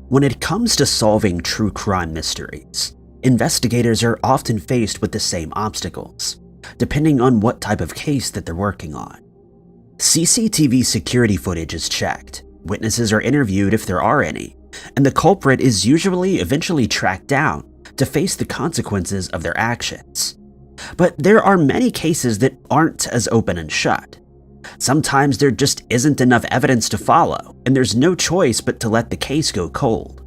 When it comes to solving true crime mysteries, investigators are often faced with the same obstacles, depending on what type of case that they're working on. CCTV security footage is checked, witnesses are interviewed if there are any, and the culprit is usually eventually tracked down to face the consequences of their actions. But there are many cases that aren't as open and shut. Sometimes there just isn't enough evidence to follow, and there's no choice but to let the case go cold.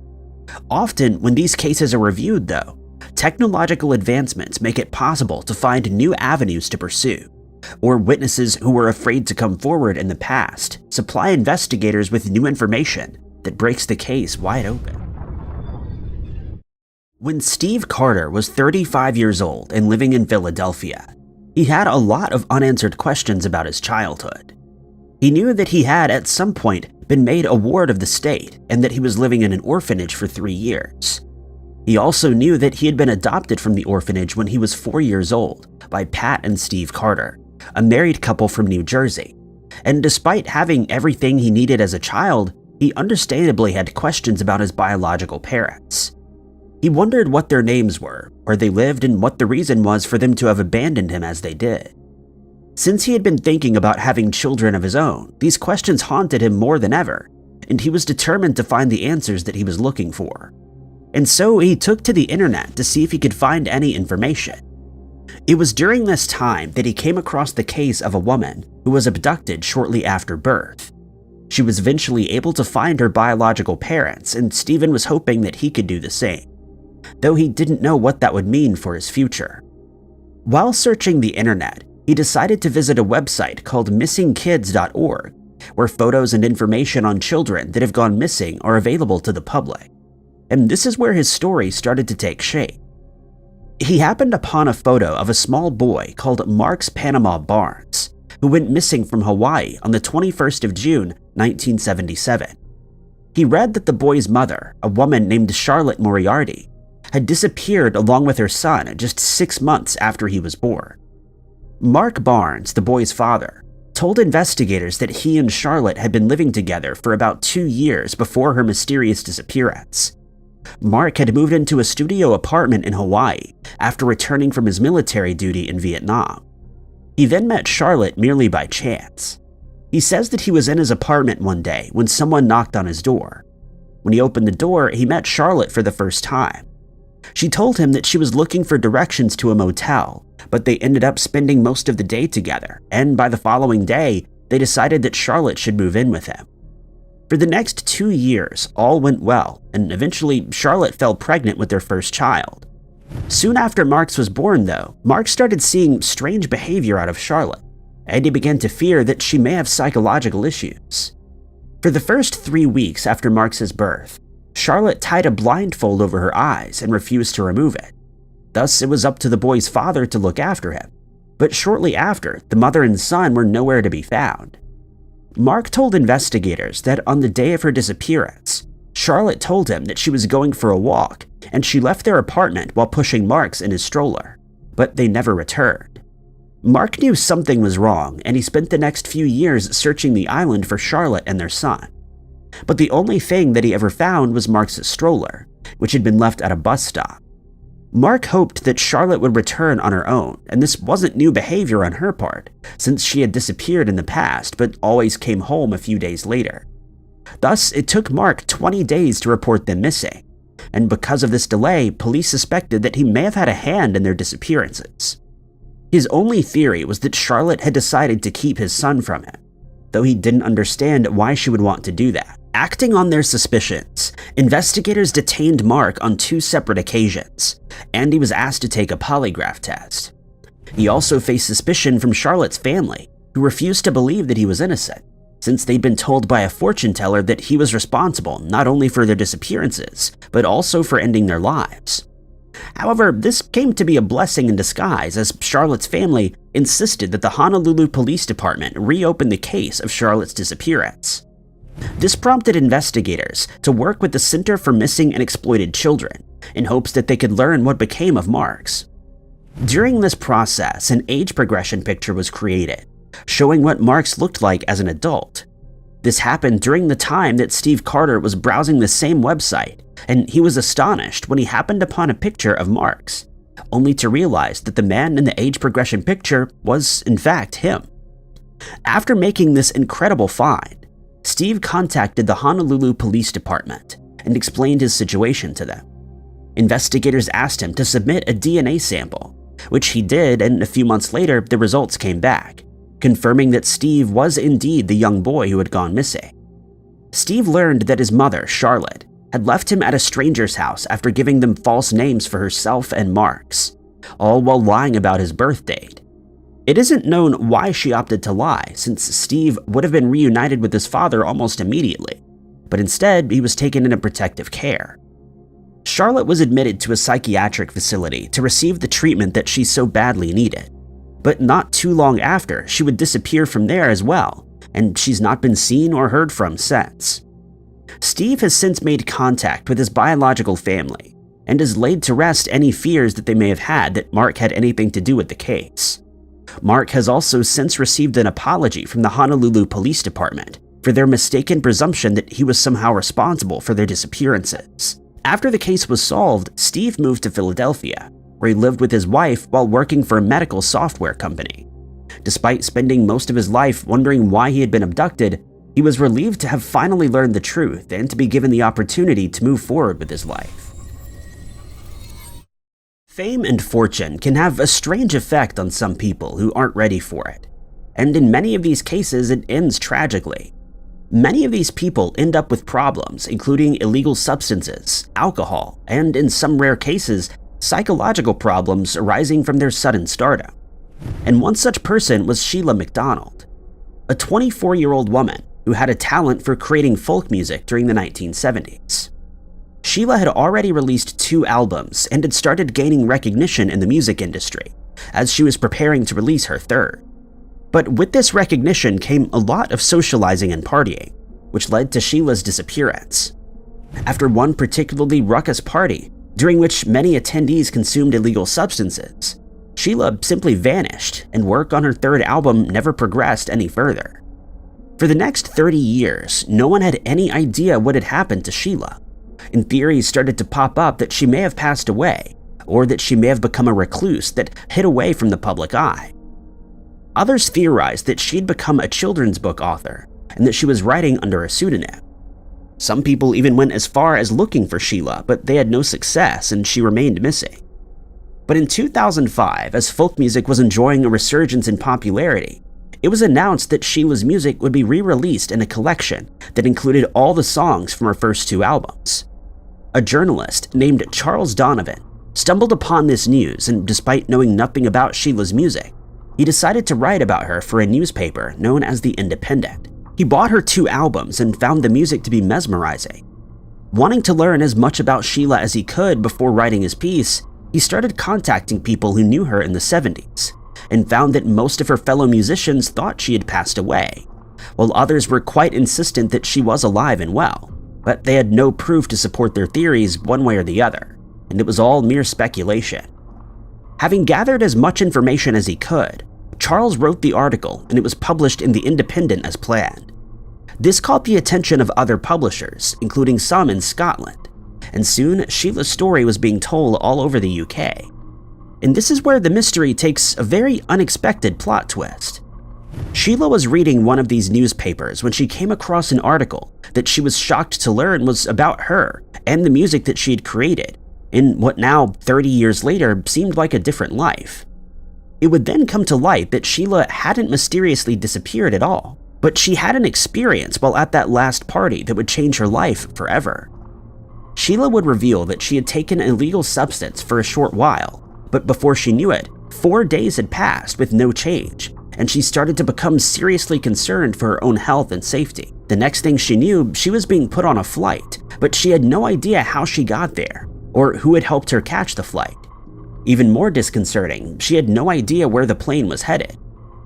Often, when these cases are reviewed though, technological advancements make it possible to find new avenues to pursue, or witnesses who were afraid to come forward in the past supply investigators with new information that breaks the case wide open. When Steve Carter was 35 years old and living in Philadelphia, he had a lot of unanswered questions about his childhood. He knew that he had at some point been made a ward of the state and that he was living in an orphanage for 3 years. He also knew that he had been adopted from the orphanage when he was 4 years old by Pat and Steve Carter, a married couple from New Jersey. And despite having everything he needed as a child, he understandably had questions about his biological parents. He wondered what their names were, where they lived, and what the reason was for them to have abandoned him as they did. Since he had been thinking about having children of his own, these questions haunted him more than ever, and he was determined to find the answers that he was looking for. And so he took to the internet to see if he could find any information. It was during this time that he came across the case of a woman who was abducted shortly after birth. She was eventually able to find her biological parents, and Stephen was hoping that he could do the same, though he didn't know what that would mean for his future. While searching the internet, he decided to visit a website called missingkids.org, where photos and information on children that have gone missing are available to the public. And this is where his story started to take shape. He happened upon a photo of a small boy called Marks Panama Barnes, who went missing from Hawaii on the 21st of June, 1977. He read that the boy's mother, a woman named Charlotte Moriarty, had disappeared along with her son just 6 months after he was born. Mark Barnes, the boy's father, told investigators that he and Charlotte had been living together for about 2 years before her mysterious disappearance. Mark had moved into a studio apartment in Hawaii after returning from his military duty in Vietnam. He then met Charlotte merely by chance. He says that he was in his apartment one day when someone knocked on his door. When he opened the door, he met Charlotte for the first time. She told him that she was looking for directions to a motel, but they ended up spending most of the day together, and by the following day, they decided that Charlotte should move in with him. For the next 2 years, all went well, and eventually Charlotte fell pregnant with their first child. Soon after Marks was born, though, Marks started seeing strange behavior out of Charlotte, and he began to fear that she may have psychological issues. For the first 3 weeks after Marks's birth, Charlotte tied a blindfold over her eyes and refused to remove it. Thus, it was up to the boy's father to look after him. But shortly after, the mother and son were nowhere to be found. Mark told investigators that on the day of her disappearance, Charlotte told him that she was going for a walk, and she left their apartment while pushing Marks in his stroller, but they never returned. Mark knew something was wrong, and he spent the next few years searching the island for Charlotte and their son. But the only thing that he ever found was Marks' stroller, which had been left at a bus stop. Mark hoped that Charlotte would return on her own, and this wasn't new behavior on her part, since she had disappeared in the past but always came home a few days later. Thus, it took Mark 20 days to report them missing, and because of this delay, police suspected that he may have had a hand in their disappearances. His only theory was that Charlotte had decided to keep his son from him, though he didn't understand why she would want to do that. Acting on their suspicions, investigators detained Mark on 2 separate occasions, and he was asked to take a polygraph test. He also faced suspicion from Charlotte's family, who refused to believe that he was innocent, since they'd been told by a fortune teller that he was responsible not only for their disappearances, but also for ending their lives. However, this came to be a blessing in disguise, as Charlotte's family insisted that the Honolulu Police Department reopen the case of Charlotte's disappearance. This prompted investigators to work with the Center for Missing and Exploited Children in hopes that they could learn what became of Marks. During this process, an age progression picture was created, showing what Marks looked like as an adult. This happened during the time that Steve Carter was browsing the same website, and he was astonished when he happened upon a picture of Marks, only to realize that the man in the age progression picture was, in fact, him. After making this incredible find, Steve contacted the Honolulu Police Department and explained his situation to them. Investigators asked him to submit a DNA sample, which he did, and a few months later, the results came back, confirming that Steve was indeed the young boy who had gone missing. Steve learned that his mother, Charlotte, had left him at a stranger's house after giving them false names for herself and Marks, all while lying about his birth date. It isn't known why she opted to lie, since Steve would have been reunited with his father almost immediately, but instead he was taken into protective care. Charlotte was admitted to a psychiatric facility to receive the treatment that she so badly needed, but not too long after, she would disappear from there as well, and she's not been seen or heard from since. Steve has since made contact with his biological family and has laid to rest any fears that they may have had that Mark had anything to do with the case. Mark has also since received an apology from the Honolulu Police Department for their mistaken presumption that he was somehow responsible for their disappearances. After the case was solved, Steve moved to Philadelphia, where he lived with his wife while working for a medical software company. Despite spending most of his life wondering why he had been abducted, he was relieved to have finally learned the truth and to be given the opportunity to move forward with his life. Fame and fortune can have a strange effect on some people who aren't ready for it, and in many of these cases it ends tragically. Many of these people end up with problems, including illegal substances, alcohol, and in some rare cases, psychological problems arising from their sudden stardom. And one such person was Sheila McDonald, a 24-year-old woman who had a talent for creating folk music during the 1970s. Sheila had already released 2 albums and had started gaining recognition in the music industry as she was preparing to release her 3rd. But with this recognition came a lot of socializing and partying, which led to Sheila's disappearance. After one particularly ruckus party, during which many attendees consumed illegal substances, Sheila simply vanished, and work on her 3rd album never progressed any further. For the next 30 years, no one had any idea what had happened to Sheila, and theories started to pop up that she may have passed away, or that she may have become a recluse that hid away from the public eye. Others theorized that she'd become a children's book author, and that she was writing under a pseudonym. Some people even went as far as looking for Sheila, but they had no success and she remained missing. But in 2005, as folk music was enjoying a resurgence in popularity, it was announced that Sheila's music would be re-released in a collection that included all the songs from her first 2 albums. A journalist named Charles Donovan stumbled upon this news, and despite knowing nothing about Sheila's music, he decided to write about her for a newspaper known as The Independent. He bought her 2 albums and found the music to be mesmerizing. Wanting to learn as much about Sheila as he could before writing his piece, he started contacting people who knew her in the 70s, and found that most of her fellow musicians thought she had passed away, while others were quite insistent that she was alive and well, but they had no proof to support their theories one way or the other, and it was all mere speculation. Having gathered as much information as he could, Charles wrote the article, and it was published in The Independent as planned. This caught the attention of other publishers, including some in Scotland, and soon Sheila's story was being told all over the UK. And this is where the mystery takes a very unexpected plot twist. Sheila was reading one of these newspapers when she came across an article that she was shocked to learn was about her and the music that she had created, in what now, 30 years later, seemed like a different life. It would then come to light that Sheila hadn't mysteriously disappeared at all, but she had an experience while at that last party that would change her life forever. Sheila would reveal that she had taken an illegal substance for a short while, but before she knew it, 4 days had passed with no change, and she started to become seriously concerned for her own health and safety. The next thing she knew, she was being put on a flight, but she had no idea how she got there, or who had helped her catch the flight. Even more disconcerting, she had no idea where the plane was headed,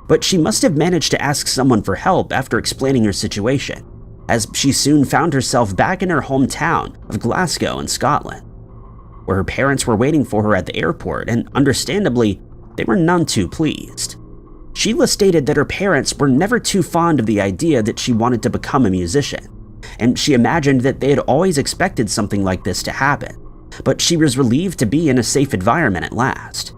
but she must have managed to ask someone for help after explaining her situation, as she soon found herself back in her hometown of Glasgow in Scotland, where her parents were waiting for her at the airport, and understandably, they were none too pleased. Sheila stated that her parents were never too fond of the idea that she wanted to become a musician, and she imagined that they had always expected something like this to happen, but she was relieved to be in a safe environment at last.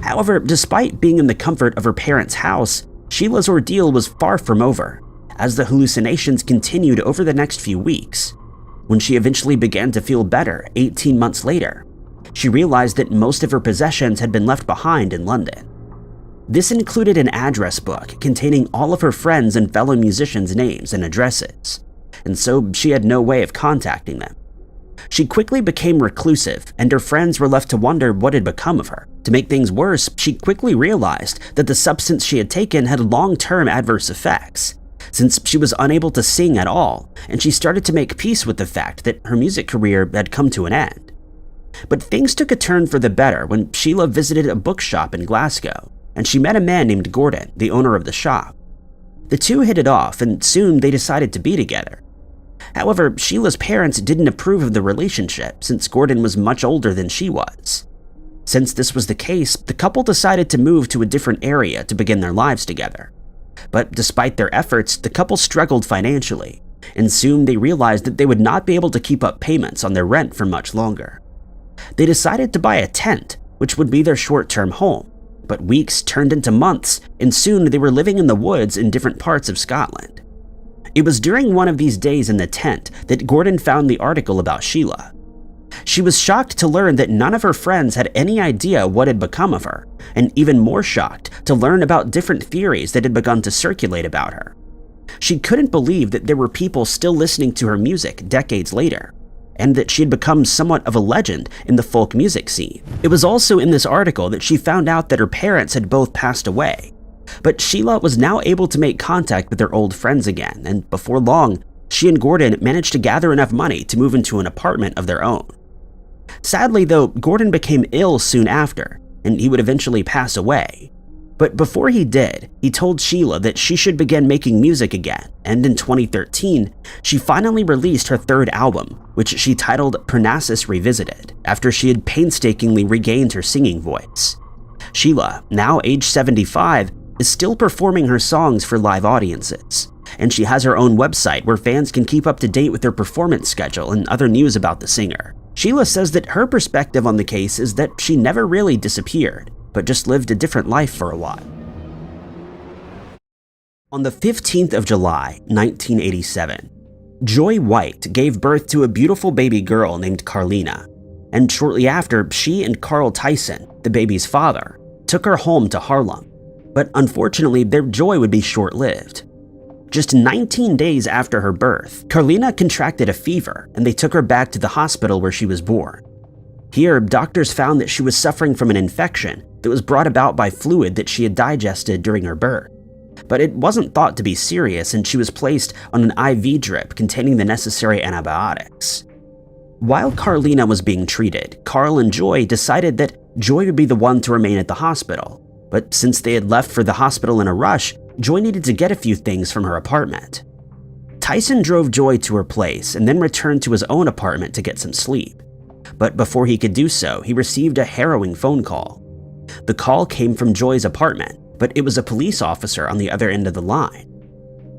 However, despite being in the comfort of her parents' house, Sheila's ordeal was far from over, as the hallucinations continued over the next few weeks. When she eventually began to feel better 18 months later, she realized that most of her possessions had been left behind in London. This included an address book containing all of her friends and fellow musicians' names and addresses, and so she had no way of contacting them. She quickly became reclusive, and her friends were left to wonder what had become of her. To make things worse, she quickly realized that the substance she had taken had long-term adverse effects, since she was unable to sing at all, and she started to make peace with the fact that her music career had come to an end. But things took a turn for the better when Sheila visited a bookshop in Glasgow, and she met a man named Gordon, the owner of the shop. The two hit it off, and soon they decided to be together. However, Sheila's parents didn't approve of the relationship since Gordon was much older than she was. Since this was the case, the couple decided to move to a different area to begin their lives together. But despite their efforts, the couple struggled financially, and soon they realized that they would not be able to keep up payments on their rent for much longer. They decided to buy a tent, which would be their short-term home, but weeks turned into months, and soon they were living in the woods in different parts of Scotland. It was during one of these days in the tent that Gordon found the article about Sheila. She was shocked to learn that none of her friends had any idea what had become of her, and even more shocked to learn about different theories that had begun to circulate about her. She couldn't believe that there were people still listening to her music decades later, and that she had become somewhat of a legend in the folk music scene. It was also in this article that she found out that her parents had both passed away. But Sheila was now able to make contact with her old friends again, and before long, she and Gordon managed to gather enough money to move into an apartment of their own. Sadly though, Gordon became ill soon after, and he would eventually pass away. But before he did, he told Sheila that she should begin making music again, and in 2013, she finally released her third album, which she titled Parnassus Revisited, after she had painstakingly regained her singing voice. Sheila, now age 75, is still performing her songs for live audiences, and she has her own website where fans can keep up to date with her performance schedule and other news about the singer. Sheila says that her perspective on the case is that she never really disappeared, but just lived a different life for a while. On the 15th of July, 1987, Joy White gave birth to a beautiful baby girl named Carina, and shortly after, she and Carl Tyson, the baby's father, took her home to Harlem. But unfortunately, their joy would be short-lived. Just 19 days after her birth, Carina contracted a fever, and they took her back to the hospital where she was born. Here, doctors found that she was suffering from an infection that was brought about by fluid that she had digested during her birth. But it wasn't thought to be serious, and she was placed on an IV drip containing the necessary antibiotics. While Carina was being treated, Carl and Joy decided that Joy would be the one to remain at the hospital. But since they had left for the hospital in a rush, Joy needed to get a few things from her apartment. Tyson drove Joy to her place and then returned to his own apartment to get some sleep. But before he could do so, he received a harrowing phone call. The call came from Joy's apartment, but it was a police officer on the other end of the line.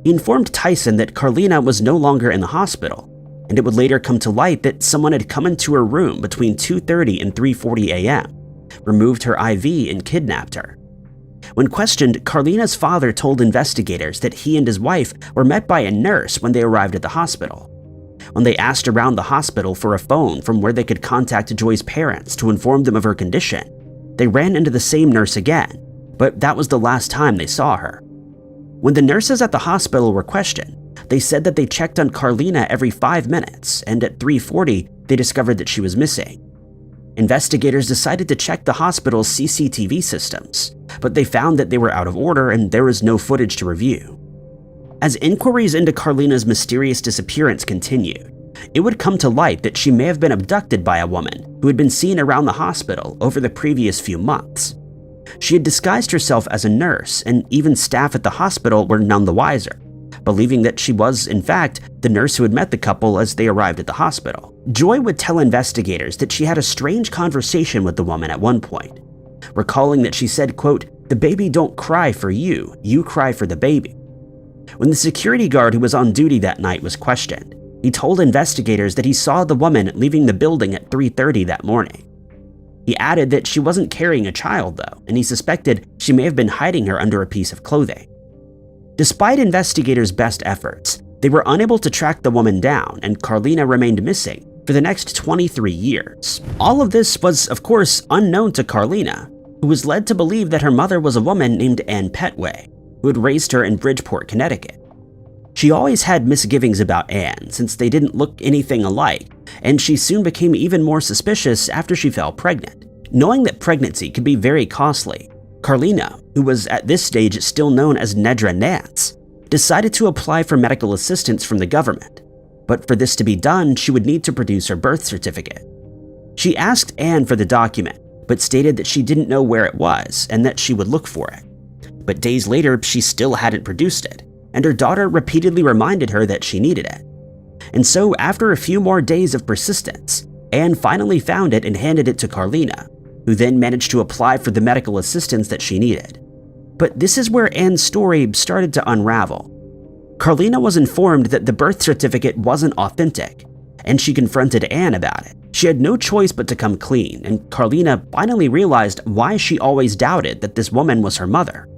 He informed Tyson that Carina was no longer in the hospital, and it would later come to light that someone had come into her room between 2:30 and 3:40 a.m., removed her IV, and kidnapped her. When questioned, Carina's father told investigators that he and his wife were met by a nurse when they arrived at the hospital. When they asked around the hospital for a phone from where they could contact Joy's parents to inform them of her condition, they ran into the same nurse again, but that was the last time they saw her. When the nurses at the hospital were questioned, they said that they checked on Carina every 5 minutes, and at 3:40, they discovered that she was missing. Investigators decided to check the hospital's CCTV systems, but they found that they were out of order and there was no footage to review. As inquiries into Carina's mysterious disappearance continued, it would come to light that she may have been abducted by a woman who had been seen around the hospital over the previous few months. She had disguised herself as a nurse, and even staff at the hospital were none the wiser, believing that she was, in fact, the nurse who had met the couple as they arrived at the hospital. Joy would tell investigators that she had a strange conversation with the woman at one point, recalling that she said, quote, The baby don't cry for you, you cry for the baby. When the security guard who was on duty that night was questioned, he told investigators that he saw the woman leaving the building at 3:30 that morning. He added that she wasn't carrying a child though, and he suspected she may have been hiding her under a piece of clothing. Despite investigators' best efforts, they were unable to track the woman down, and Carina remained missing for the next 23 years. All of this was, of course, unknown to Carina, who was led to believe that her mother was a woman named Ann Petway, who had raised her in Bridgeport, Connecticut. She always had misgivings about Ann since they didn't look anything alike, and she soon became even more suspicious after she fell pregnant. Knowing that pregnancy could be very costly, Carina, who was at this stage still known as Nedra Nance, decided to apply for medical assistance from the government. But for this to be done, she would need to produce her birth certificate. She asked Ann for the document, but stated that she didn't know where it was and that she would look for it. But days later, she still hadn't produced it, and her daughter repeatedly reminded her that she needed it. And so, after a few more days of persistence, Ann finally found it and handed it to Carina, who then managed to apply for the medical assistance that she needed. But this is where Ann's story started to unravel. Carina was informed that the birth certificate wasn't authentic, and she confronted Ann about it. She had no choice but to come clean, and Carina finally realized why she always doubted that this woman was her mother.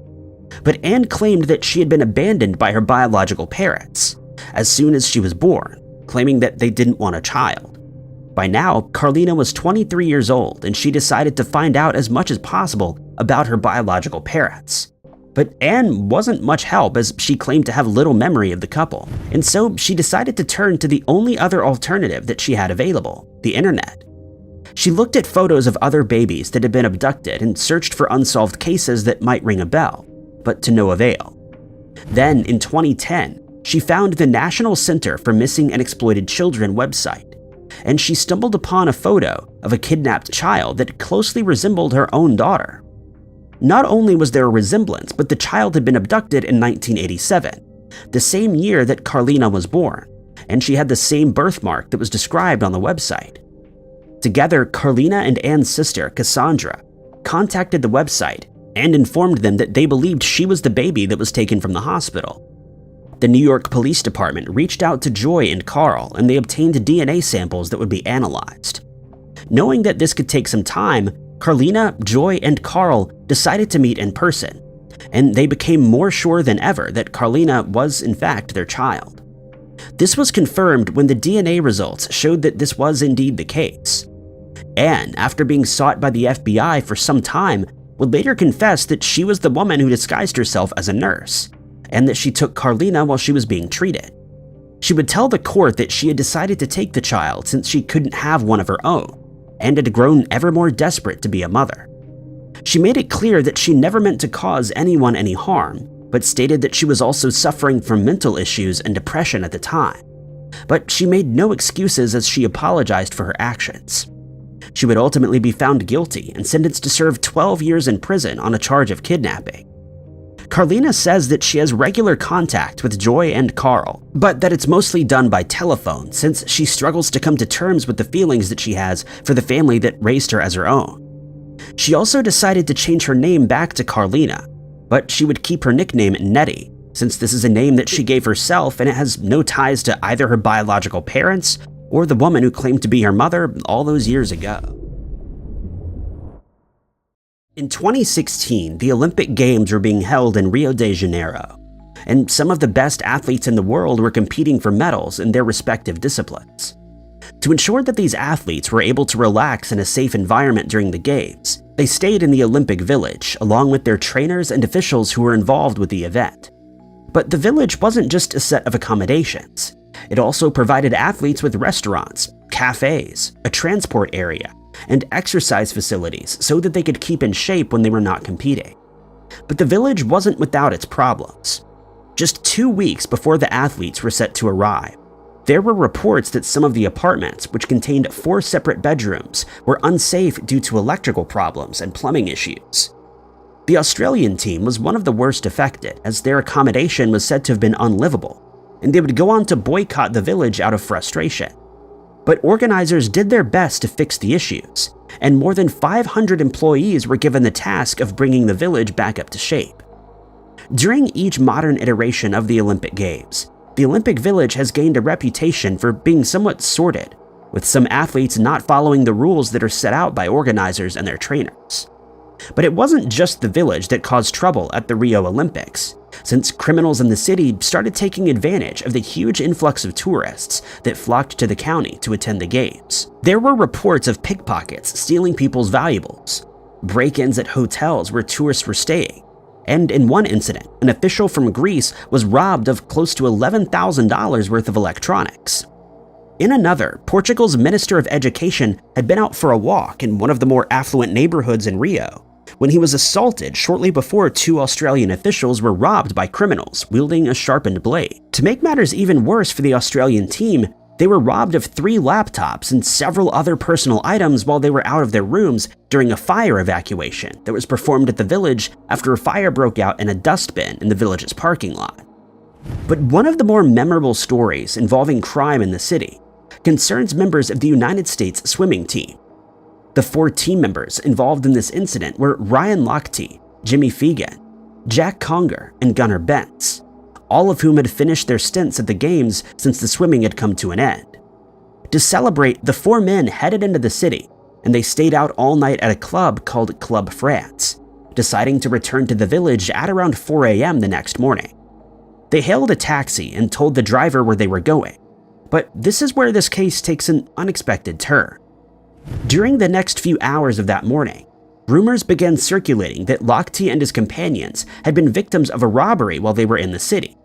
But Ann claimed that she had been abandoned by her biological parents as soon as she was born, claiming that they didn't want a child. By now, Carina was 23 years old, and she decided to find out as much as possible about her biological parents. But Ann wasn't much help, as she claimed to have little memory of the couple, and so she decided to turn to the only other alternative that she had available, the internet. She looked at photos of other babies that had been abducted and searched for unsolved cases that might ring a bell, but to no avail. Then, in 2010, she found the National Center for Missing and Exploited Children website, and she stumbled upon a photo of a kidnapped child that closely resembled her own daughter. Not only was there a resemblance, but the child had been abducted in 1987, the same year that Carina was born, and she had the same birthmark that was described on the website. Together, Carina and Ann's sister, Cassandra, contacted the website and informed them that they believed she was the baby that was taken from the hospital. The New York Police Department reached out to Joy and Carl, and they obtained DNA samples that would be analyzed. Knowing that this could take some time, Carina, Joy, and Carl decided to meet in person, and they became more sure than ever that Carina was in fact their child. This was confirmed when the DNA results showed that this was indeed the case. Ann, after being sought by the FBI for some time, would later confess that she was the woman who disguised herself as a nurse, and that she took Carina while she was being treated. She would tell the court that she had decided to take the child since she couldn't have one of her own, and had grown ever more desperate to be a mother. She made it clear that she never meant to cause anyone any harm, but stated that she was also suffering from mental issues and depression at the time. But she made no excuses as she apologized for her actions. She would ultimately be found guilty and sentenced to serve 12 years in prison on a charge of kidnapping. Carina says that she has regular contact with Joy and Carl, but that it's mostly done by telephone since she struggles to come to terms with the feelings that she has for the family that raised her as her own. She also decided to change her name back to Carlina, but she would keep her nickname Nettie, since this is a name that she gave herself and it has no ties to either her biological parents or the woman who claimed to be her mother all those years ago. In 2016, the Olympic Games were being held in Rio de Janeiro, and some of the best athletes in the world were competing for medals in their respective disciplines. To ensure that these athletes were able to relax in a safe environment during the Games, they stayed in the Olympic Village along with their trainers and officials who were involved with the event. But the village wasn't just a set of accommodations. It also provided athletes with restaurants, cafes, a transport area, and exercise facilities so that they could keep in shape when they were not competing. But the village wasn't without its problems. Just 2 weeks before the athletes were set to arrive, there were reports that some of the apartments, which contained 4 separate bedrooms, were unsafe due to electrical problems and plumbing issues. The Australian team was one of the worst affected, as their accommodation was said to have been unlivable, and they would go on to boycott the village out of frustration. But organizers did their best to fix the issues, and more than 500 employees were given the task of bringing the village back up to shape. During each modern iteration of the Olympic Games, the Olympic Village has gained a reputation for being somewhat sordid, with some athletes not following the rules that are set out by organizers and their trainers. But it wasn't just the village that caused trouble at the Rio Olympics, since criminals in the city started taking advantage of the huge influx of tourists that flocked to the county to attend the games. There were reports of pickpockets stealing people's valuables, break-ins at hotels where tourists were staying, and in one incident, an official from Greece was robbed of close to $11,000 worth of electronics. In another, Portugal's Minister of Education had been out for a walk in one of the more affluent neighborhoods in Rio when he was assaulted shortly before 2 Australian officials were robbed by criminals wielding a sharpened blade. To make matters even worse for the Australian team, they were robbed of 3 laptops and several other personal items while they were out of their rooms during a fire evacuation that was performed at the village after a fire broke out in a dustbin in the village's parking lot. But one of the more memorable stories involving crime in the city concerns members of the United States swimming team. The 4 team members involved in this incident were Ryan Lochte, Jimmy Fegan, Jack Conger, and Gunnar Bentz, all of whom had finished their stints at the games since the swimming had come to an end. To celebrate, the 4 men headed into the city, and they stayed out all night at a club called Club France, deciding to return to the village at around 4 a.m. the next morning. They hailed a taxi and told the driver where they were going, but this is where this case takes an unexpected turn. During the next few hours of that morning, rumors began circulating that Lochte and his companions had been victims of a robbery while they were in the city.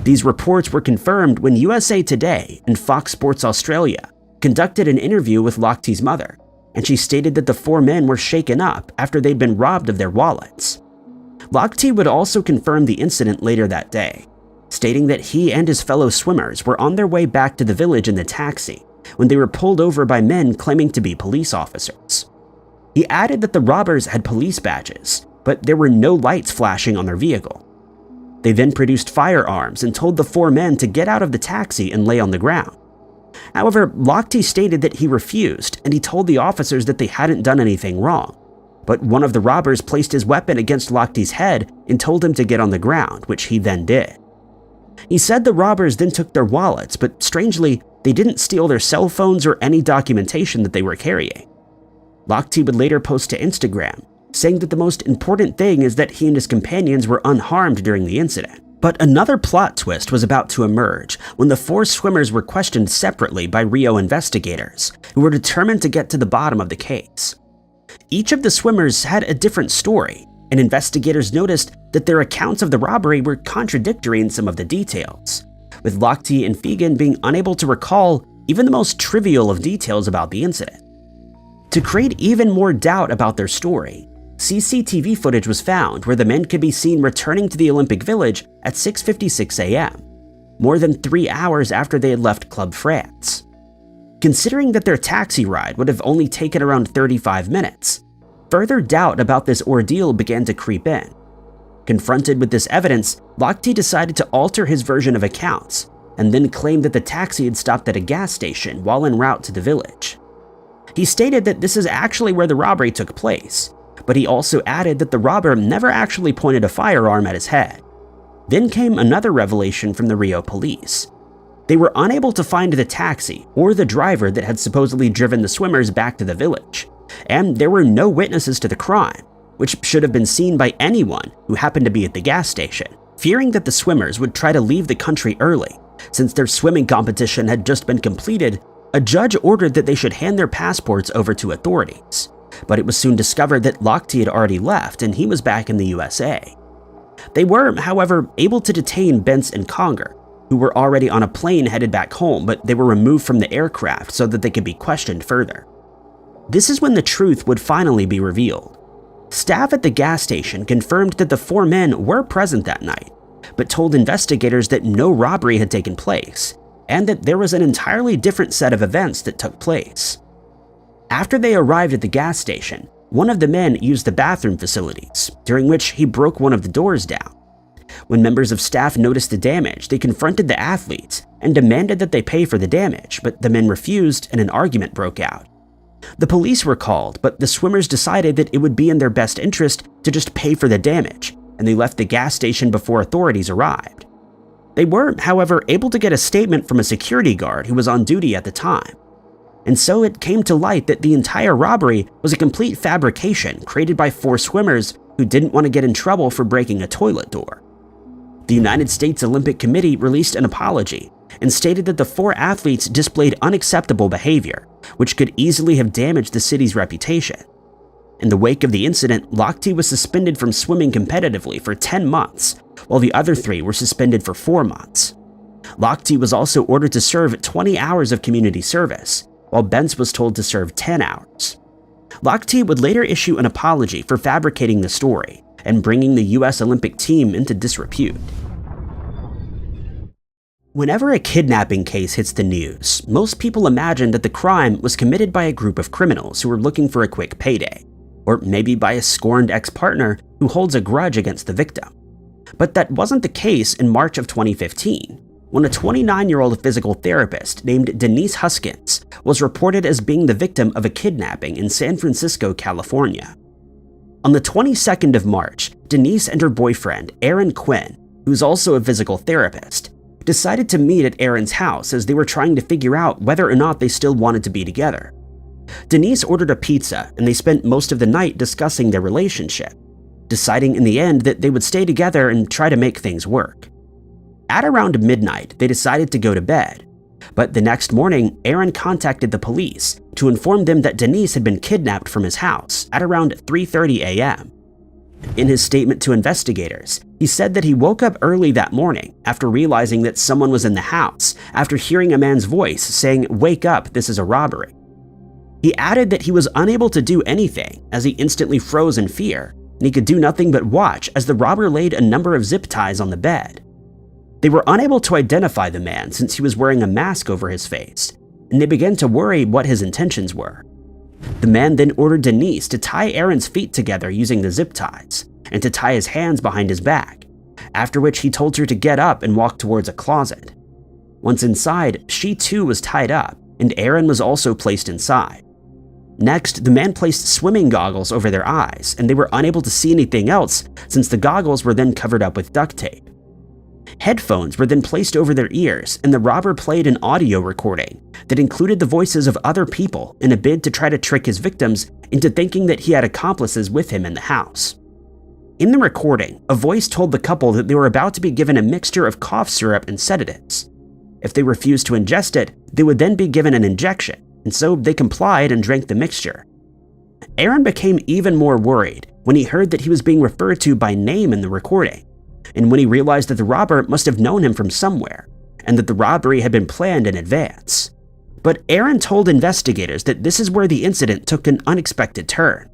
These reports were confirmed when USA Today and Fox Sports Australia conducted an interview with Lochte's mother, and she stated that the 4 men were shaken up after they'd been robbed of their wallets. Lochte would also confirm the incident later that day, stating that he and his fellow swimmers were on their way back to the village in the taxi when they were pulled over by men claiming to be police officers. He added that the robbers had police badges, but there were no lights flashing on their vehicle. They then produced firearms and told the 4 men to get out of the taxi and lay on the ground. However, Lochte stated that he refused, and he told the officers that they hadn't done anything wrong. But one of the robbers placed his weapon against Lochte's head and told him to get on the ground, which he then did. He said the robbers then took their wallets, but strangely, they didn't steal their cell phones or any documentation that they were carrying. Lochte would later post to Instagram, saying that the most important thing is that he and his companions were unharmed during the incident. But another plot twist was about to emerge when the 4 swimmers were questioned separately by Rio investigators, who were determined to get to the bottom of the case. Each of the swimmers had a different story, and investigators noticed that their accounts of the robbery were contradictory in some of the details, with Lochte and Fegan being unable to recall even the most trivial of details about the incident. To create even more doubt about their story, CCTV footage was found where the men could be seen returning to the Olympic Village at 6:56 a.m., more than 3 hours after they had left Club France. Considering that their taxi ride would have only taken around 35 minutes, further doubt about this ordeal began to creep in. Confronted with this evidence, Lochte decided to alter his version of accounts and then claimed that the taxi had stopped at a gas station while en route to the village. He stated that this is actually where the robbery took place, but he also added that the robber never actually pointed a firearm at his head. Then came another revelation from the Rio police. They were unable to find the taxi or the driver that had supposedly driven the swimmers back to the village, and there were no witnesses to the crime, which should have been seen by anyone who happened to be at the gas station. Fearing that the swimmers would try to leave the country early, since their swimming competition had just been completed, a judge ordered that they should hand their passports over to authorities. But it was soon discovered that Lochte had already left and he was back in the USA. They were, however, able to detain Bentz and Conger, who were already on a plane headed back home, but they were removed from the aircraft so that they could be questioned further. This is when the truth would finally be revealed. Staff at the gas station confirmed that the 4 men were present that night, but told investigators that no robbery had taken place, and that there was an entirely different set of events that took place. After they arrived at the gas station, one of the men used the bathroom facilities, during which he broke one of the doors down. When members of staff noticed the damage, they confronted the athletes and demanded that they pay for the damage, but the men refused and an argument broke out. The police were called, but the swimmers decided that it would be in their best interest to just pay for the damage, and they left the gas station before authorities arrived. They were, however, able to get a statement from a security guard who was on duty at the time. And so it came to light that the entire robbery was a complete fabrication created by 4 swimmers who didn't want to get in trouble for breaking a toilet door. The United States Olympic Committee released an apology and stated that the 4 athletes displayed unacceptable behavior, which could easily have damaged the city's reputation. In the wake of the incident, Lochte was suspended from swimming competitively for 10 months, while the other 3 were suspended for 4 months. Lochte was also ordered to serve 20 hours of community service, while Bentz was told to serve 10 hours. Lochte would later issue an apology for fabricating the story and bringing the US Olympic team into disrepute. Whenever a kidnapping case hits the news, most people imagine that the crime was committed by a group of criminals who were looking for a quick payday, or maybe by a scorned ex-partner who holds a grudge against the victim. But that wasn't the case in March of 2015, when a 29-year-old physical therapist named Denise Huskins was reported as being the victim of a kidnapping in San Francisco, California. On the 22nd of March, Denise and her boyfriend, Aaron Quinn, who's also a physical therapist, decided to meet at Aaron's house as they were trying to figure out whether or not they still wanted to be together. Denise ordered a pizza and they spent most of the night discussing their relationship, deciding in the end that they would stay together and try to make things work. At around midnight, they decided to go to bed, but the next morning, Aaron contacted the police to inform them that Denise had been kidnapped from his house at around 3:30 a.m. In his statement to investigators, he said that he woke up early that morning after realizing that someone was in the house after hearing a man's voice saying, "Wake up, this is a robbery." He added that he was unable to do anything as he instantly froze in fear, and he could do nothing but watch as the robber laid a number of zip ties on the bed. They were unable to identify the man since he was wearing a mask over his face, and they began to worry what his intentions were. The man then ordered Denise to tie Aaron's feet together using the zip ties, and to tie his hands behind his back, after which he told her to get up and walk towards a closet. Once inside, she too was tied up, and Aaron was also placed inside. Next, the man placed swimming goggles over their eyes, and they were unable to see anything else since the goggles were then covered up with duct tape. Headphones were then placed over their ears, and the robber played an audio recording that included the voices of other people in a bid to try to trick his victims into thinking that he had accomplices with him in the house. In the recording, a voice told the couple that they were about to be given a mixture of cough syrup and sedatives. If they refused to ingest it, they would then be given an injection, and so they complied and drank the mixture. Aaron became even more worried when he heard that he was being referred to by name in the recording, and when he realized that the robber must have known him from somewhere, and that the robbery had been planned in advance. But Aaron told investigators that this is where the incident took an unexpected turn.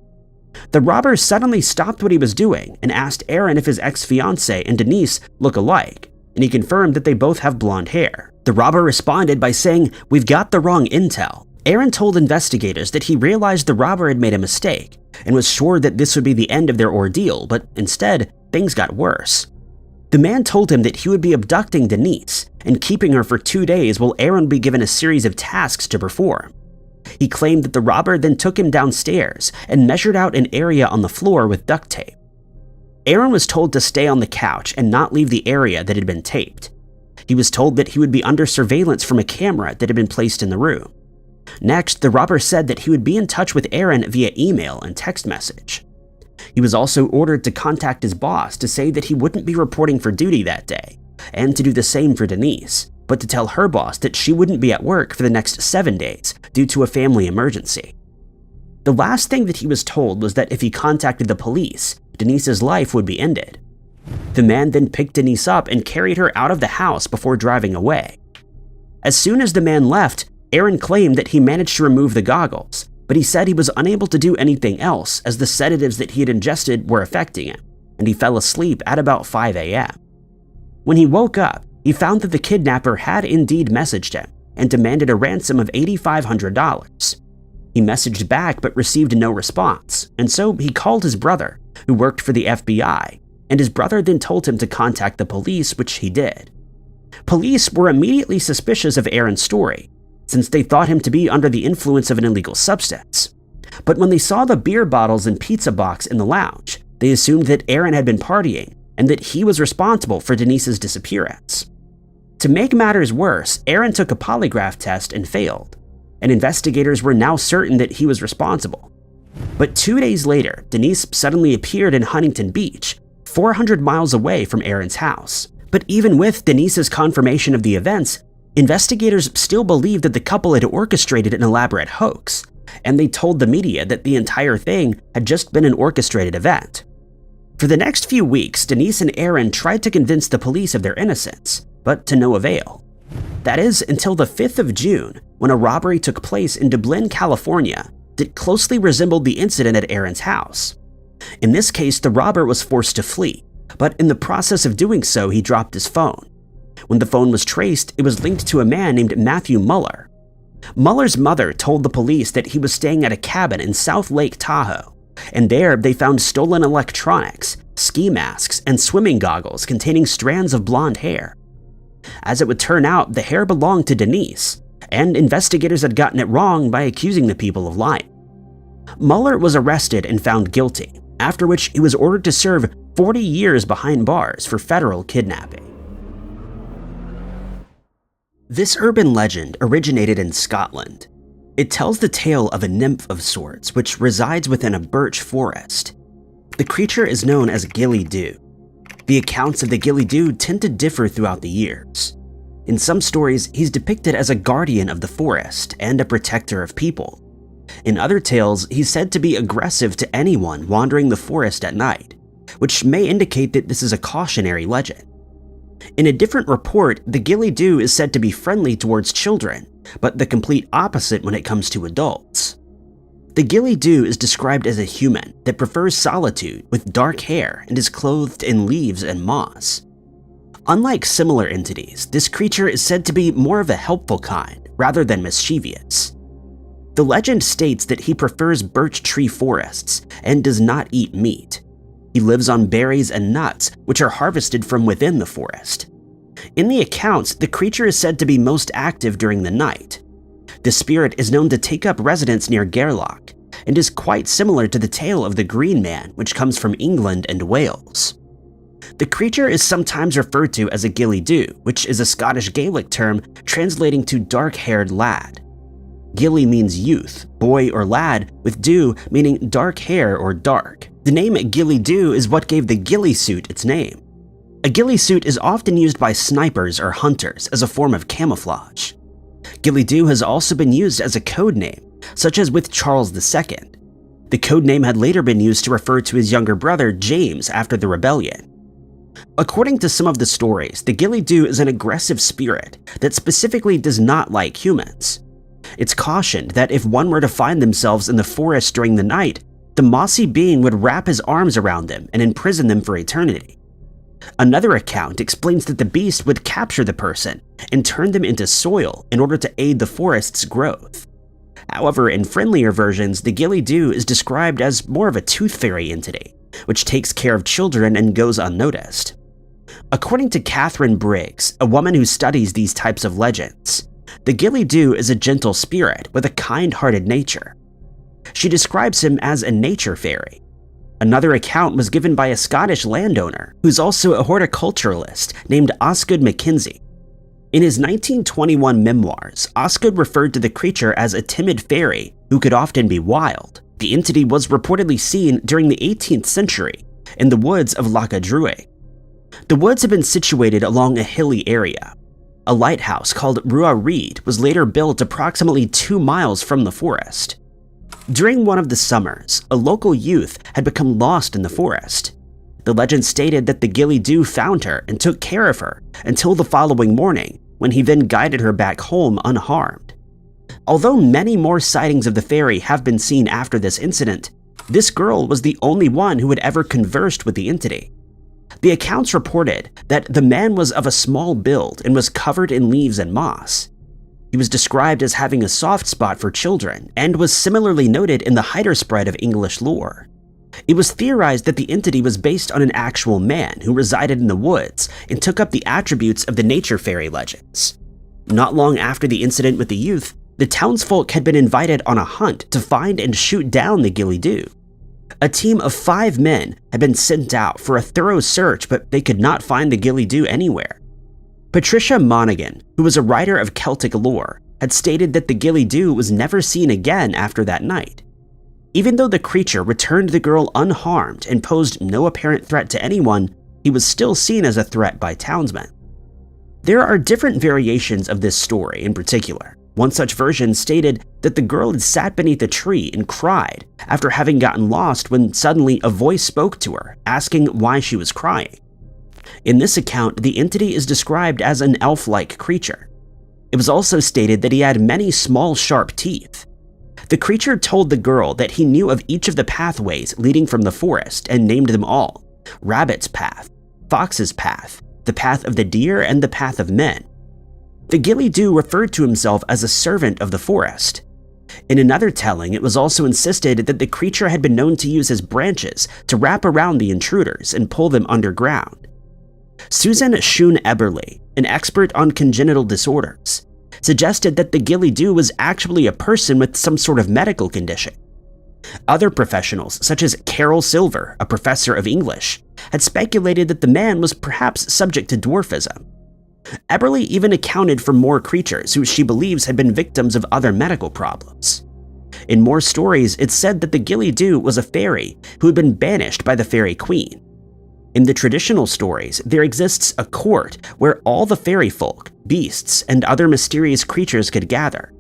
The robber suddenly stopped what he was doing and asked Aaron if his ex-fiancée and Denise look alike, and he confirmed that they both have blonde hair. The robber responded by saying, "We've got the wrong intel." Aaron told investigators that he realized the robber had made a mistake and was sure that this would be the end of their ordeal, but instead, things got worse. The man told him that he would be abducting Denise and keeping her for 2 days while Aaron would be given a series of tasks to perform. He claimed that the robber then took him downstairs and measured out an area on the floor with duct tape. Aaron was told to stay on the couch and not leave the area that had been taped. He was told that he would be under surveillance from a camera that had been placed in the room. Next, the robber said that he would be in touch with Aaron via email and text message. He was also ordered to contact his boss to say that he wouldn't be reporting for duty that day, and to do the same for Denise, but to tell her boss that she wouldn't be at work for the next 7 days due to a family emergency. The last thing that he was told was that if he contacted the police, Denise's life would be ended. The man then picked Denise up and carried her out of the house before driving away. As soon as the man left, Aaron claimed that he managed to remove the goggles, but he said he was unable to do anything else as the sedatives that he had ingested were affecting him, and he fell asleep at about 5 a.m. When he woke up, he found that the kidnapper had indeed messaged him and demanded a ransom of $8,500. He messaged back but received no response, and so he called his brother, who worked for the FBI, and his brother then told him to contact the police, which he did. Police were immediately suspicious of Aaron's story, since they thought him to be under the influence of an illegal substance. But when they saw the beer bottles and pizza box in the lounge, they assumed that Aaron had been partying and that he was responsible for Denise's disappearance. To make matters worse, Aaron took a polygraph test and failed, and investigators were now certain that he was responsible. But 2 days later, Denise suddenly appeared in Huntington Beach, 400 miles away from Aaron's house. But even with Denise's confirmation of the events, investigators still believed that the couple had orchestrated an elaborate hoax, and they told the media that the entire thing had just been an orchestrated event. For the next few weeks, Denise and Aaron tried to convince the police of their innocence, but to no avail. That is, until the 5th of June, when a robbery took place in Dublin, California, that closely resembled the incident at Aaron's house. In this case, the robber was forced to flee, but in the process of doing so, he dropped his phone. When the phone was traced, it was linked to a man named Matthew Muller. Muller's mother told the police that he was staying at a cabin in South Lake Tahoe, and there they found stolen electronics, ski masks, and swimming goggles containing strands of blonde hair. As it would turn out, the hair belonged to Denise, and investigators had gotten it wrong by accusing the people of lying. Muller was arrested and found guilty, after which he was ordered to serve 40 years behind bars for federal kidnapping. This urban legend originated in Scotland. It tells the tale of a nymph of sorts which resides within a birch forest. The creature is known as Gilly Doo. The accounts of the Gilly Doo tend to differ throughout the years. In some stories, he's depicted as a guardian of the forest and a protector of people. In other tales, he's said to be aggressive to anyone wandering the forest at night, which may indicate that this is a cautionary legend. In a different report, the Gilly Doo is said to be friendly towards children, but the complete opposite when it comes to adults. The Gilly Doo is described as a human that prefers solitude with dark hair and is clothed in leaves and moss. Unlike similar entities, this creature is said to be more of a helpful kind rather than mischievous. The legend states that he prefers birch tree forests and does not eat meat. He lives on berries and nuts, which are harvested from within the forest. In the accounts, the creature is said to be most active during the night. The spirit is known to take up residence near Gairloch, and is quite similar to the tale of the Green Man, which comes from England and Wales. The creature is sometimes referred to as a Gilly Doo, which is a Scottish Gaelic term translating to dark-haired lad. Gilly means youth, boy or lad, with Doo meaning dark hair or dark. The name Gilly Doo is what gave the ghillie suit its name. A ghillie suit is often used by snipers or hunters as a form of camouflage. Gilly Doo has also been used as a code name, such as with Charles II. The code name had later been used to refer to his younger brother James after the rebellion. According to some of the stories, the Gilly Doo is an aggressive spirit that specifically does not like humans. It's cautioned that if one were to find themselves in the forest during the night, the mossy being would wrap his arms around them and imprison them for eternity. Another account explains that the beast would capture the person and turn them into soil in order to aid the forest's growth. However, in friendlier versions, the Gilly Doo is described as more of a tooth fairy entity, which takes care of children and goes unnoticed. According to Catherine Briggs, a woman who studies these types of legends, the Gilly Doo is a gentle spirit with a kind-hearted nature. She describes him as a nature fairy. Another account was given by a Scottish landowner who's also a horticulturalist named Osgood Mackenzie. In his 1921 memoirs, Osgood referred to the creature as a timid fairy who could often be wild. The entity was reportedly seen during the 18th century in the woods of Loch Druig. The woods have been situated along a hilly area. A lighthouse called Rua Reed was later built approximately 2 miles from the forest. During one of the summers, a local youth had become lost in the forest. The legend stated that the Gilly Doo found her and took care of her until the following morning, when he then guided her back home unharmed. Although many more sightings of the fairy have been seen after this incident, this girl was the only one who had ever conversed with the entity. The accounts reported that the man was of a small build and was covered in leaves and moss. He was described as having a soft spot for children and was similarly noted in the Hydersprite of English lore. It was theorized that the entity was based on an actual man who resided in the woods and took up the attributes of the nature fairy legends. Not long after the incident with the youth, the townsfolk had been invited on a hunt to find and shoot down the Gilly Doo. A team of 5 men had been sent out for a thorough search, but they could not find the Gilly Doo anywhere. Patricia Monaghan, who was a writer of Celtic lore, had stated that the Gilly Doo was never seen again after that night. Even though the creature returned the girl unharmed and posed no apparent threat to anyone, he was still seen as a threat by townsmen. There are different variations of this story in particular. One such version stated that the girl had sat beneath a tree and cried after having gotten lost when suddenly a voice spoke to her, asking why she was crying. In this account, the entity is described as an elf-like creature. It was also stated that he had many small, sharp teeth. The creature told the girl that he knew of each of the pathways leading from the forest and named them all: Rabbit's Path, Fox's Path, the Path of the Deer, and the Path of Men. The Gilly Doo referred to himself as a servant of the forest. In another telling, it was also insisted that the creature had been known to use his branches to wrap around the intruders and pull them underground. Susan Schoon Eberly, an expert on congenital disorders, suggested that the Gilly Doo was actually a person with some sort of medical condition. Other professionals, such as Carol Silver, a professor of English, had speculated that the man was perhaps subject to dwarfism. Eberly even accounted for more creatures who she believes had been victims of other medical problems. In more stories, it's said that the Gilly Doo was a fairy who had been banished by the fairy queen. In the traditional stories, there exists a court where all the fairy folk, beasts, and other mysterious creatures could gather.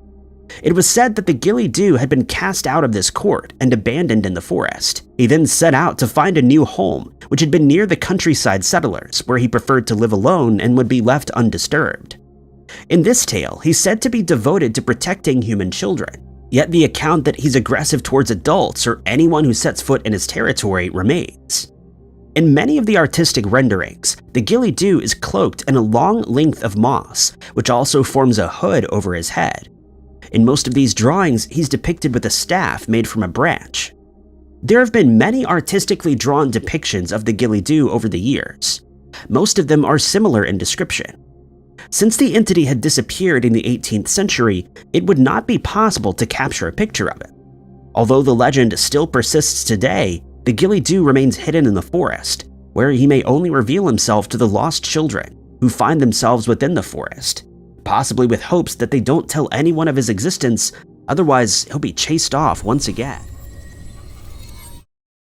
It was said that the Gilly Doo had been cast out of this court and abandoned in the forest. He then set out to find a new home, which had been near the countryside settlers, where he preferred to live alone and would be left undisturbed. In this tale, he's said to be devoted to protecting human children, yet the account that he's aggressive towards adults or anyone who sets foot in his territory remains. In many of the artistic renderings, the Gilly Doo is cloaked in a long length of moss, which also forms a hood over his head. In most of these drawings, he's depicted with a staff made from a branch. There have been many artistically drawn depictions of the Gilly Doo over the years. Most of them are similar in description. Since the entity had disappeared in the 18th century, it would not be possible to capture a picture of it. Although the legend still persists today, the Gilly Doo remains hidden in the forest, where he may only reveal himself to the lost children who find themselves within the forest, possibly with hopes that they don't tell anyone of his existence, otherwise he'll be chased off once again.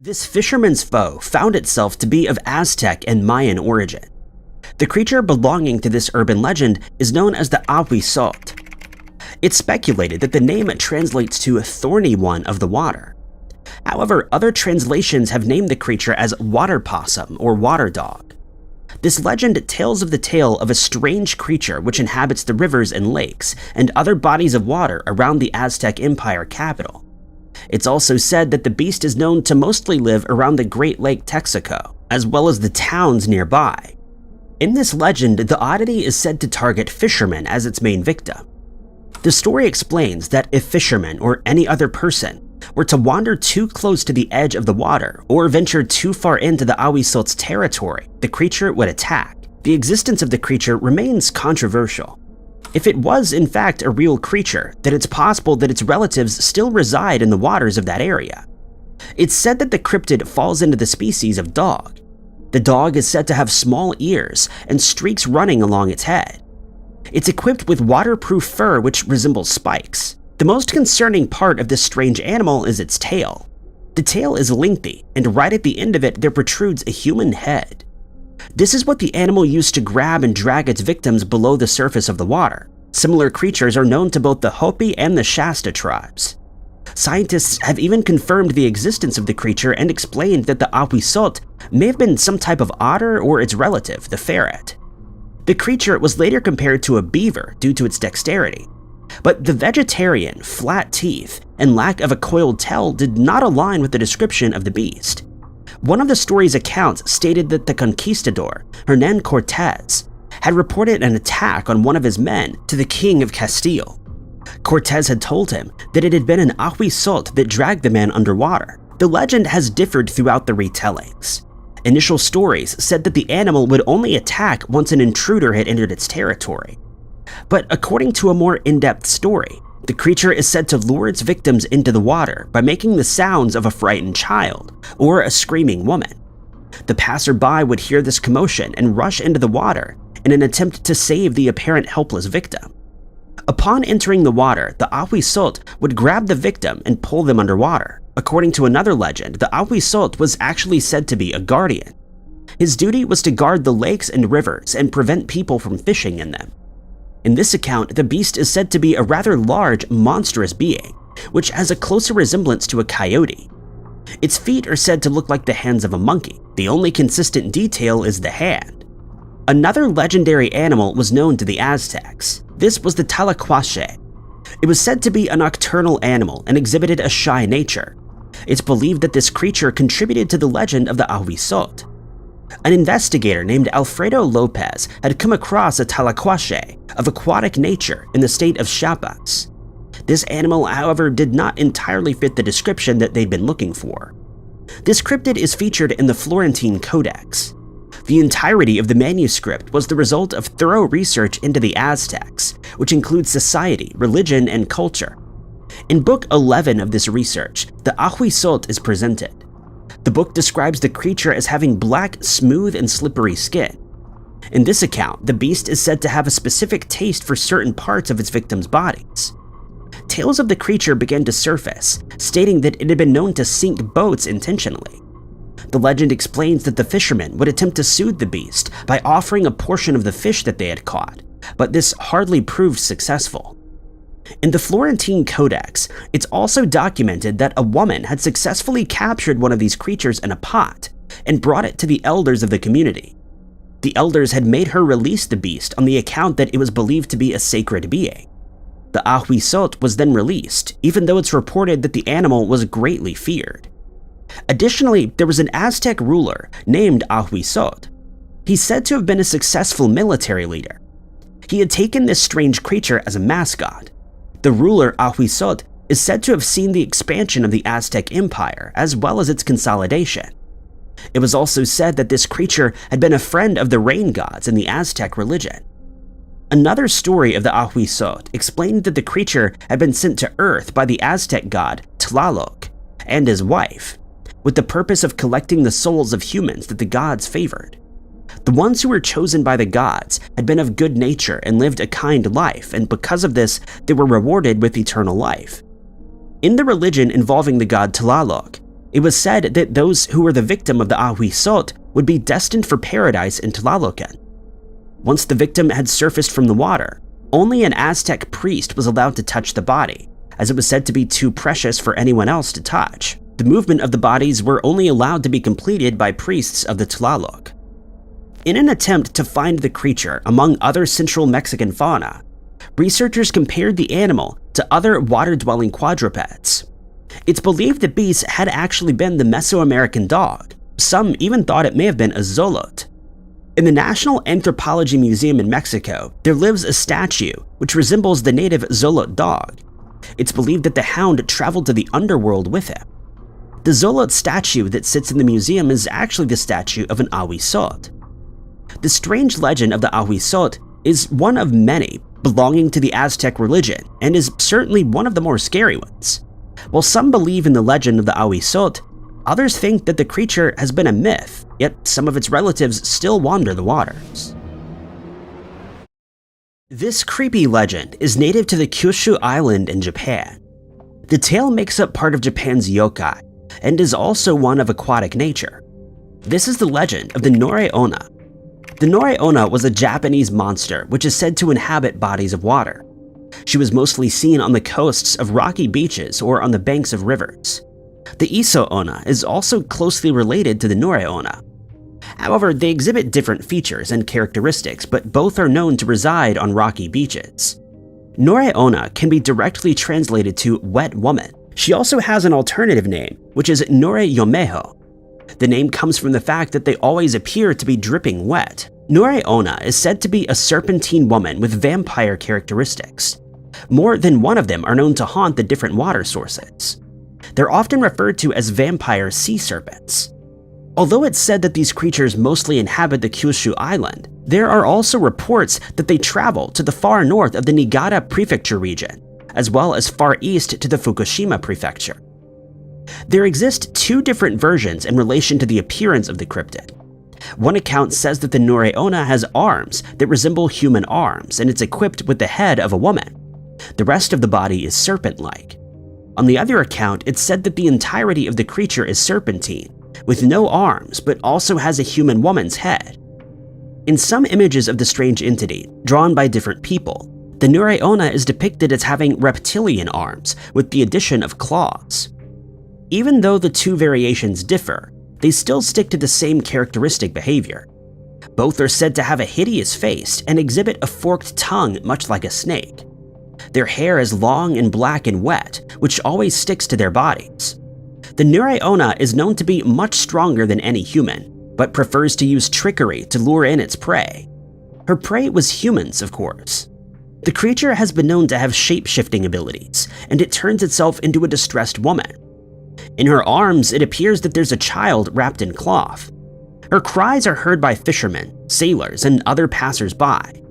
This fisherman's foe found itself to be of Aztec and Mayan origin. The creature belonging to this urban legend is known as the Ahuizotl. It's speculated that the name translates to thorny one of the water. However, other translations have named the creature as water possum or water dog. This legend tells of the tale of a strange creature which inhabits the rivers and lakes and other bodies of water around the Aztec Empire capital. It's also said that the beast is known to mostly live around the Great Lake Texaco, as well as the towns nearby. In this legend, the oddity is said to target fishermen as its main victim. The story explains that if fishermen or any other person were to wander too close to the edge of the water or venture too far into the Ahuizotl's territory, the creature would attack. The existence of the creature remains controversial. If it was in fact a real creature, then it's possible that its relatives still reside in the waters of that area. It's said that the cryptid falls into the species of dog. The dog is said to have small ears and streaks running along its head. It's equipped with waterproof fur which resembles spikes. The most concerning part of this strange animal is its tail. The tail is lengthy, and right at the end of it there protrudes a human head. This is what the animal used to grab and drag its victims below the surface of the water. Similar creatures are known to both the Hopi and the Shasta tribes. Scientists have even confirmed the existence of the creature and explained that the Ahuizotl may have been some type of otter or its relative, the ferret. The creature was later compared to a beaver due to its dexterity. But the vegetarian, flat teeth, and lack of a coiled tail did not align with the description of the beast. One of the story's accounts stated that the conquistador, Hernan Cortez, had reported an attack on one of his men to the king of Castile. Cortez had told him that it had been an Ahuizotl that dragged the man underwater. The legend has differed throughout the retellings. Initial stories said that the animal would only attack once an intruder had entered its territory. But according to a more in-depth story, the creature is said to lure its victims into the water by making the sounds of a frightened child or a screaming woman. The passerby would hear this commotion and rush into the water in an attempt to save the apparent helpless victim. Upon entering the water, the Ahuizotl would grab the victim and pull them underwater. According to another legend, the Ahuizotl was actually said to be a guardian. His duty was to guard the lakes and rivers and prevent people from fishing in them. In this account, the beast is said to be a rather large, monstrous being, which has a closer resemblance to a coyote. Its feet are said to look like the hands of a monkey. The only consistent detail is the hand. Another legendary animal was known to the Aztecs. This was the Tlacuache. It was said to be a nocturnal animal and exhibited a shy nature. It's believed that this creature contributed to the legend of the Ahuizotl. An investigator named Alfredo Lopez had come across a Tlacuache of aquatic nature in the state of Chiapas. This animal, however, did not entirely fit the description that they'd been looking for. This cryptid is featured in the Florentine Codex. The entirety of the manuscript was the result of thorough research into the Aztecs, which includes society, religion, and culture. In Book 11 of this research, the Ahuizotl is presented. The book describes the creature as having black, smooth, and slippery skin. In this account, the beast is said to have a specific taste for certain parts of its victims' bodies. Tales of the creature began to surface, stating that it had been known to sink boats intentionally. The legend explains that the fishermen would attempt to soothe the beast by offering a portion of the fish that they had caught, but this hardly proved successful. In the Florentine Codex, it's also documented that a woman had successfully captured one of these creatures in a pot and brought it to the elders of the community. The elders had made her release the beast on the account that it was believed to be a sacred being. The Ahuizotl was then released, even though it's reported that the animal was greatly feared. Additionally, there was an Aztec ruler named Ahuizotl. He's said to have been a successful military leader. He had taken this strange creature as a mascot. The ruler Ahuizotl is said to have seen the expansion of the Aztec Empire as well as its consolidation. It was also said that this creature had been a friend of the rain gods in the Aztec religion. Another story of the Ahuizotl explained that the creature had been sent to Earth by the Aztec god Tlaloc and his wife, with the purpose of collecting the souls of humans that the gods favored. The ones who were chosen by the gods had been of good nature and lived a kind life, and because of this, they were rewarded with eternal life. In the religion involving the god Tlaloc, it was said that those who were the victim of the Ahuizotl would be destined for paradise in Tlalocan. Once the victim had surfaced from the water, only an Aztec priest was allowed to touch the body, as it was said to be too precious for anyone else to touch. The movement of the bodies were only allowed to be completed by priests of the Tlaloc. In an attempt to find the creature among other central Mexican fauna, researchers compared the animal to other water-dwelling quadrupeds. It's believed the beast had actually been the Mesoamerican dog. Some even thought it may have been a xolotl. In the National Anthropology Museum in Mexico, there lives a statue which resembles the native xolotl dog. It's believed that the hound traveled to the underworld with him. The xolotl statue that sits in the museum is actually the statue of an Ahuizotl. The strange legend of the Ahuizotl is one of many belonging to the Aztec religion and is certainly one of the more scary ones. While some believe in the legend of the Ahuizotl, others think that the creature has been a myth, yet some of its relatives still wander the waters. This creepy legend is native to the Kyushu Island in Japan. The tale makes up part of Japan's yokai and is also one of aquatic nature. This is the legend of the Norona. The Norona was a Japanese monster which is said to inhabit bodies of water. She was mostly seen on the coasts of rocky beaches or on the banks of rivers. The Iso-ona is also closely related to the Norona. However, they exhibit different features and characteristics, but both are known to reside on rocky beaches. Norona can be directly translated to wet woman. She also has an alternative name, which is Nore-yomeho. The name comes from the fact that they always appear to be dripping wet. Norona is said to be a serpentine woman with vampire characteristics. More than one of them are known to haunt the different water sources. They're often referred to as vampire sea serpents. Although it's said that these creatures mostly inhabit the Kyushu island, there are also reports that they travel to the far north of the Niigata prefecture region, as well as far east to the Fukushima prefecture. There exist two different versions in relation to the appearance of the cryptid. One account says that the Norona has arms that resemble human arms, and it's equipped with the head of a woman. The rest of the body is serpent-like. On the other account, it's said that the entirety of the creature is serpentine, with no arms, but also has a human woman's head. In some images of the strange entity, drawn by different people, the Norona is depicted as having reptilian arms with the addition of claws. Even though the two variations differ, they still stick to the same characteristic behavior. Both are said to have a hideous face and exhibit a forked tongue much like a snake. Their hair is long and black and wet, which always sticks to their bodies. The Norona is known to be much stronger than any human, but prefers to use trickery to lure in its prey. Her prey was humans, of course. The creature has been known to have shape-shifting abilities, and it turns itself into a distressed woman. In her arms, it appears that there's a child wrapped in cloth. Her cries are heard by fishermen, sailors, and other passers-by.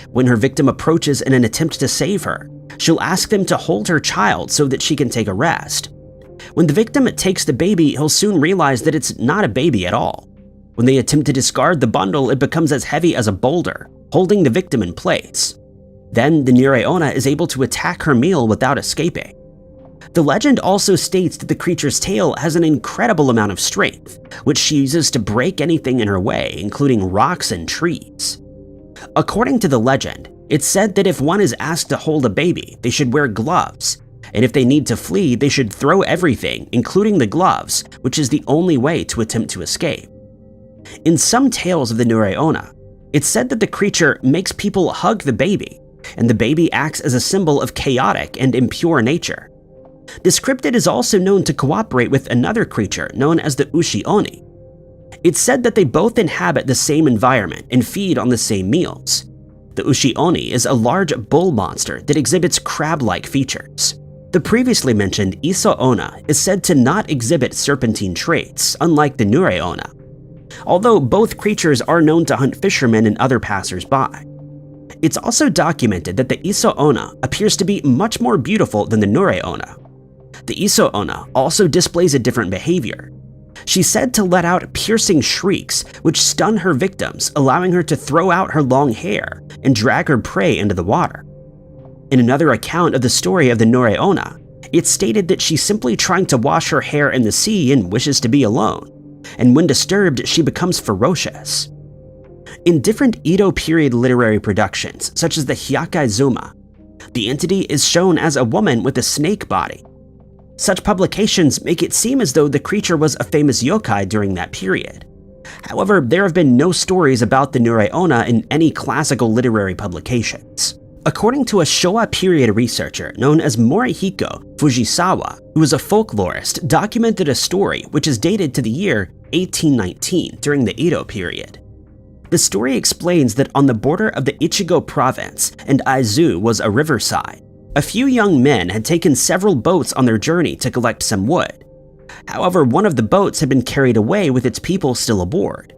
When her victim approaches in an attempt to save her, she'll ask them to hold her child so that she can take a rest. When the victim takes the baby, he'll soon realize that it's not a baby at all. When they attempt to discard the bundle, it becomes as heavy as a boulder, holding the victim in place. Then the Norona is able to attack her meal without escaping. The legend also states that the creature's tail has an incredible amount of strength, which she uses to break anything in her way, including rocks and trees. According to the legend, it's said that if one is asked to hold a baby, they should wear gloves, and if they need to flee, they should throw everything, including the gloves, which is the only way to attempt to escape. In some tales of the Norona, it's said that the creature makes people hug the baby, and the baby acts as a symbol of chaotic and impure nature. This cryptid is also known to cooperate with another creature known as the Ushi-Oni. It's said that they both inhabit the same environment and feed on the same meals. The Ushi-Oni is a large bull monster that exhibits crab-like features. The previously mentioned Iso-Ona is said to not exhibit serpentine traits, unlike the Norona, although both creatures are known to hunt fishermen and other passers-by. It's also documented that the Iso-Ona appears to be much more beautiful than the Norona. The Iso-Ona also displays a different behavior. She's said to let out piercing shrieks which stun her victims, allowing her to throw out her long hair and drag her prey into the water. In another account of the story of the Norona, it's stated that she's simply trying to wash her hair in the sea and wishes to be alone, and when disturbed, she becomes ferocious. In different Edo period literary productions, such as the Hyakai Zuma, the entity is shown as a woman with a snake body. Such publications make it seem as though the creature was a famous yokai during that period. However, there have been no stories about the Norona in any classical literary publications. According to a Showa period researcher known as Morihiko Fujisawa, who is a folklorist, documented a story which is dated to the year 1819 during the Edo period. The story explains that on the border of the Ichigo province and Aizu was a riverside. A few young men had taken several boats on their journey to collect some wood. However, one of the boats had been carried away with its people still aboard.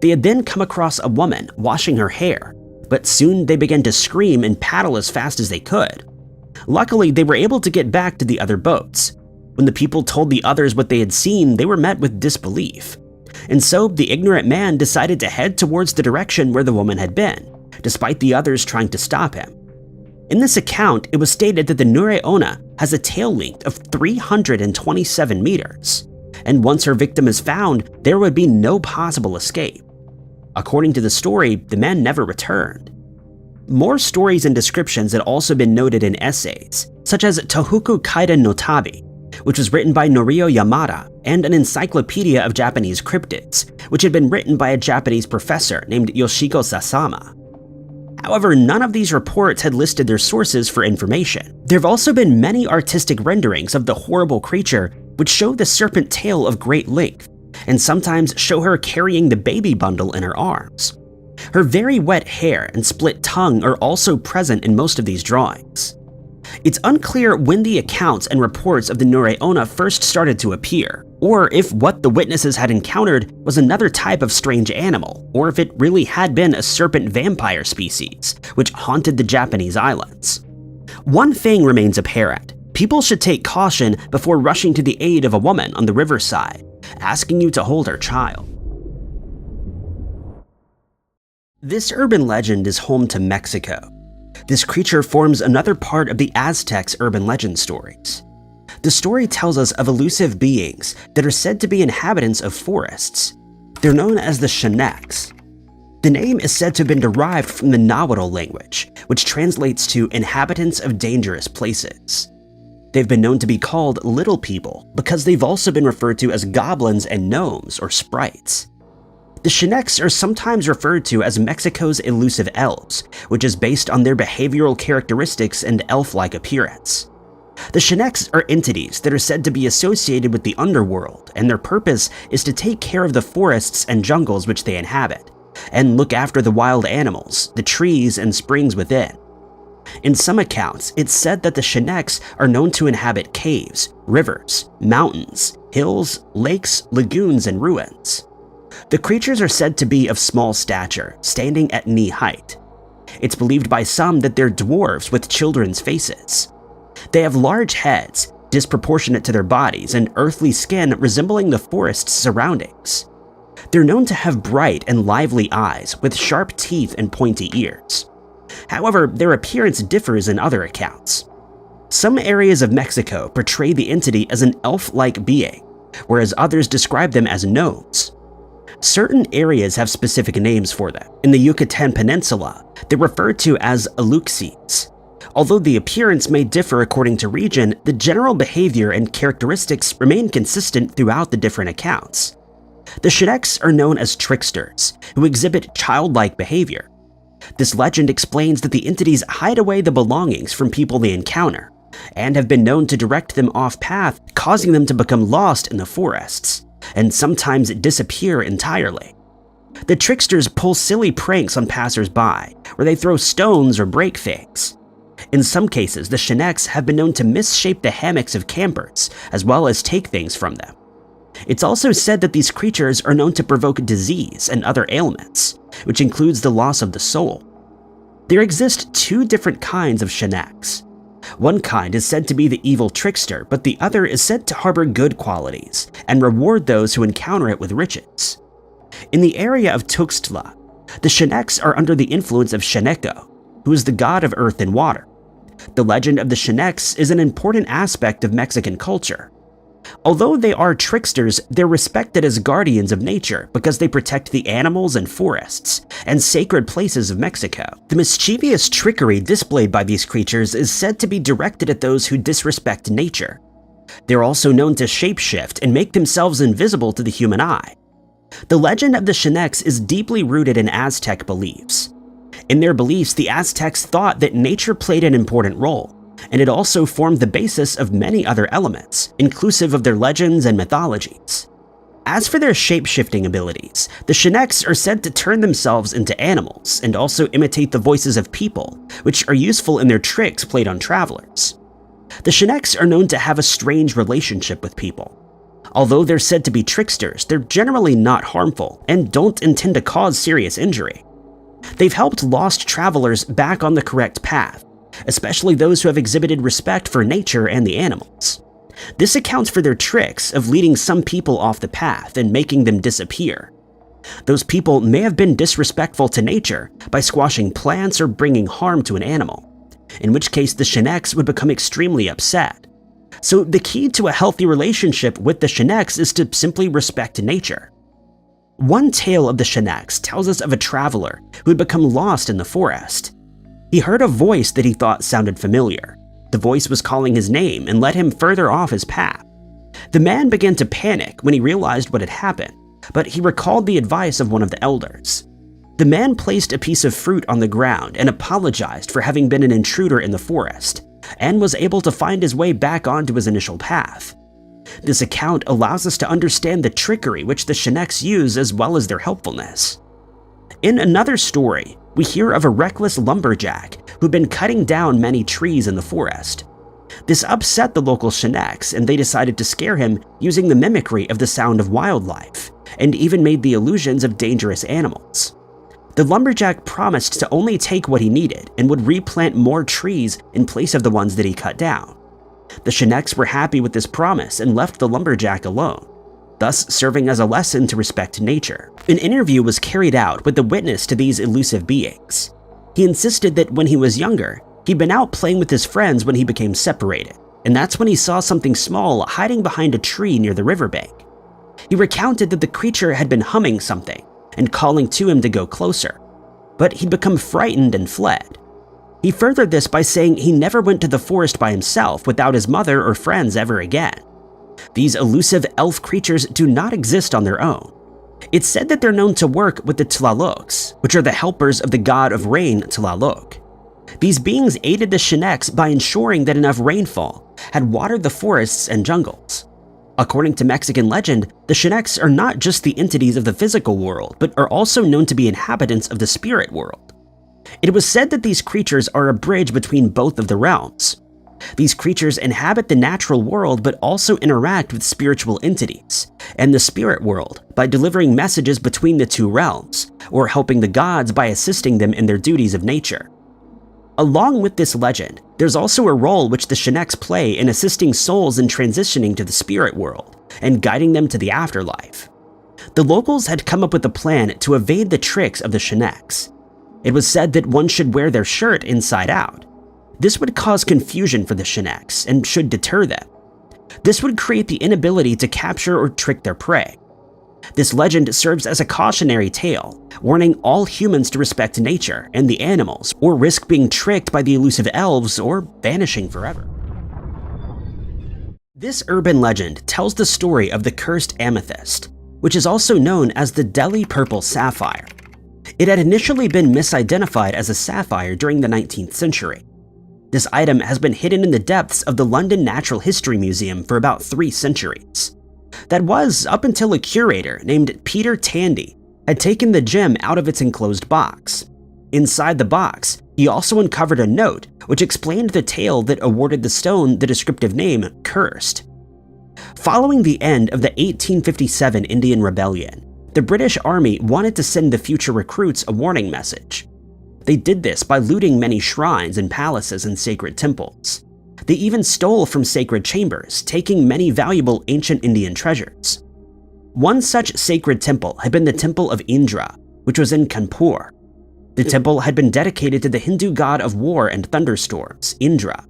They had then come across a woman washing her hair, but soon they began to scream and paddle as fast as they could. Luckily, they were able to get back to the other boats. When the people told the others what they had seen, they were met with disbelief. And so the ignorant man decided to head towards the direction where the woman had been, despite the others trying to stop him. In this account, it was stated that the Norona has a tail length of 327 meters, and once her victim is found, there would be no possible escape. According to the story, the man never returned. More stories and descriptions had also been noted in essays, such as Tohoku Kaiden no Tabi, which was written by Norio Yamada, and an encyclopedia of Japanese cryptids, which had been written by a Japanese professor named Yoshiko Sasama. However, none of these reports had listed their sources for information. There have also been many artistic renderings of the horrible creature which show the serpent tail of great length, and sometimes show her carrying the baby bundle in her arms. Her very wet hair and split tongue are also present in most of these drawings. It's unclear when the accounts and reports of the Norona first started to appear, or if what the witnesses had encountered was another type of strange animal, or if it really had been a serpent vampire species, which haunted the Japanese islands. One thing remains apparent. People should take caution before rushing to the aid of a woman on the riverside, asking you to hold her child. This urban legend is home to Mexico. This creature forms another part of the Aztecs' urban legend stories. The story tells us of elusive beings that are said to be inhabitants of forests. They're known as the Sheneks. The name is said to have been derived from the Nahuatl language, which translates to inhabitants of dangerous places. They've been known to be called little people because they've also been referred to as goblins and gnomes or sprites. The Sheneks are sometimes referred to as Mexico's elusive elves, which is based on their behavioral characteristics and elf-like appearance. The Sheneks are entities that are said to be associated with the underworld, and their purpose is to take care of the forests and jungles which they inhabit, and look after the wild animals, the trees, and springs within. In some accounts, it's said that the Sheneks are known to inhabit caves, rivers, mountains, hills, lakes, lagoons, and ruins. The creatures are said to be of small stature, standing at knee height. It's believed by some that they're dwarves with children's faces. They have large heads, disproportionate to their bodies, and earthly skin resembling the forest's surroundings. They're known to have bright and lively eyes with sharp teeth and pointy ears. However, their appearance differs in other accounts. Some areas of Mexico portray the entity as an elf-like being, whereas others describe them as gnomes. Certain areas have specific names for them. In the Yucatan Peninsula, they're referred to as Aluxes. Although the appearance may differ according to region, the general behavior and characteristics remain consistent throughout the different accounts. The Sheneks are known as tricksters, who exhibit childlike behavior. This legend explains that the entities hide away the belongings from people they encounter, and have been known to direct them off-path, causing them to become lost in the forests, and sometimes disappear entirely. The tricksters pull silly pranks on passers-by, where they throw stones or break things. In some cases, the Sheneks have been known to misshape the hammocks of campers, as well as take things from them. It's also said that these creatures are known to provoke disease and other ailments, which includes the loss of the soul. There exist two different kinds of Sheneks. One kind is said to be the evil trickster, but the other is said to harbor good qualities and reward those who encounter it with riches. In the area of Tuxtla, the Sheneks are under the influence of Sheneko, who is the god of earth and water. The legend of the Sheneks is an important aspect of Mexican culture. Although they are tricksters, they're respected as guardians of nature because they protect the animals and forests and sacred places of Mexico. The mischievous trickery displayed by these creatures is said to be directed at those who disrespect nature. They're also known to shapeshift and make themselves invisible to the human eye. The legend of the Sheneks is deeply rooted in Aztec beliefs. In their beliefs, the Aztecs thought that nature played an important role, and it also formed the basis of many other elements, inclusive of their legends and mythologies. As for their shape-shifting abilities, the Sheneks are said to turn themselves into animals and also imitate the voices of people, which are useful in their tricks played on travelers. The Sheneks are known to have a strange relationship with people. Although they're said to be tricksters, they're generally not harmful and don't intend to cause serious injury. They've helped lost travelers back on the correct path, especially those who have exhibited respect for nature and the animals. This accounts for their tricks of leading some people off the path and making them disappear. Those people may have been disrespectful to nature by squashing plants or bringing harm to an animal, in which case the Sheneks would become extremely upset. So the key to a healthy relationship with the Sheneks is to simply respect nature. One tale of the Sheneks tells us of a traveler who had become lost in the forest. He heard a voice that he thought sounded familiar. The voice was calling his name and led him further off his path. The man began to panic when he realized what had happened, but he recalled the advice of one of the elders. The man placed a piece of fruit on the ground and apologized for having been an intruder in the forest, and was able to find his way back onto his initial path. This account allows us to understand the trickery which the Sheneks use as well as their helpfulness. In another story, we hear of a reckless lumberjack who'd been cutting down many trees in the forest. This upset the local Sheneks, and they decided to scare him using the mimicry of the sound of wildlife, and even made the illusions of dangerous animals. The lumberjack promised to only take what he needed and would replant more trees in place of the ones that he cut down. The Sheneks were happy with this promise and left the lumberjack alone, thus serving as a lesson to respect nature. An interview was carried out with the witness to these elusive beings. He insisted that when he was younger, he'd been out playing with his friends when he became separated, and that's when he saw something small hiding behind a tree near the riverbank. He recounted that the creature had been humming something and calling to him to go closer, but he'd become frightened and fled. He furthered this by saying he never went to the forest by himself without his mother or friends ever again. These elusive elf creatures do not exist on their own. It's said that they're known to work with the Tlalocs, which are the helpers of the god of rain Tlaloc. These beings aided the Sheneks by ensuring that enough rainfall had watered the forests and jungles. According to Mexican legend, the Sheneks are not just the entities of the physical world, but are also known to be inhabitants of the spirit world. It was said that these creatures are a bridge between both of the realms. These creatures inhabit the natural world but also interact with spiritual entities and the spirit world by delivering messages between the two realms, or helping the gods by assisting them in their duties of nature. Along with this legend, there's also a role which the Sheneks play in assisting souls in transitioning to the spirit world and guiding them to the afterlife. The locals had come up with a plan to evade the tricks of the Sheneks. It was said that one should wear their shirt inside out. This would cause confusion for the Sheneks and should deter them. This would create the inability to capture or trick their prey. This legend serves as a cautionary tale, warning all humans to respect nature and the animals, or risk being tricked by the elusive elves or vanishing forever. This urban legend tells the story of the Cursed Amethyst, which is also known as the Delhi Purple Sapphire. It had initially been misidentified as a sapphire during the 19th century. This item has been hidden in the depths of the London Natural History Museum for about 3 centuries. That was up until a curator named Peter Tandy had taken the gem out of its enclosed box. Inside the box, he also uncovered a note which explained the tale that awarded the stone the descriptive name Cursed. Following the end of the 1857 Indian Rebellion, the British Army wanted to send the future recruits a warning message. They did this by looting many shrines and palaces and sacred temples. They even stole from sacred chambers, taking many valuable ancient Indian treasures. One such sacred temple had been the Temple of Indra, which was in Kanpur. The temple had been dedicated to the Hindu god of war and thunderstorms, Indra,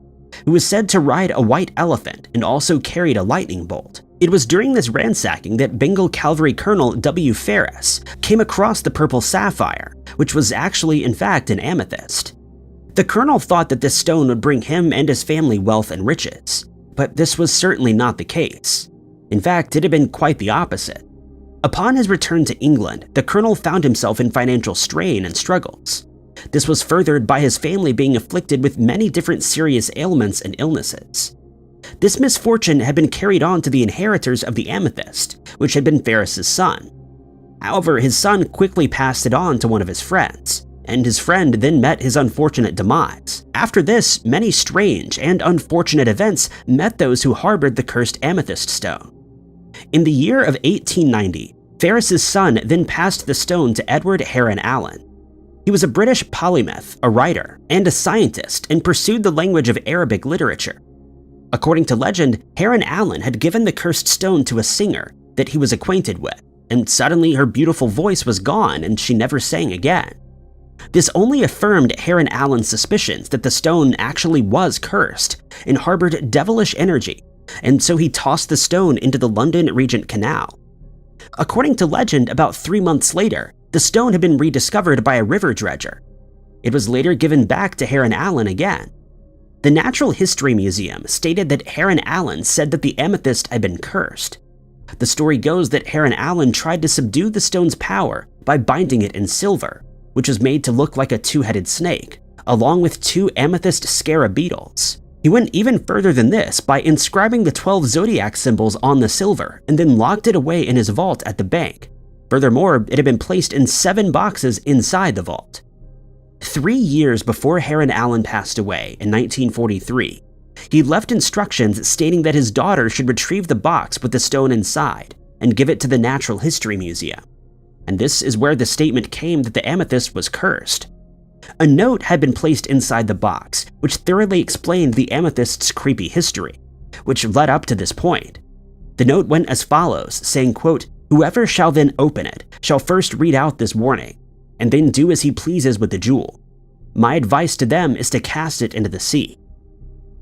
who was said to ride a white elephant and also carried a lightning bolt. It was during this ransacking that Bengal Cavalry Colonel W. Ferris came across the purple sapphire, which was actually in fact an amethyst. The colonel thought that this stone would bring him and his family wealth and riches, but this was certainly not the case. In fact, it had been quite the opposite. Upon his return to England, the colonel found himself in financial strain and struggles. This was furthered by his family being afflicted with many different serious ailments and illnesses. This misfortune had been carried on to the inheritors of the amethyst, which had been Ferris's son. However, his son quickly passed it on to one of his friends, and his friend then met his unfortunate demise. After this, many strange and unfortunate events met those who harbored the cursed amethyst stone. In the year of 1890, Ferris's son then passed the stone to Edward Heron Allen. He was a British polymath, a writer, and a scientist, and pursued the language of Arabic literature. According to legend, Heron Allen had given the cursed stone to a singer that he was acquainted with, and suddenly her beautiful voice was gone and she never sang again. This only affirmed Heron Allen's suspicions that the stone actually was cursed and harbored devilish energy, and so he tossed the stone into the London Regent Canal. According to legend, about 3 months later, the stone had been rediscovered by a river dredger. It was later given back to Heron Allen again. The Natural History Museum stated that Heron Allen said that the amethyst had been cursed. The story goes that Heron Allen tried to subdue the stone's power by binding it in silver, which was made to look like a 2-headed snake, along with 2 amethyst scarab beetles. He went even further than this by inscribing the 12 zodiac symbols on the silver and then locked it away in his vault at the bank. Furthermore, it had been placed in 7 boxes inside the vault. 3 years before Heron Allen passed away in 1943, he left instructions stating that his daughter should retrieve the box with the stone inside and give it to the Natural History Museum. And this is where the statement came that the amethyst was cursed. A note had been placed inside the box, which thoroughly explained the amethyst's creepy history, which led up to this point. The note went as follows, saying, quote, "Whoever shall then open it shall first read out this warning, and then do as he pleases with the jewel. My advice to them is to cast it into the sea."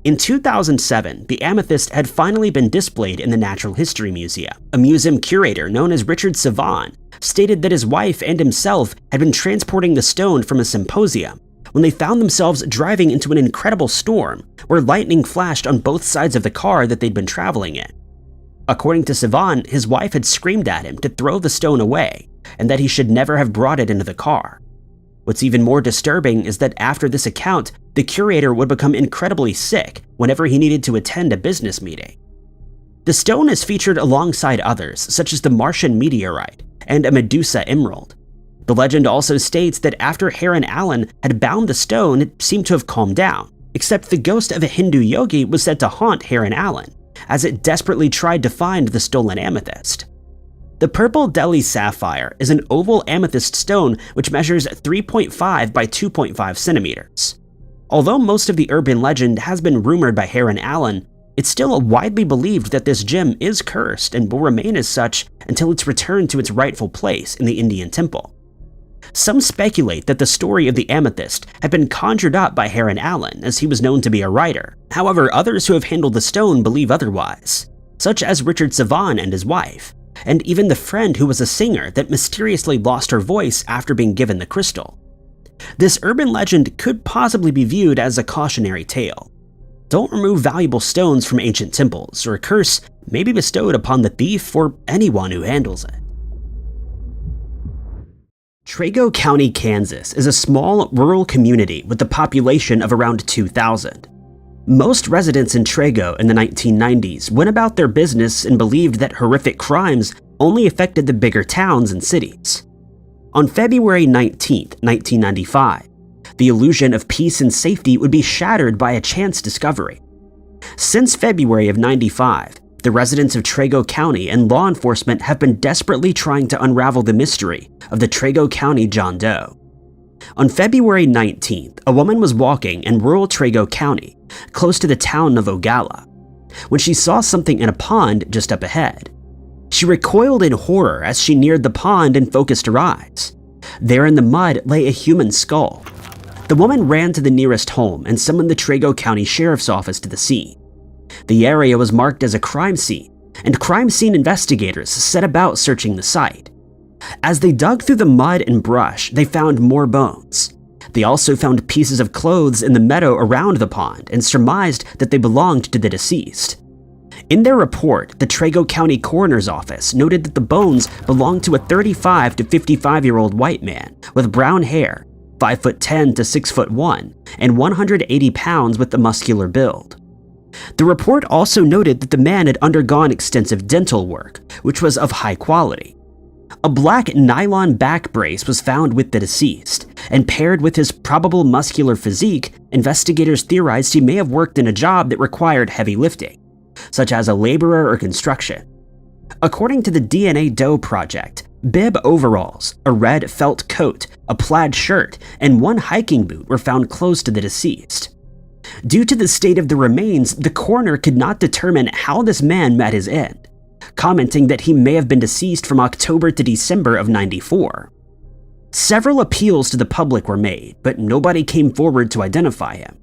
In 2007, the amethyst had finally been displayed in the Natural History Museum. A museum curator known as Richard Savan stated that his wife and himself had been transporting the stone from a symposium when they found themselves driving into an incredible storm where lightning flashed on both sides of the car that they'd been traveling in. According to Savan, his wife had screamed at him to throw the stone away and that he should never have brought it into the car. What's even more disturbing is that after this account, the curator would become incredibly sick whenever he needed to attend a business meeting. The stone is featured alongside others, such as the Martian meteorite and a Medusa emerald. The legend also states that after Heron Allen had bound the stone, it seemed to have calmed down, except the ghost of a Hindu yogi was said to haunt Heron Allen, as it desperately tried to find the stolen amethyst. The purple Delhi sapphire is an oval amethyst stone which measures 3.5 by 2.5 centimeters. Although most of the urban legend has been rumored by Heron Allen, it's still widely believed that this gem is cursed and will remain as such until it's returned to its rightful place in the Indian temple. Some speculate that the story of the amethyst had been conjured up by Heron Allen, as he was known to be a writer. However, others who have handled the stone believe otherwise, such as Richard Savan and his wife, and even the friend who was a singer that mysteriously lost her voice after being given the crystal. This urban legend could possibly be viewed as a cautionary tale. Don't remove valuable stones from ancient temples, or a curse may be bestowed upon the thief or anyone who handles it. Trego County, Kansas is a small rural community with a population of around 2,000. Most residents in Trego in the 1990s went about their business and believed that horrific crimes only affected the bigger towns and cities. On February 19, 1995, the illusion of peace and safety would be shattered by a chance discovery. Since February of '95, the residents of Trego County and law enforcement have been desperately trying to unravel the mystery of the Trego County John Doe. On February 19th, a woman was walking in rural Trego County, close to the town of Ogalla, when she saw something in a pond just up ahead. She recoiled in horror as she neared the pond and focused her eyes. There in the mud lay a human skull. The woman ran to the nearest home and summoned the Trego County Sheriff's Office to the scene. The area was marked as a crime scene, and crime scene investigators set about searching the site. As they dug through the mud and brush, they found more bones. They also found pieces of clothes in the meadow around the pond and surmised that they belonged to the deceased. In their report, the Trego County Coroner's Office noted that the bones belonged to a 35 to 55-year-old white man with brown hair, 5'10" to 6'1", and 180 pounds with a muscular build. The report also noted that the man had undergone extensive dental work, which was of high quality. A black nylon back brace was found with the deceased, and paired with his probable muscular physique, investigators theorized he may have worked in a job that required heavy lifting, such as a laborer or construction. According to the DNA Doe Project, bib overalls, a red felt coat, a plaid shirt, and one hiking boot were found close to the deceased. Due to the state of the remains, the coroner could not determine how this man met his end, commenting that he may have been deceased from October to December of '94. Several appeals to the public were made, but nobody came forward to identify him.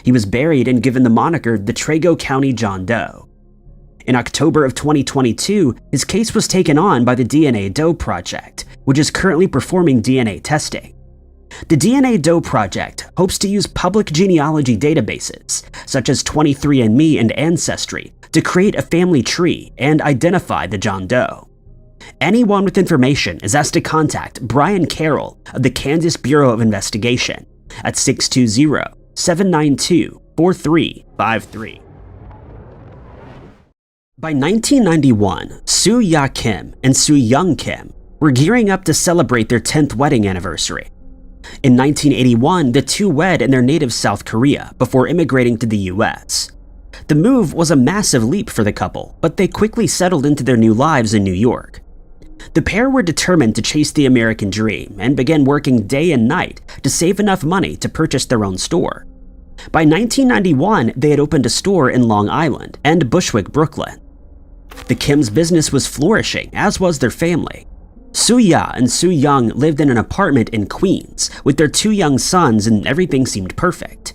He was buried and given the moniker the Trego County John Doe. In October of 2022, his case was taken on by the DNA Doe Project, which is currently performing DNA testing. The DNA Doe Project hopes to use public genealogy databases, such as 23andMe and Ancestry, to create a family tree and identify the John Doe. Anyone with information is asked to contact Brian Carroll of the Kansas Bureau of Investigation at 620-792-4353. By 1991, Soo Ya Kim and Soo Young Kim were gearing up to celebrate their 10th wedding anniversary. In 1981, the two wed in their native South Korea before immigrating to the US. The move was a massive leap for the couple, but they quickly settled into their new lives in New York. The pair were determined to chase the American dream and began working day and night to save enough money to purchase their own store. By 1991, they had opened a store in Long Island and Bushwick, Brooklyn. The Kims' business was flourishing, as was their family. Soo-ya and Soo-young lived in an apartment in Queens with their two young sons, and everything seemed perfect.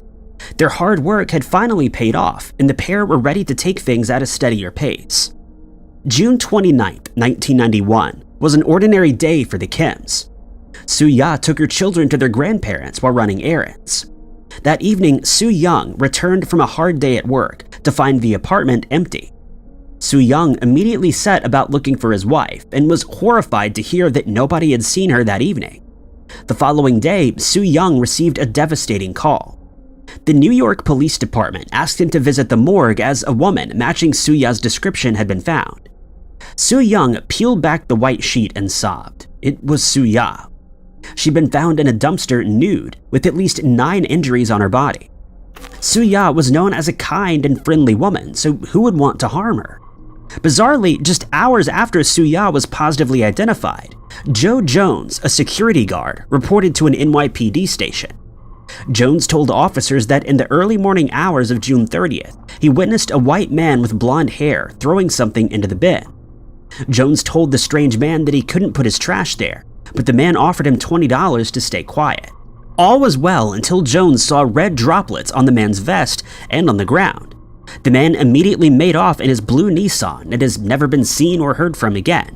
Their hard work had finally paid off, and the pair were ready to take things at a steadier pace. June 29, 1991, was an ordinary day for the Kims. Soo-ya took her children to their grandparents while running errands. That evening, Soo-young returned from a hard day at work to find the apartment empty. Soo-young immediately set about looking for his wife and was horrified to hear that nobody had seen her that evening. The following day, Soo-young received a devastating call. The New York Police Department asked him to visit the morgue as a woman matching Soo-ya's description had been found. Soo-young peeled back the white sheet and sobbed. It was Soo-ya. She'd been found in a dumpster nude with at least 9 injuries on her body. Soo-ya was known as a kind and friendly woman, so who would want to harm her? Bizarrely, just hours after Soo-ya was positively identified, Joe Jones, a security guard, reported to an NYPD station. Jones told officers that in the early morning hours of June 30th, he witnessed a white man with blonde hair throwing something into the bin. Jones told the strange man that he couldn't put his trash there, but the man offered him $20 to stay quiet. All was well until Jones saw red droplets on the man's vest and on the ground. The man immediately made off in his blue Nissan and has never been seen or heard from again.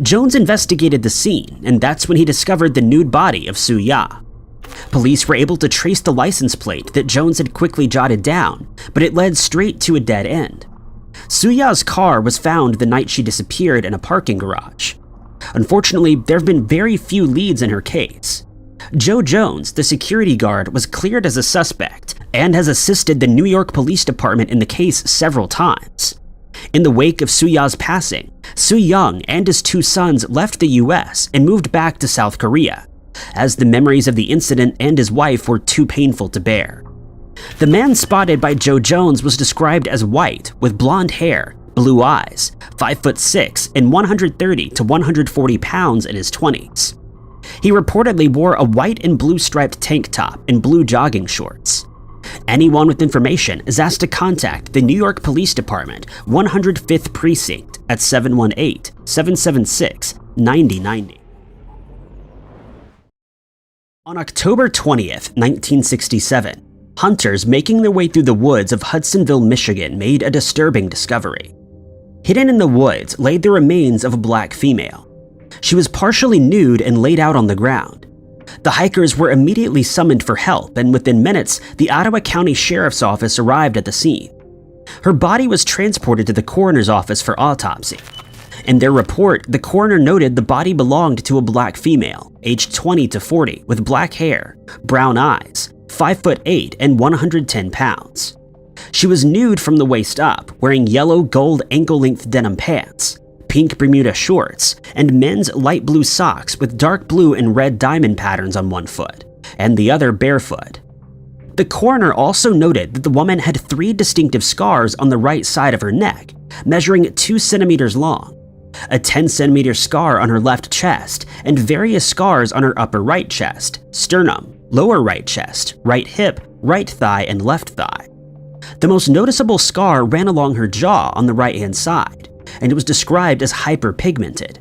Jones investigated the scene, and that's when he discovered the nude body of Soo-ya. Police were able to trace the license plate that Jones had quickly jotted down, but it led straight to a dead end. Soo-ya's car was found the night she disappeared in a parking garage. Unfortunately, there have been very few leads in her case. Joe Jones, the security guard, was cleared as a suspect and has assisted the New York Police Department in the case several times. In the wake of Soo-ya's passing, Soo-young and his 2 sons left the US and moved back to South Korea, as the memories of the incident and his wife were too painful to bear. The man spotted by Joe Jones was described as white with blonde hair, blue eyes, 5'6", and 130 to 140 pounds in his 20s. He reportedly wore a white and blue striped tank top and blue jogging shorts. Anyone with information is asked to contact the New York Police Department 105th Precinct at 718-776-9090. On October 20th, 1967, hunters making their way through the woods of Hudsonville, Michigan made a disturbing discovery. Hidden in the woods lay the remains of a black female. She was partially nude and laid out on the ground. The hikers were immediately summoned for help, and within minutes, the Ottawa County Sheriff's Office arrived at the scene. Her body was transported to the coroner's office for autopsy. In their report, the coroner noted the body belonged to a black female, aged 20 to 40, with black hair, brown eyes, 5'8" and 110 pounds. She was nude from the waist up, wearing yellow gold ankle-length denim pants, pink Bermuda shorts, and men's light blue socks with dark blue and red diamond patterns on one foot, and the other barefoot. The coroner also noted that the woman had 3 distinctive scars on the right side of her neck, measuring 2 centimeters long, a 10-centimeter scar on her left chest, and various scars on her upper right chest, sternum, lower right chest, right hip, right thigh, and left thigh. The most noticeable scar ran along her jaw on the right-hand side, and it was described as hyperpigmented.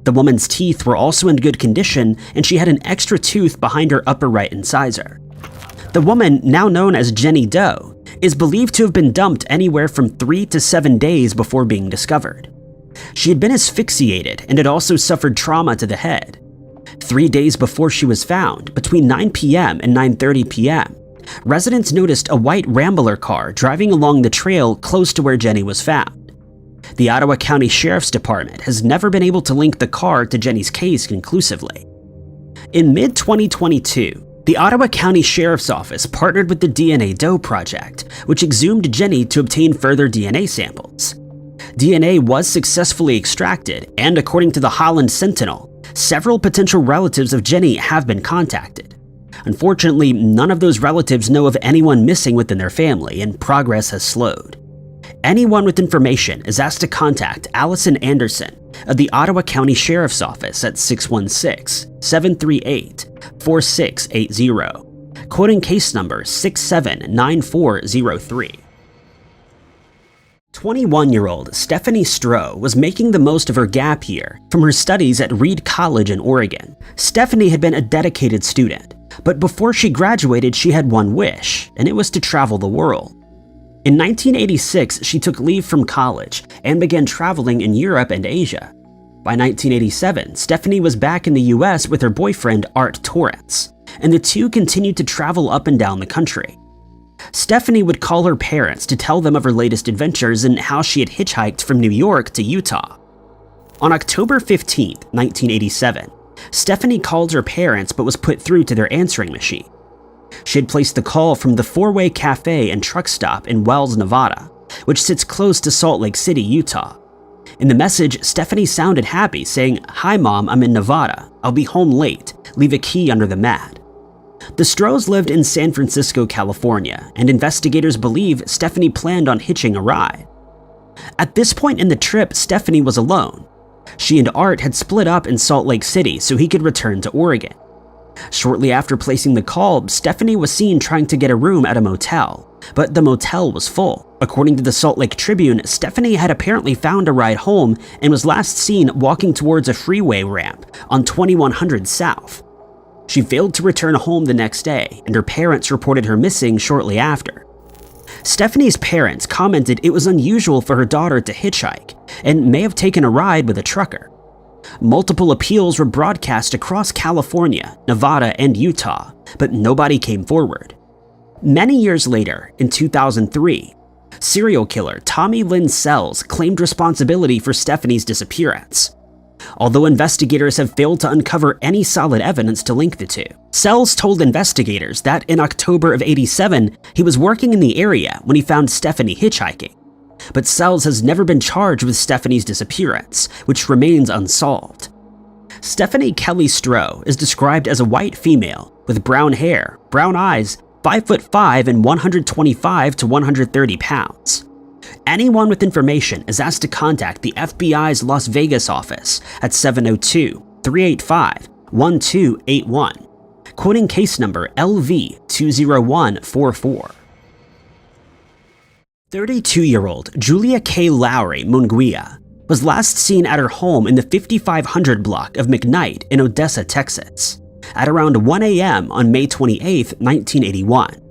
The woman's teeth were also in good condition, and she had an extra tooth behind her upper right incisor. The woman, now known as Jenny Doe, is believed to have been dumped anywhere from 3 to 7 days before being discovered. She had been asphyxiated and had also suffered trauma to the head. 3 days before she was found, between 9 p.m. and 9:30 p.m., residents noticed a white Rambler car driving along the trail close to where Jenny was found. The Ottawa County Sheriff's Department has never been able to link the car to Jenny's case conclusively. In mid-2022, the Ottawa County Sheriff's Office partnered with the DNA Doe Project, which exhumed Jenny to obtain further DNA samples. DNA was successfully extracted, and according to the Holland Sentinel, Several potential relatives of Jenny have been contacted. Unfortunately, none of those relatives know of anyone missing within their family, and progress has slowed. Anyone with information is asked to contact Allison Anderson of the Ottawa County Sheriff's Office at 616-738-4680, quoting case number 679403. 21-year-old Stephanie Stroe was making the most of her gap year from her studies at Reed College in Oregon. Stephanie had been a dedicated student, but before she graduated, she had one wish, and it was to travel the world. In 1986, she took leave from college and began traveling in Europe and Asia. By 1987, Stephanie was back in the US with her boyfriend Art Torrance, and the two continued to travel up and down the country. Stephanie would call her parents to tell them of her latest adventures and how she had hitchhiked from New York to Utah. On October 15, 1987, Stephanie called her parents but was put through to their answering machine. She had placed the call from the Four-Way Cafe and Truck Stop in Wells, Nevada, which sits close to Salt Lake City, Utah. In the message, Stephanie sounded happy, saying, "Hi Mom, I'm in Nevada. I'll be home late. Leave a key under the mat." The Stroes lived in San Francisco, California, and investigators believe Stephanie planned on hitching a ride. At this point in the trip, Stephanie was alone. She and Art had split up in Salt Lake City so he could return to Oregon. Shortly after placing the call, Stephanie was seen trying to get a room at a motel, but the motel was full. According to the Salt Lake Tribune, Stephanie had apparently found a ride home and was last seen walking towards a freeway ramp on 2100 South. She failed to return home the next day, and her parents reported her missing shortly after. Stephanie's parents commented it was unusual for her daughter to hitchhike and may have taken a ride with a trucker. Multiple appeals were broadcast across California, Nevada, and Utah, but nobody came forward. Many years later, in 2003, serial killer Tommy Lynn Sells claimed responsibility for Stephanie's disappearance. Although investigators have failed to uncover any solid evidence to link the two, Sells told investigators that in October of '87, he was working in the area when he found Stephanie hitchhiking. But Sells has never been charged with Stephanie's disappearance, which remains unsolved. Stephanie Kelly Stroe is described as a white female with brown hair, brown eyes, 5'5" and 125 to 130 pounds. Anyone with information is asked to contact the FBI's Las Vegas office at 702-385-1281, quoting case number LV20144. 32-year-old Julia K. Lowry Munguia was last seen at her home in the 5500 block of McKnight in Odessa, Texas, at around 1 a.m. on May 28, 1981.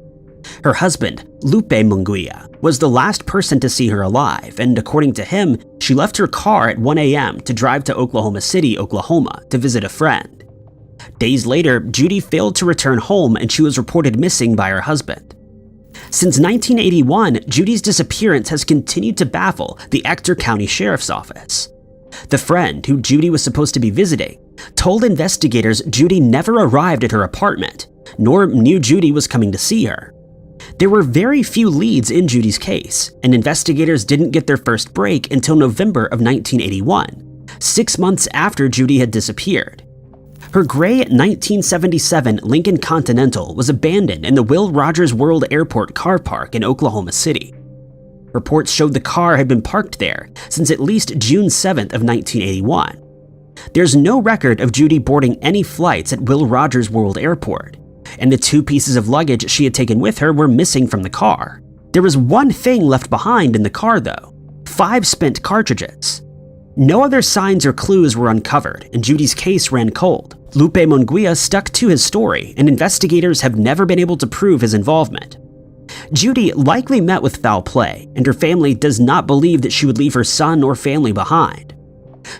Her husband, Lupe Munguia, was the last person to see her alive, and according to him, she left her car at 1 a.m. to drive to Oklahoma City, Oklahoma, to visit a friend. Days later, Judy failed to return home and she was reported missing by her husband. Since 1981, Judy's disappearance has continued to baffle the Ector County Sheriff's Office. The friend, who Judy was supposed to be visiting, told investigators Judy never arrived at her apartment, nor knew Judy was coming to see her. There were very few leads in Judy's case, and investigators didn't get their first break until November of 1981, 6 months after Judy had disappeared. Her gray 1977 Lincoln Continental was abandoned in the Will Rogers World Airport car park in Oklahoma City. Reports showed the car had been parked there since at least June 7th of 1981. There's no record of Judy boarding any flights at Will Rogers World Airport, and the 2 pieces of luggage she had taken with her were missing from the car. There was one thing left behind in the car though: 5 spent cartridges. No other signs or clues were uncovered, and Judy's case ran cold. Lupe Munguia stuck to his story, and investigators have never been able to prove his involvement. Judy likely met with foul play, and her family does not believe that she would leave her son or family behind.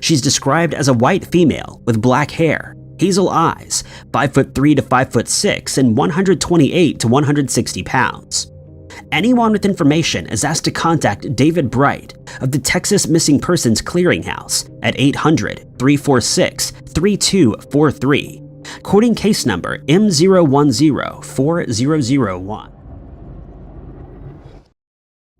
She's described as a white female with black hair, hazel eyes, 5'3" to 5'6", and 128 to 160 pounds. Anyone with information is asked to contact David Bright of the Texas Missing Persons Clearinghouse at 800-346-3243, quoting case number M0104001.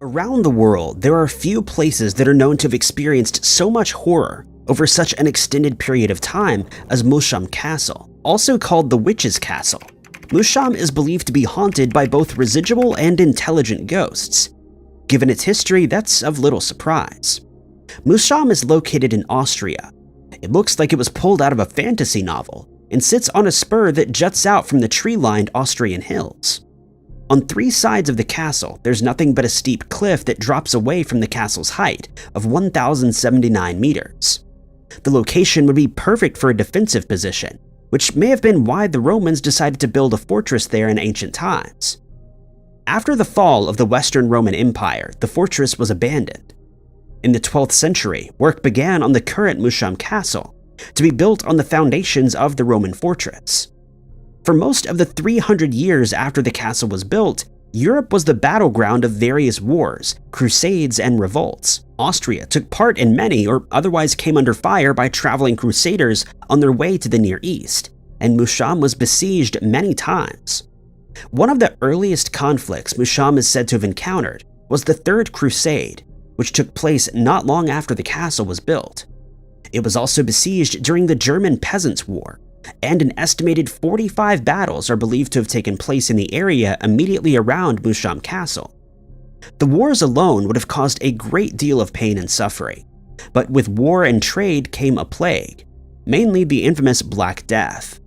Around the world, there are few places that are known to have experienced so much horror, over such an extended period of time as Musham Castle, also called the Witch's Castle. Musham is believed to be haunted by both residual and intelligent ghosts. Given its history, that's of little surprise. Musham is located in Austria. It looks like it was pulled out of a fantasy novel and sits on a spur that juts out from the tree-lined Austrian hills. On 3 sides of the castle, there's nothing but a steep cliff that drops away from the castle's height of 1,079 meters. The location would be perfect for a defensive position, which may have been why the Romans decided to build a fortress there in ancient times. After the fall of the Western Roman Empire, the fortress was abandoned. In the 12th century, work began on the current Musham Castle, to be built on the foundations of the Roman fortress. For most of the 300 years after the castle was built, Europe was the battleground of various wars, crusades, and revolts. Austria took part in many or otherwise came under fire by traveling crusaders on their way to the Near East, and Musham was besieged many times. One of the earliest conflicts Musham is said to have encountered was the Third Crusade, which took place not long after the castle was built. It was also besieged during the German Peasants' War, and an estimated 45 battles are believed to have taken place in the area immediately around Musham Castle. The wars alone would have caused a great deal of pain and suffering, but with war and trade came a plague, mainly the infamous Black Death.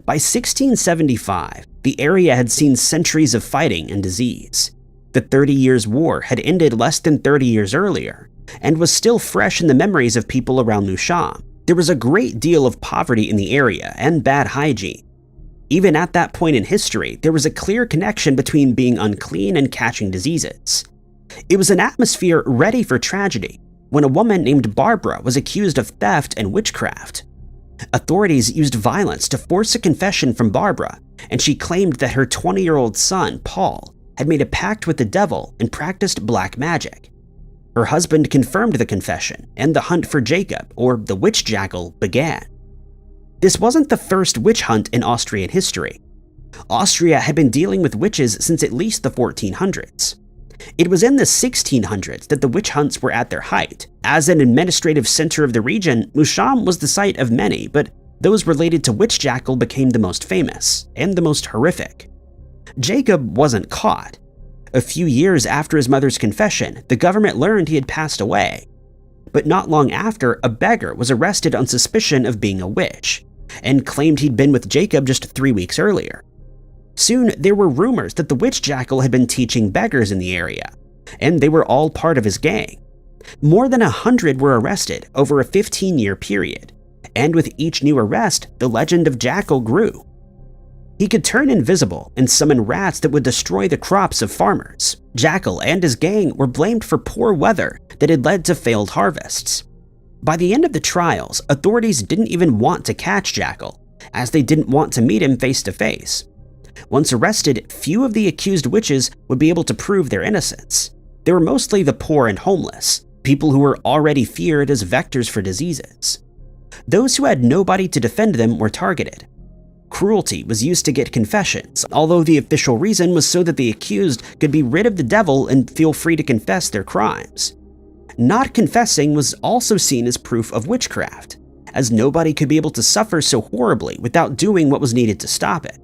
By 1675, the area had seen centuries of fighting and disease. The 30 Years' War had ended less than 30 years earlier, and was still fresh in the memories of people around Musham. There was a great deal of poverty in the area and bad hygiene. Even at that point in history, there was a clear connection between being unclean and catching diseases. It was an atmosphere ready for tragedy when a woman named Barbara was accused of theft and witchcraft. Authorities used violence to force a confession from Barbara, and she claimed that her 20-year-old son, Paul, had made a pact with the devil and practiced black magic. Her husband confirmed the confession, and the hunt for Jacob, or the witch jackal, began. This wasn't the first witch hunt in Austrian history. Austria had been dealing with witches since at least the 1400s. It was in the 1600s that the witch hunts were at their height. As an administrative center of the region, Musham was the site of many, but those related to witch jackal became the most famous, and the most horrific. Jacob wasn't caught. A few years after his mother's confession, the government learned he had passed away. But not long after, a beggar was arrested on suspicion of being a witch, and claimed he'd been with Jacob just 3 weeks earlier. Soon, there were rumors that the witch jackal had been teaching beggars in the area, and they were all part of his gang. More than 100 were arrested over a 15-year period, and with each new arrest, the legend of Jackal grew. He could turn invisible and summon rats that would destroy the crops of farmers. Jackal and his gang were blamed for poor weather that had led to failed harvests. By the end of the trials, authorities didn't even want to catch Jackal, as they didn't want to meet him face to face. Once arrested, few of the accused witches would be able to prove their innocence. They were mostly the poor and homeless, people who were already feared as vectors for diseases. Those who had nobody to defend them were targeted. Cruelty was used to get confessions, although the official reason was so that the accused could be rid of the devil and feel free to confess their crimes. Not confessing was also seen as proof of witchcraft, as nobody could be able to suffer so horribly without doing what was needed to stop it.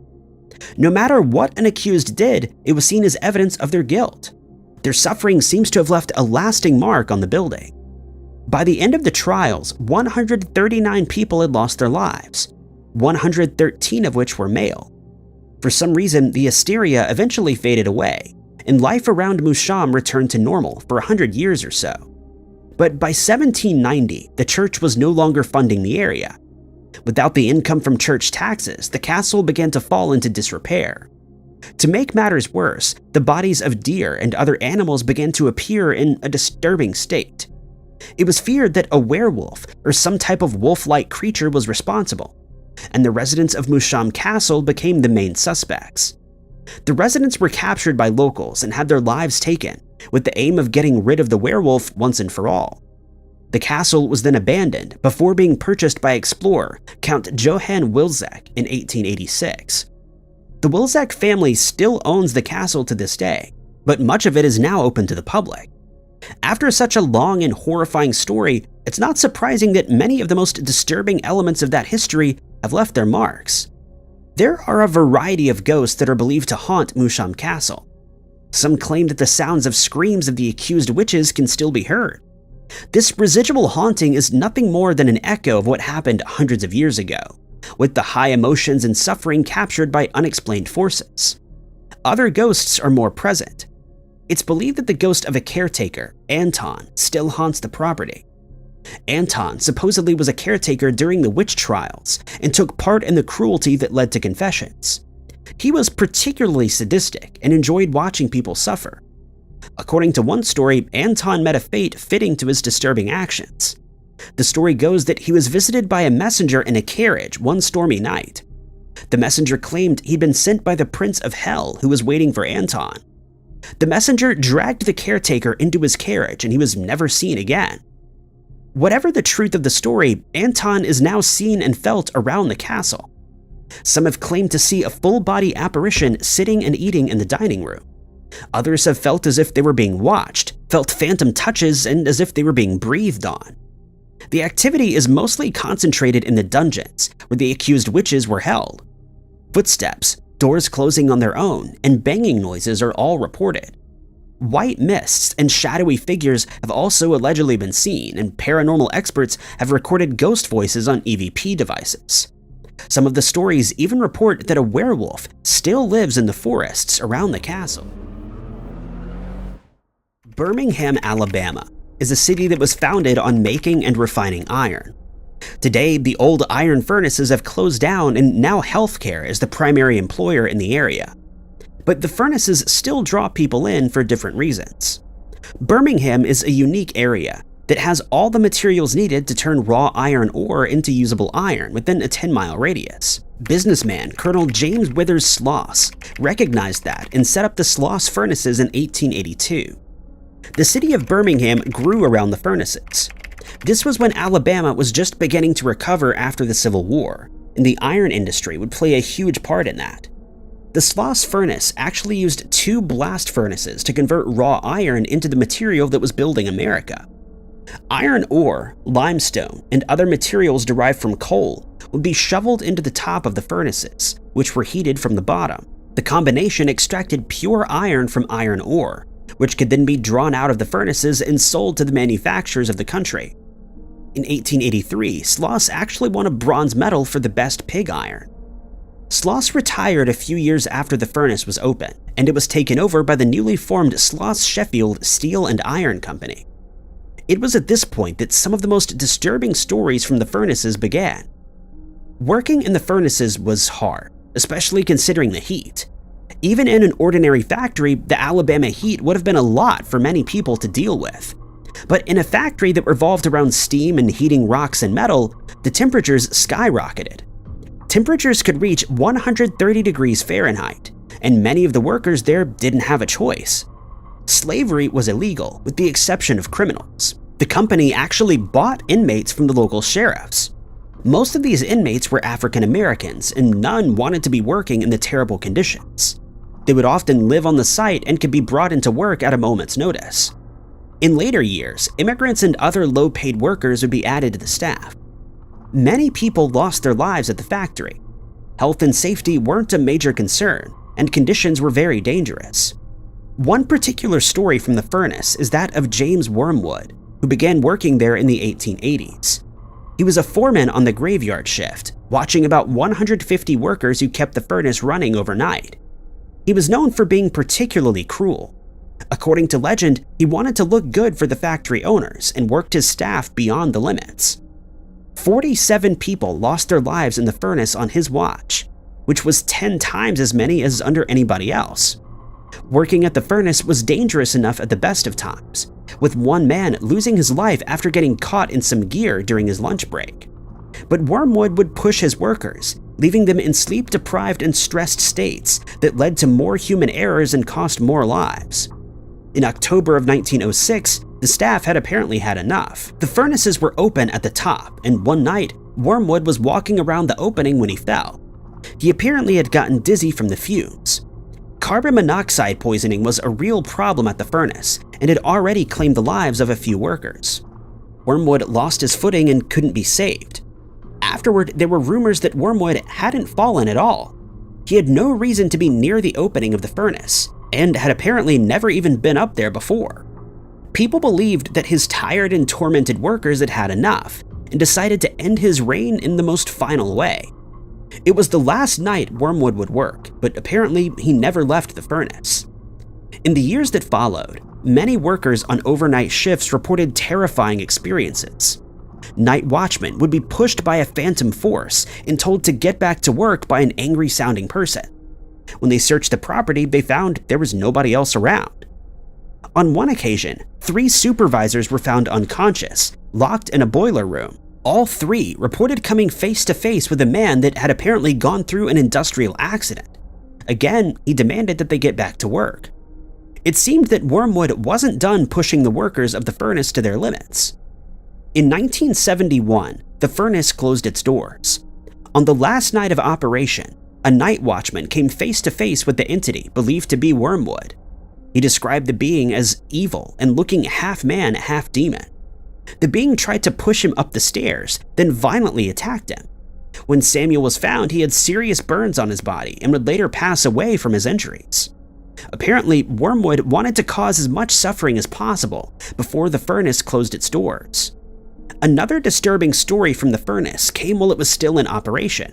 No matter what an accused did, it was seen as evidence of their guilt. Their suffering seems to have left a lasting mark on the building. By the end of the trials, 139 people had lost their lives, 113 of which were male. For some reason, the hysteria eventually faded away, and life around Musham returned to normal for 100 years or so. But by 1790, the church was no longer funding the area. Without the income from church taxes, the castle began to fall into disrepair. To make matters worse, the bodies of deer and other animals began to appear in a disturbing state. It was feared that a werewolf or some type of wolf-like creature was responsible, and the residents of Musham Castle became the main suspects. The residents were captured by locals and had their lives taken, with the aim of getting rid of the werewolf once and for all. The castle was then abandoned before being purchased by explorer Count Johann Wilczek in 1886. The Wilczek family still owns the castle to this day, but much of it is now open to the public. After such a long and horrifying story, it's not surprising that many of the most disturbing elements of that history have left their marks. There are a variety of ghosts that are believed to haunt Musham Castle. Some claim that the sounds of screams of the accused witches can still be heard. This residual haunting is nothing more than an echo of what happened hundreds of years ago, with the high emotions and suffering captured by unexplained forces. Other ghosts are more present. It's believed that the ghost of a caretaker, Anton, still haunts the property. Anton supposedly was a caretaker during the witch trials and took part in the cruelty that led to confessions. He was particularly sadistic and enjoyed watching people suffer. According to one story, Anton met a fate fitting to his disturbing actions. The story goes that he was visited by a messenger in a carriage one stormy night. The messenger claimed he'd been sent by the Prince of Hell who was waiting for Anton. The messenger dragged the caretaker into his carriage and he was never seen again. Whatever the truth of the story, Anton is now seen and felt around the castle. Some have claimed to see a full-body apparition sitting and eating in the dining room. Others have felt as if they were being watched, felt phantom touches, and as if they were being breathed on. The activity is mostly concentrated in the dungeons, where the accused witches were held. Footsteps, doors closing on their own, and banging noises are all reported. White mists and shadowy figures have also allegedly been seen, and paranormal experts have recorded ghost voices on EVP devices. Some of the stories even report that a werewolf still lives in the forests around the castle. Birmingham, Alabama, is a city that was founded on making and refining iron. Today, the old iron furnaces have closed down and now healthcare is the primary employer in the area. But the furnaces still draw people in for different reasons. Birmingham is a unique area that has all the materials needed to turn raw iron ore into usable iron within a 10-mile radius. Businessman Colonel James Withers Sloss recognized that and set up the Sloss Furnaces in 1882. The city of Birmingham grew around the furnaces. This was when Alabama was just beginning to recover after the Civil War, and the iron industry would play a huge part in that. The Sloss furnace actually used 2 blast furnaces to convert raw iron into the material that was building America. Iron ore, limestone, and other materials derived from coal would be shoveled into the top of the furnaces, which were heated from the bottom. The combination extracted pure iron from iron ore, which could then be drawn out of the furnaces and sold to the manufacturers of the country. In 1883, Sloss actually won a bronze medal for the best pig iron. Sloss retired a few years after the furnace was open, and it was taken over by the newly formed Sloss Sheffield Steel and Iron Company. It was at this point that some of the most disturbing stories from the furnaces began. Working in the furnaces was hard, especially considering the heat. Even in an ordinary factory, the Alabama heat would have been a lot for many people to deal with. But in a factory that revolved around steam and heating rocks and metal, the temperatures skyrocketed. Temperatures could reach 130 degrees Fahrenheit, and many of the workers there didn't have a choice. Slavery was illegal, with the exception of criminals. The company actually bought inmates from the local sheriffs. Most of these inmates were African Americans, and none wanted to be working in the terrible conditions. They would often live on the site and could be brought into work at a moment's notice. In later years, immigrants and other low-paid workers would be added to the staff. Many people lost their lives at the factory. Health and safety weren't a major concern, and conditions were very dangerous. One particular story from the furnace is that of James Wormwood, who began working there in the 1880s. He was a foreman on the graveyard shift, watching about 150 workers who kept the furnace running overnight. He was known for being particularly cruel. According to legend, he wanted to look good for the factory owners and worked his staff beyond the limits. 47 people lost their lives in the furnace on his watch, which was 10 times as many as under anybody else. Working at the furnace was dangerous enough at the best of times, with one man losing his life after getting caught in some gear during his lunch break. But Wormwood would push his workers, leaving them in sleep-deprived and stressed states that led to more human errors and cost more lives. In October of 1906, the staff had apparently had enough. The furnaces were open at the top, and one night, Wormwood was walking around the opening when he fell. He apparently had gotten dizzy from the fumes. Carbon monoxide poisoning was a real problem at the furnace and had already claimed the lives of a few workers. Wormwood lost his footing and couldn't be saved. Afterward, there were rumors that Wormwood hadn't fallen at all. He had no reason to be near the opening of the furnace, and had apparently never even been up there before. People believed that his tired and tormented workers had had enough, and decided to end his reign in the most final way. It was the last night Wormwood would work, but apparently he never left the furnace. In the years that followed, many workers on overnight shifts reported terrifying experiences. Night watchmen would be pushed by a phantom force and told to get back to work by an angry-sounding person. When they searched the property, they found there was nobody else around. On one occasion, 3 supervisors were found unconscious, locked in a boiler room. All 3 reported coming face to face with a man that had apparently gone through an industrial accident. Again, he demanded that they get back to work. It seemed that Wormwood wasn't done pushing the workers of the furnace to their limits. In 1971, the furnace closed its doors. On the last night of operation, a night watchman came face to face with the entity believed to be Wormwood. He described the being as evil and looking half man, half demon. The being tried to push him up the stairs, then violently attacked him. When Samuel was found, he had serious burns on his body and would later pass away from his injuries. Apparently, Wormwood wanted to cause as much suffering as possible before the furnace closed its doors. Another disturbing story from the furnace came while it was still in operation.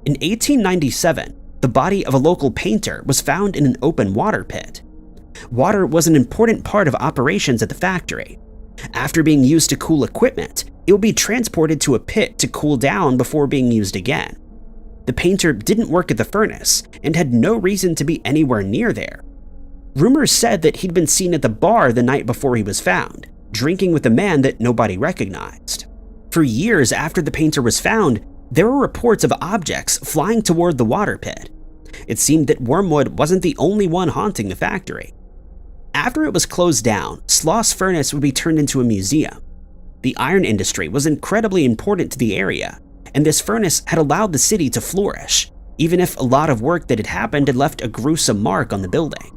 In 1897, the body of a local painter was found in an open water pit. Water was an important part of operations at the factory. After being used to cool equipment, it would be transported to a pit to cool down before being used again. The painter didn't work at the furnace and had no reason to be anywhere near there. Rumors said that he'd been seen at the bar the night before he was found, drinking with a man that nobody recognized. For years after the painter was found, there were reports of objects flying toward the water pit. It seemed that Wormwood wasn't the only one haunting the factory. After it was closed down, Sloss Furnace would be turned into a museum. The iron industry was incredibly important to the area, and this furnace had allowed the city to flourish, even if a lot of work that had happened had left a gruesome mark on the building.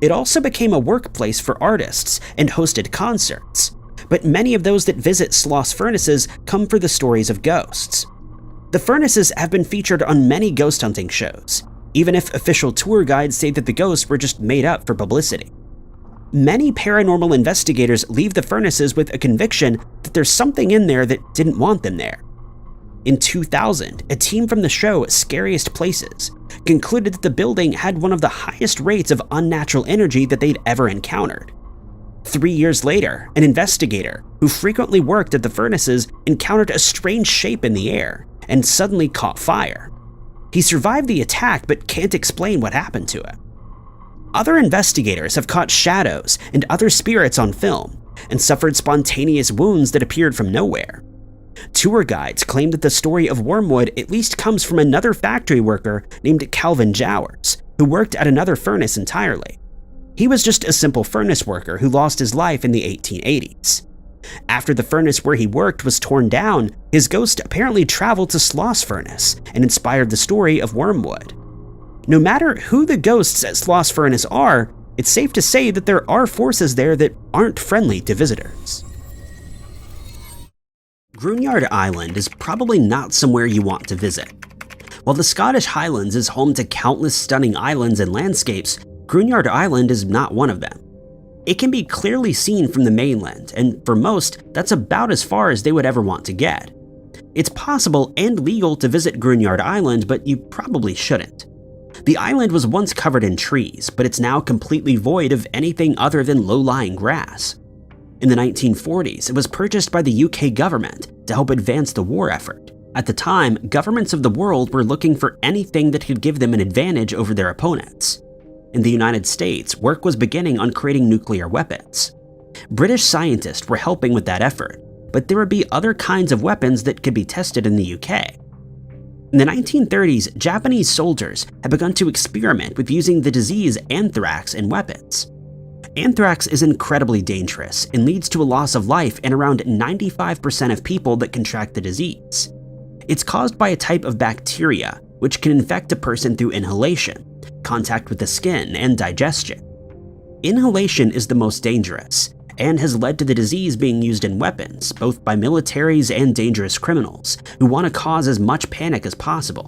It also became a workplace for artists and hosted concerts, but many of those that visit Sloss Furnaces come for the stories of ghosts. The furnaces have been featured on many ghost hunting shows, even if official tour guides say that the ghosts were just made up for publicity. Many paranormal investigators leave the furnaces with a conviction that there's something in there that didn't want them there. In 2000, a team from the show Scariest Places concluded that the building had one of the highest rates of unnatural energy that they'd ever encountered. 3 years later, an investigator who frequently worked at the furnaces encountered a strange shape in the air and suddenly caught fire. He survived the attack but can't explain what happened to him. Other investigators have caught shadows and other spirits on film and suffered spontaneous wounds that appeared from nowhere. Tour guides claim that the story of Wormwood at least comes from another factory worker named Calvin Jowers, who worked at another furnace entirely. He was just a simple furnace worker who lost his life in the 1880s. After the furnace where he worked was torn down, his ghost apparently traveled to Sloss Furnace and inspired the story of Wormwood. No matter who the ghosts at Sloss Furnace are, it's safe to say that there are forces there that aren't friendly to visitors. Gruinard Island is probably not somewhere you want to visit. While the Scottish Highlands is home to countless stunning islands and landscapes, Gruinard Island is not one of them. It can be clearly seen from the mainland, and for most, that's about as far as they would ever want to get. It's possible and legal to visit Gruinard Island, but you probably shouldn't. The island was once covered in trees, but it's now completely void of anything other than low-lying grass. In the 1940s, it was purchased by the UK government to help advance the war effort. At the time, governments of the world were looking for anything that could give them an advantage over their opponents. In the United States, work was beginning on creating nuclear weapons. British scientists were helping with that effort, but there would be other kinds of weapons that could be tested in the UK. In the 1930s, Japanese soldiers had begun to experiment with using the disease anthrax in weapons. Anthrax is incredibly dangerous and leads to a loss of life in around 95% of people that contract the disease. It's caused by a type of bacteria which can infect a person through inhalation, contact with the skin, and digestion. Inhalation is the most dangerous, and has led to the disease being used in weapons, both by militaries and dangerous criminals who want to cause as much panic as possible.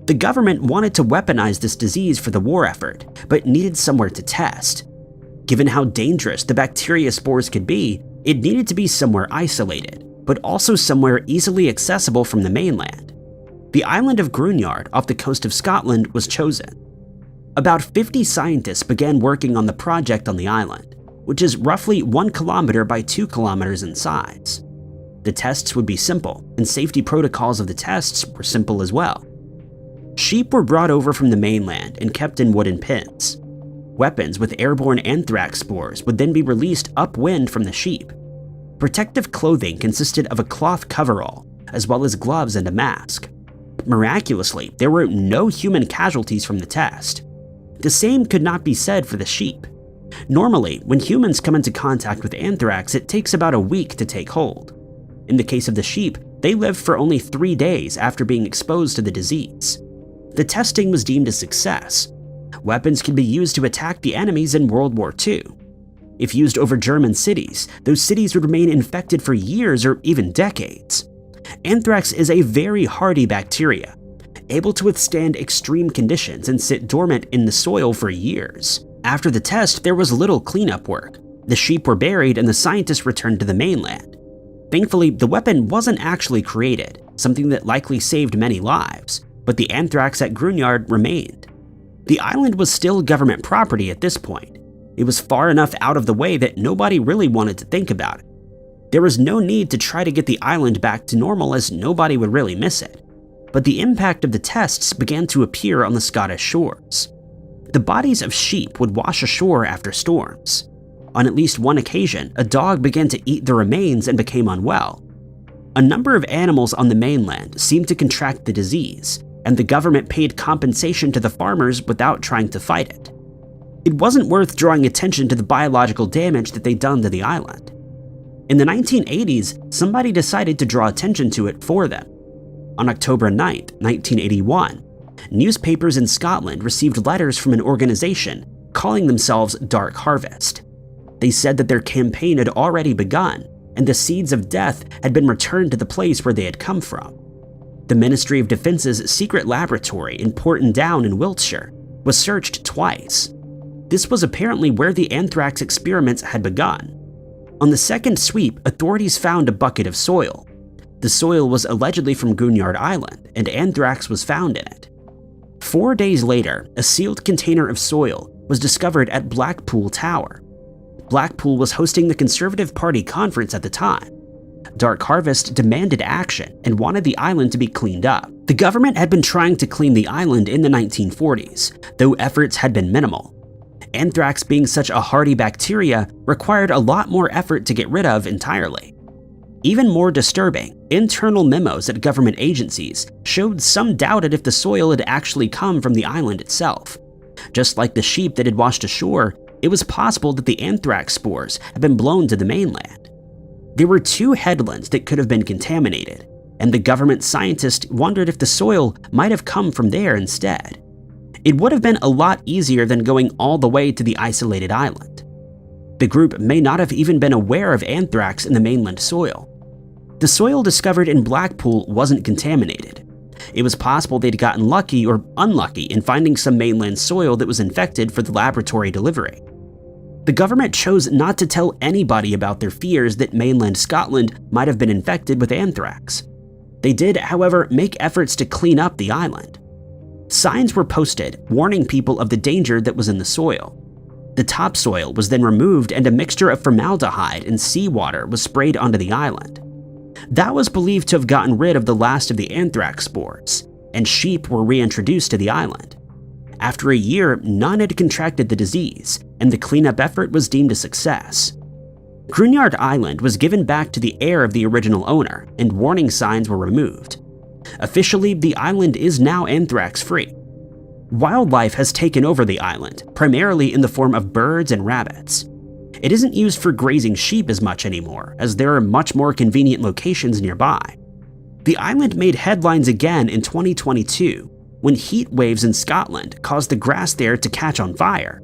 The government wanted to weaponize this disease for the war effort, but needed somewhere to test. Given how dangerous the bacteria spores could be, it needed to be somewhere isolated, but also somewhere easily accessible from the mainland. The island of Gruinard off the coast of Scotland was chosen. About 50 scientists began working on the project on the island, which is roughly 1 kilometer by 2 kilometers in size. The tests would be simple, and safety protocols of the tests were simple as well. Sheep were brought over from the mainland and kept in wooden pens. Weapons with airborne anthrax spores would then be released upwind from the sheep. Protective clothing consisted of a cloth coverall, as well as gloves and a mask. Miraculously, there were no human casualties from the test. The same could not be said for the sheep. Normally, when humans come into contact with anthrax, it takes about a week to take hold. In the case of the sheep, they lived for only 3 days after being exposed to the disease. The testing was deemed a success. Weapons could be used to attack the enemies in World War II. If used over German cities, those cities would remain infected for years or even decades. Anthrax is a very hardy bacteria, able to withstand extreme conditions and sit dormant in the soil for years. After the test, there was little cleanup work. The sheep were buried and the scientists returned to the mainland. Thankfully, the weapon wasn't actually created, something that likely saved many lives, but the anthrax at Gruinard remained. The island was still government property at this point. It was far enough out of the way that nobody really wanted to think about it. There was no need to try to get the island back to normal, as nobody would really miss it. But the impact of the tests began to appear on the Scottish shores. The bodies of sheep would wash ashore after storms. On at least one occasion, a dog began to eat the remains and became unwell. A number of animals on the mainland seemed to contract the disease, and the government paid compensation to the farmers without trying to fight it. It wasn't worth drawing attention to the biological damage that they'd done to the island. In the 1980s, somebody decided to draw attention to it for them. On October 9, 1981, newspapers in Scotland received letters from an organization calling themselves Dark Harvest. They said that their campaign had already begun, and the seeds of death had been returned to the place where they had come from. The Ministry of Defence's secret laboratory in Portondown in Wiltshire was searched twice. This was apparently where the anthrax experiments had begun. On the second sweep, authorities found a bucket of soil. The soil was allegedly from Gruinard Island, and anthrax was found in it. 4 days later, a sealed container of soil was discovered at Blackpool Tower. Blackpool was hosting the Conservative Party conference at the time. Dark Harvest demanded action and wanted the island to be cleaned up. The government had been trying to clean the island in the 1940s, though efforts had been minimal. Anthrax, being such a hardy bacteria, required a lot more effort to get rid of entirely. Even more disturbing, internal memos at government agencies showed some doubt if the soil had actually come from the island itself. Just like the sheep that had washed ashore, it was possible that the anthrax spores had been blown to the mainland. There were 2 headlands that could have been contaminated, and the government scientists wondered if the soil might have come from there instead. It would have been a lot easier than going all the way to the isolated island. The group may not have even been aware of anthrax in the mainland soil. The soil discovered in Blackpool wasn't contaminated. It was possible they'd gotten lucky or unlucky in finding some mainland soil that was infected for the laboratory delivery. The government chose not to tell anybody about their fears that mainland Scotland might have been infected with anthrax. They did, however, make efforts to clean up the island. Signs were posted warning people of the danger that was in the soil. The topsoil was then removed and a mixture of formaldehyde and seawater was sprayed onto the island. That was believed to have gotten rid of the last of the anthrax spores, and sheep were reintroduced to the island. After a year, none had contracted the disease, and the cleanup effort was deemed a success. Gruinard Island was given back to the heir of the original owner, and warning signs were removed. Officially, the island is now anthrax-free. Wildlife has taken over the island, primarily in the form of birds and rabbits. It isn't used for grazing sheep as much anymore, as there are much more convenient locations nearby. The island made headlines again in 2022 when heat waves in Scotland caused the grass there to catch on fire.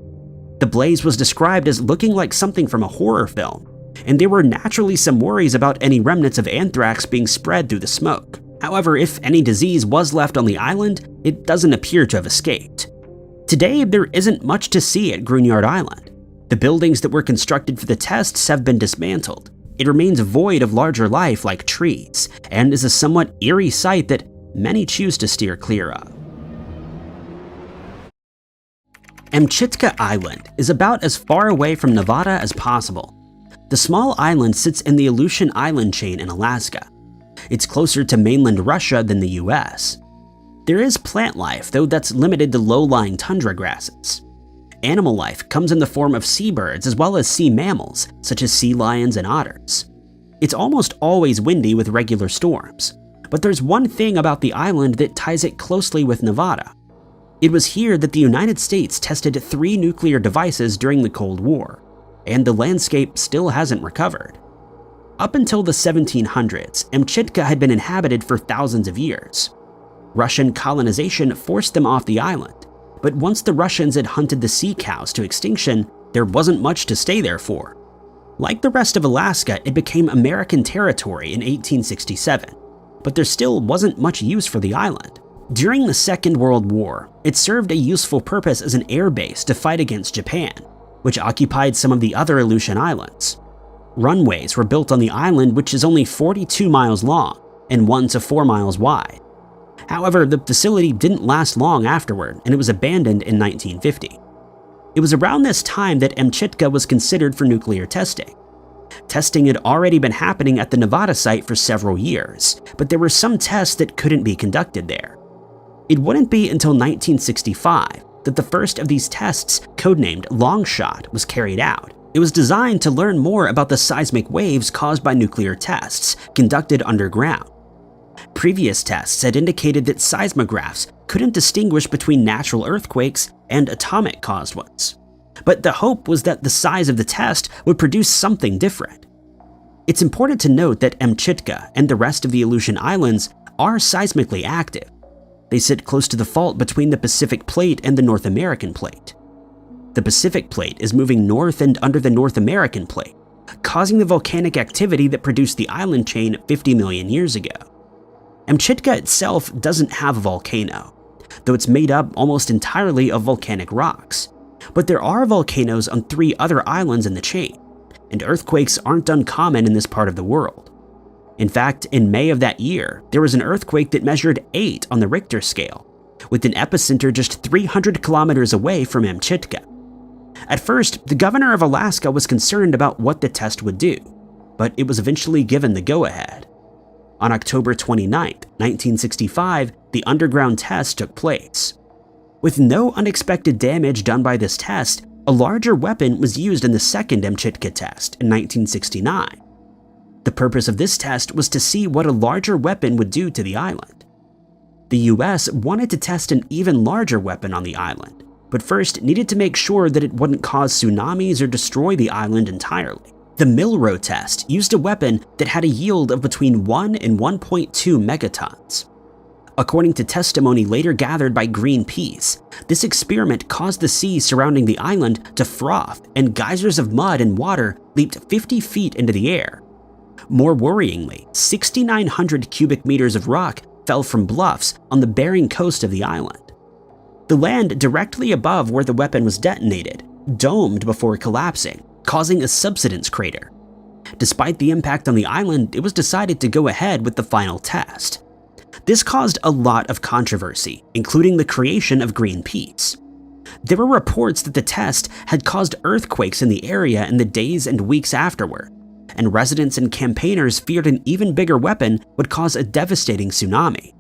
The blaze was described as looking like something from a horror film, and there were naturally some worries about any remnants of anthrax being spread through the smoke. However, if any disease was left on the island, it doesn't appear to have escaped. Today, there isn't much to see at Gruinard Island. The buildings that were constructed for the tests have been dismantled. It remains void of larger life like trees, and is a somewhat eerie sight that many choose to steer clear of. Amchitka Island is about as far away from Nevada as possible. The small island sits in the Aleutian Island chain in Alaska. It's closer to mainland Russia than the US. There is plant life, though that's limited to low-lying tundra grasses. Animal life comes in the form of seabirds as well as sea mammals, such as sea lions and otters. It's almost always windy with regular storms, but there's one thing about the island that ties it closely with Nevada. It was here that the United States tested 3 nuclear devices during the Cold War, and the landscape still hasn't recovered. Up until the 1700s, Amchitka had been inhabited for thousands of years. Russian colonization forced them off the island, but once the Russians had hunted the sea cows to extinction, there wasn't much to stay there for. Like the rest of Alaska, it became American territory in 1867, but there still wasn't much use for the island. During the Second World War, it served a useful purpose as an air base to fight against Japan, which occupied some of the other Aleutian islands. Runways were built on the island, which is only 42 miles long and 1 to 4 miles wide. However, the facility didn't last long afterward, and it was abandoned in 1950. It was around this time that Amchitka was considered for nuclear testing. Testing had already been happening at the Nevada site for several years, but there were some tests that couldn't be conducted there. It wouldn't be until 1965 that the first of these tests, codenamed Longshot, was carried out. It was designed to learn more about the seismic waves caused by nuclear tests conducted underground. Previous tests had indicated that seismographs couldn't distinguish between natural earthquakes and atomic-caused ones. But the hope was that the size of the test would produce something different. It's important to note that Amchitka and the rest of the Aleutian Islands are seismically active. They sit close to the fault between the Pacific Plate and the North American Plate. The Pacific Plate is moving north and under the North American Plate, causing the volcanic activity that produced the island chain 50 million years ago. Amchitka itself doesn't have a volcano, though it's made up almost entirely of volcanic rocks. But there are volcanoes on 3 other islands in the chain, and earthquakes aren't uncommon in this part of the world. In fact, in May of that year, there was an earthquake that measured 8 on the Richter scale, with an epicenter just 300 kilometers away from Amchitka. At first, the governor of Alaska was concerned about what the test would do, but it was eventually given the go-ahead. On October 29, 1965, the underground test took place. With no unexpected damage done by this test, a larger weapon was used in the second Amchitka test in 1969. The purpose of this test was to see what a larger weapon would do to the island. The US wanted to test an even larger weapon on the island, but first needed to make sure that it wouldn't cause tsunamis or destroy the island entirely. The Milrow test used a weapon that had a yield of between 1 and 1.2 megatons. According to testimony later gathered by Greenpeace, this experiment caused the sea surrounding the island to froth, and geysers of mud and water leaped 50 feet into the air. More worryingly, 6,900 cubic meters of rock fell from bluffs on the Bering coast of the island. The land directly above where the weapon was detonated domed before collapsing, causing a subsidence crater. Despite the impact on the island, it was decided to go ahead with the final test. This caused a lot of controversy, including the creation of Greenpeace. There were reports that the test had caused earthquakes in the area in the days and weeks afterward, and residents and campaigners feared an even bigger weapon would cause a devastating tsunami.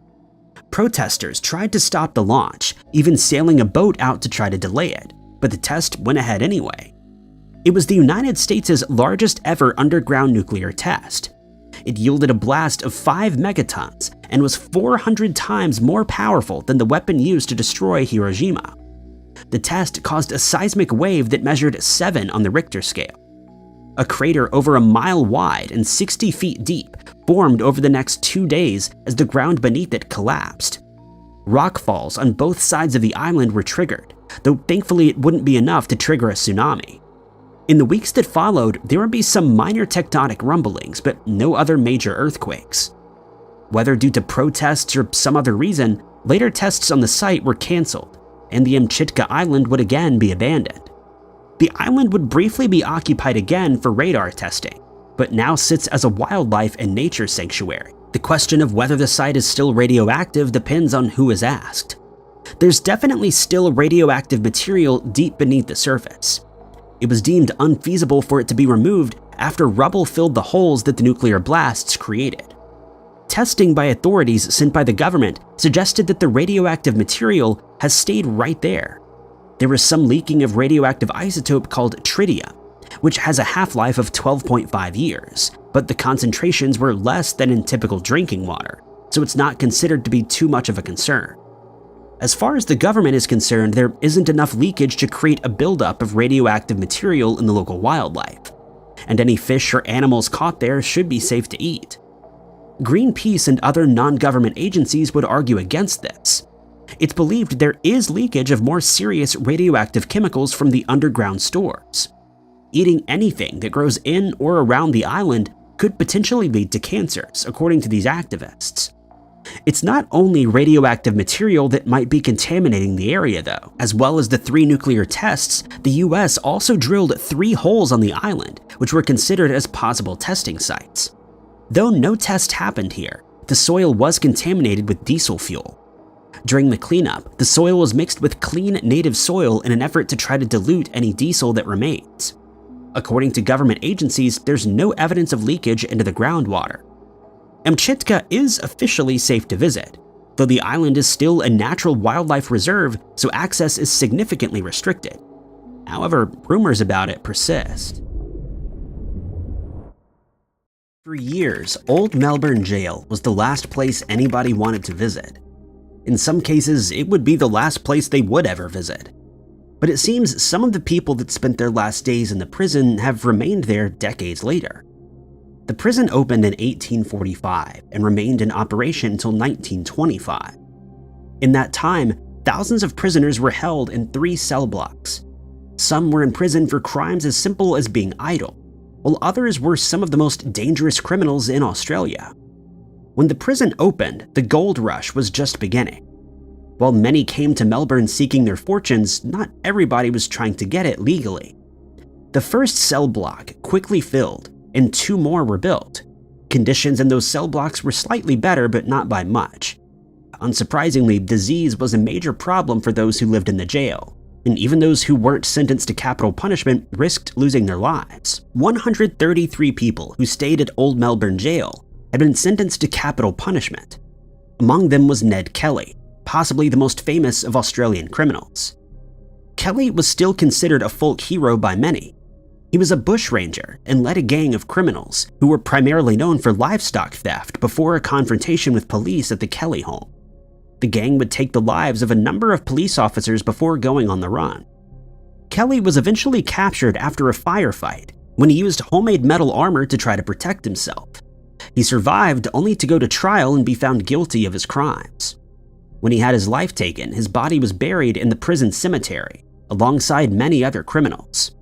Protesters tried to stop the launch, even sailing a boat out to try to delay it, but the test went ahead anyway. It was the United States' largest ever underground nuclear test. It yielded a blast of 5 megatons and was 400 times more powerful than the weapon used to destroy Hiroshima. The test caused a seismic wave that measured 7 on the Richter scale. A crater over a mile wide and 60 feet deep formed over the next 2 days as the ground beneath it collapsed. Rockfalls on both sides of the island were triggered, though thankfully it wouldn't be enough to trigger a tsunami. In the weeks that followed, there would be some minor tectonic rumblings, but no other major earthquakes. Whether due to protests or some other reason, later tests on the site were cancelled, and the Amchitka island would again be abandoned. The island would briefly be occupied again for radar testing, but now sits as a wildlife and nature sanctuary. The question of whether the site is still radioactive depends on who is asked. There's definitely still radioactive material deep beneath the surface. It was deemed unfeasible for it to be removed after rubble filled the holes that the nuclear blasts created. Testing by authorities sent by the government suggested that the radioactive material has stayed right there. There was some leaking of radioactive isotope called tritium, which has a half-life of 12.5 years, but the concentrations were less than in typical drinking water, so it's not considered to be too much of a concern. As far as the government is concerned, there isn't enough leakage to create a buildup of radioactive material in the local wildlife, and any fish or animals caught there should be safe to eat. Greenpeace and other non-government agencies would argue against this. It's believed there is leakage of more serious radioactive chemicals from the underground stores. Eating anything that grows in or around the island could potentially lead to cancers, according to these activists. It's not only radioactive material that might be contaminating the area though. As well as the 3 nuclear tests, the US also drilled 3 holes on the island, which were considered as possible testing sites. Though no test happened here, the soil was contaminated with diesel fuel. During the cleanup, the soil was mixed with clean native soil in an effort to try to dilute any diesel that remains. According to government agencies, there's no evidence of leakage into the groundwater. Amchitka is officially safe to visit, though the island is still a natural wildlife reserve, so access is significantly restricted. However, rumors about it persist. For years, Old Melbourne Jail was the last place anybody wanted to visit. In some cases, it would be the last place they would ever visit. But it seems some of the people that spent their last days in the prison have remained there decades later. The prison opened in 1845 and remained in operation until 1925. In that time, thousands of prisoners were held in 3 cell blocks. Some were in prison for crimes as simple as being idle, while others were some of the most dangerous criminals in Australia. When the prison opened, the gold rush was just beginning. While many came to Melbourne seeking their fortunes, not everybody was trying to get it legally. The first cell block quickly filled, and 2 more were built. Conditions in those cell blocks were slightly better, but not by much. Unsurprisingly, disease was a major problem for those who lived in the jail, and even those who weren't sentenced to capital punishment risked losing their lives. 133 people who stayed at Old Melbourne Jail had been sentenced to capital punishment. Among them was Ned Kelly, possibly the most famous of Australian criminals. Kelly was still considered a folk hero by many. He was a bushranger and led a gang of criminals who were primarily known for livestock theft before a confrontation with police at the Kelly home. The gang would take the lives of a number of police officers before going on the run. Kelly was eventually captured after a firefight when he used homemade metal armor to try to protect himself. He survived only to go to trial and be found guilty of his crimes. When he had his life taken, his body was buried in the prison cemetery, alongside many other criminals.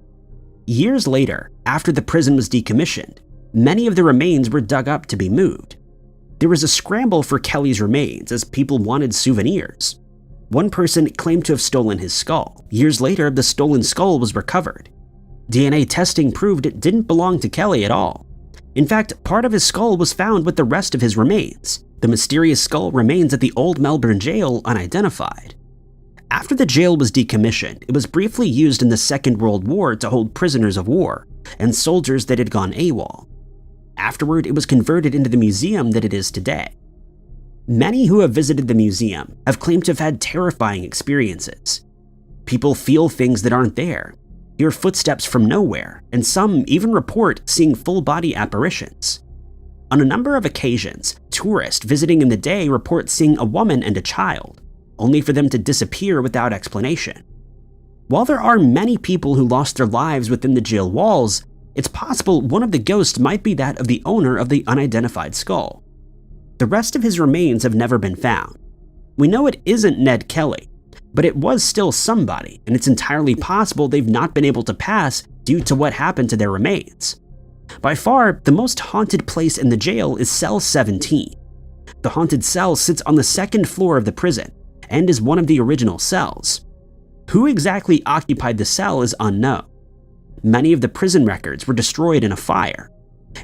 Years later, after the prison was decommissioned, many of the remains were dug up to be moved. There was a scramble for Kelly's remains as people wanted souvenirs. One person claimed to have stolen his skull. Years later, the stolen skull was recovered. DNA testing proved it didn't belong to Kelly at all. In fact, part of his skull was found with the rest of his remains. The mysterious skull remains at the Old Melbourne Jail unidentified. After the jail was decommissioned, it was briefly used in the Second World War to hold prisoners of war and soldiers that had gone AWOL. Afterward, it was converted into the museum that it is today. Many who have visited the museum have claimed to have had terrifying experiences. People feel things that aren't there, hear footsteps from nowhere, and some even report seeing full-body apparitions. On a number of occasions, tourists visiting in the day report seeing a woman and a child, only for them to disappear without explanation. While there are many people who lost their lives within the jail walls, it's possible one of the ghosts might be that of the owner of the unidentified skull. The rest of his remains have never been found. We know it isn't Ned Kelly, but it was still somebody, and it's entirely possible they've not been able to pass due to what happened to their remains. By far, the most haunted place in the jail is Cell 17. The haunted cell sits on the second floor of the prison and is one of the original cells. Who exactly occupied the cell is unknown. Many of the prison records were destroyed in a fire.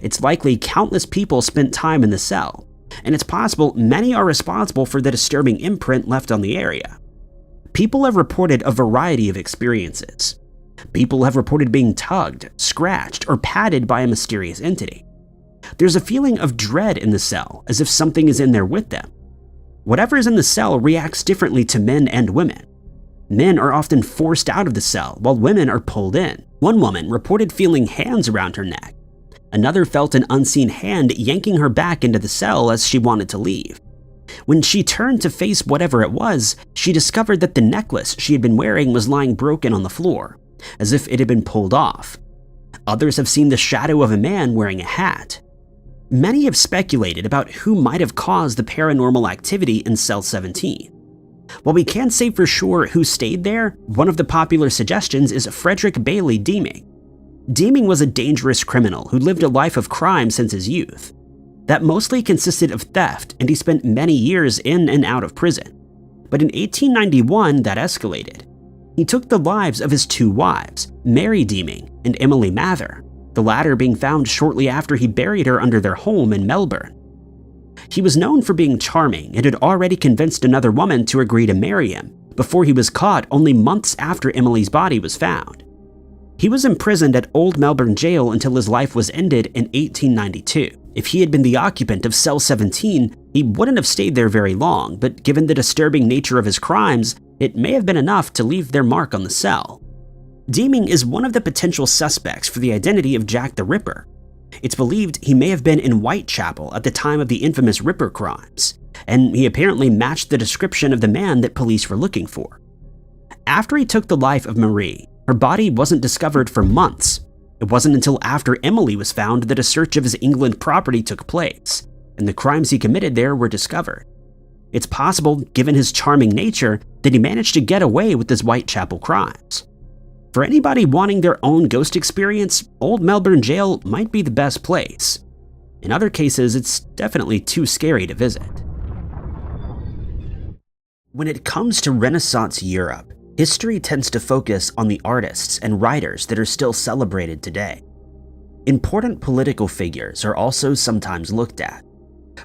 It's likely countless people spent time in the cell, and it's possible many are responsible for the disturbing imprint left on the area. People have reported a variety of experiences. People have reported being tugged, scratched, or patted by a mysterious entity. There's a feeling of dread in the cell, as if something is in there with them. Whatever is in the cell reacts differently to men and women. Men are often forced out of the cell, while women are pulled in. One woman reported feeling hands around her neck. Another felt an unseen hand yanking her back into the cell as she wanted to leave. When she turned to face whatever it was, she discovered that the necklace she had been wearing was lying broken on the floor, as if it had been pulled off. Others have seen the shadow of a man wearing a hat. Many have speculated about who might have caused the paranormal activity in Cell 17. While we can't say for sure who stayed there, one of the popular suggestions is Frederick Bailey Deeming. Deeming was a dangerous criminal who lived a life of crime since his youth. That mostly consisted of theft, and he spent many years in and out of prison. But in 1891, that escalated. He took the lives of his two wives, Mary Deeming and Emily Mather, the latter being found shortly after he buried her under their home in Melbourne. He was known for being charming and had already convinced another woman to agree to marry him before he was caught only months after Emily's body was found. He was imprisoned at Old Melbourne Jail until his life was ended in 1892. If he had been the occupant of Cell 17, he wouldn't have stayed there very long, but given the disturbing nature of his crimes, it may have been enough to leave their mark on the cell. Deeming is one of the potential suspects for the identity of Jack the Ripper. It's believed he may have been in Whitechapel at the time of the infamous Ripper crimes, and he apparently matched the description of the man that police were looking for. After he took the life of Marie, her body wasn't discovered for months. It wasn't until after Emily was found that a search of his England property took place, and the crimes he committed there were discovered. It's possible, given his charming nature, that he managed to get away with his Whitechapel crimes. For anybody wanting their own ghost experience, Old Melbourne Jail might be the best place. In other cases, it's definitely too scary to visit. When it comes to Renaissance Europe, history tends to focus on the artists and writers that are still celebrated today. Important political figures are also sometimes looked at,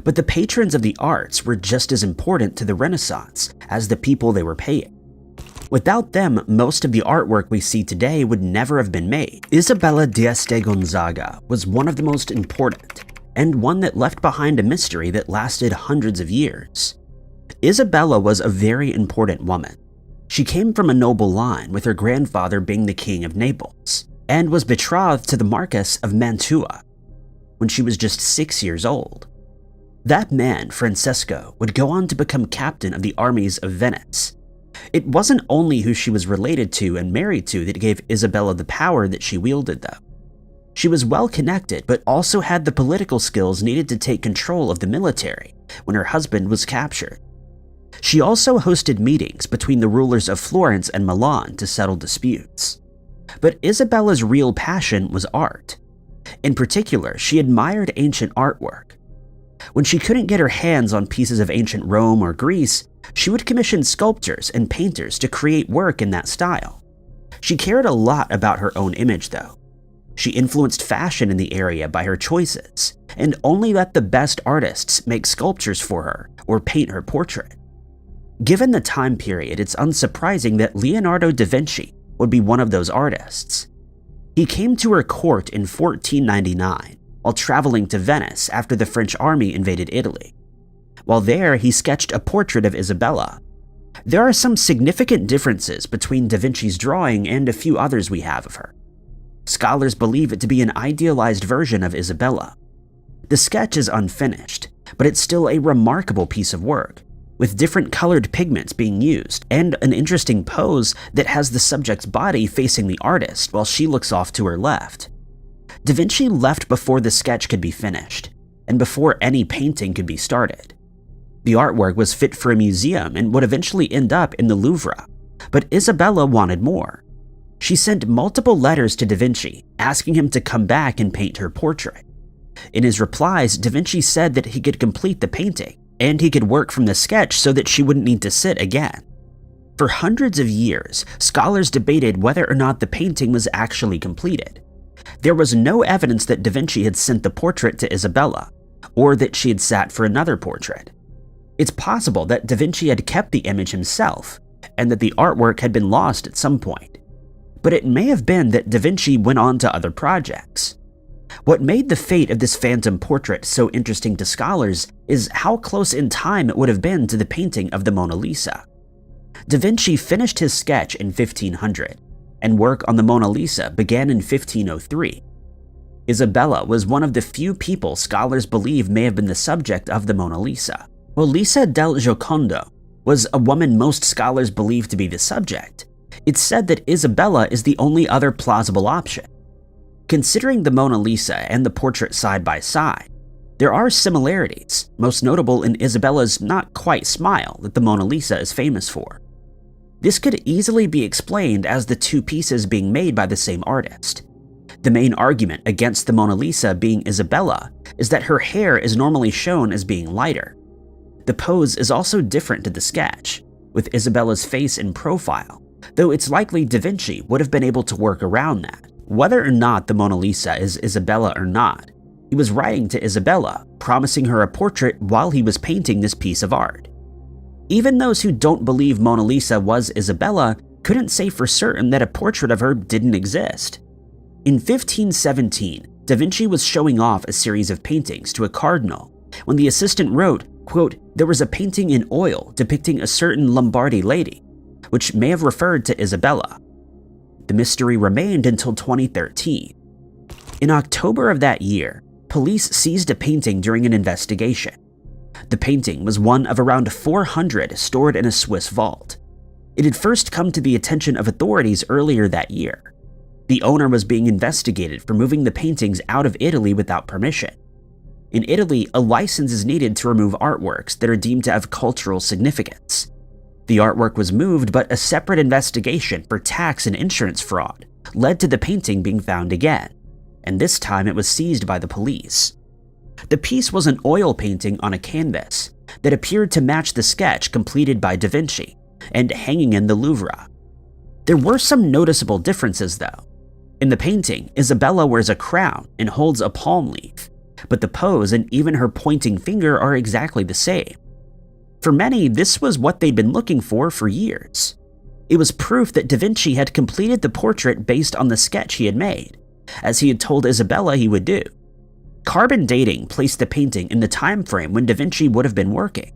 but the patrons of the arts were just as important to the Renaissance as the people they were paying. Without them, most of the artwork we see today would never have been made. Isabella d'Este Gonzaga was one of the most important, and one that left behind a mystery that lasted hundreds of years. Isabella was a very important woman. She came from a noble line, with her grandfather being the King of Naples, and was betrothed to the Marquess of Mantua when she was just 6 years old. That man, Francesco, would go on to become captain of the armies of Venice. It wasn't only who she was related to and married to that gave Isabella the power that she wielded, though. She was well connected, but also had the political skills needed to take control of the military when her husband was captured. She also hosted meetings between the rulers of Florence and Milan to settle disputes. But Isabella's real passion was art. In particular, she admired ancient artwork. When she couldn't get her hands on pieces of ancient Rome or Greece, she would commission sculptors and painters to create work in that style. She cared a lot about her own image, though. She influenced fashion in the area by her choices, and only let the best artists make sculptures for her or paint her portrait. Given the time period, it's unsurprising that Leonardo da Vinci would be one of those artists. He came to her court in 1499 while traveling to Venice after the French army invaded Italy. While there, he sketched a portrait of Isabella. There are some significant differences between da Vinci's drawing and a few others we have of her. Scholars believe it to be an idealized version of Isabella. The sketch is unfinished, but it's still a remarkable piece of work, with different colored pigments being used, and an interesting pose that has the subject's body facing the artist while she looks off to her left. Da Vinci left before the sketch could be finished, and before any painting could be started. The artwork was fit for a museum and would eventually end up in the Louvre, but Isabella wanted more. She sent multiple letters to Da Vinci, asking him to come back and paint her portrait. In his replies, Da Vinci said that he could complete the painting, and he could work from the sketch so that she wouldn't need to sit again. For hundreds of years, scholars debated whether or not the painting was actually completed. There was no evidence that Da Vinci had sent the portrait to Isabella, or that she had sat for another portrait. It's possible that Da Vinci had kept the image himself, and that the artwork had been lost at some point. But it may have been that Da Vinci went on to other projects. What made the fate of this phantom portrait so interesting to scholars is how close in time it would have been to the painting of the Mona Lisa. Da Vinci finished his sketch in 1500, and work on the Mona Lisa began in 1503. Isabella was one of the few people scholars believe may have been the subject of the Mona Lisa. While Lisa del Giocondo was a woman most scholars believe to be the subject, it's said that Isabella is the only other plausible option. Considering the Mona Lisa and the portrait side by side, there are similarities, most notable in Isabella's not quite smile that the Mona Lisa is famous for. This could easily be explained as the two pieces being made by the same artist. The main argument against the Mona Lisa being Isabella is that her hair is normally shown as being lighter. The pose is also different to the sketch, with Isabella's face in profile, though it's likely Da Vinci would have been able to work around that. Whether or not the Mona Lisa is Isabella or not, he was writing to Isabella, promising her a portrait while he was painting this piece of art. Even those who don't believe Mona Lisa was Isabella couldn't say for certain that a portrait of her didn't exist. In 1517, Da Vinci was showing off a series of paintings to a cardinal when the assistant wrote, quote, "There was a painting in oil depicting a certain Lombardy lady," which may have referred to Isabella. The mystery remained until 2013. In October of that year, police seized a painting during an investigation. The painting was one of around 400 stored in a Swiss vault. It had first come to the attention of authorities earlier that year. The owner was being investigated for moving the paintings out of Italy without permission. In Italy, a license is needed to remove artworks that are deemed to have cultural significance. The artwork was moved, but a separate investigation for tax and insurance fraud led to the painting being found again, and this time it was seized by the police. The piece was an oil painting on a canvas that appeared to match the sketch completed by Da Vinci and hanging in the Louvre. There were some noticeable differences though. In the painting, Isabella wears a crown and holds a palm leaf, but the pose and even her pointing finger are exactly the same. For many, this was what they'd been looking for years. It was proof that Da Vinci had completed the portrait based on the sketch he had made, as he had told Isabella he would do. Carbon dating placed the painting in the time frame when Da Vinci would have been working,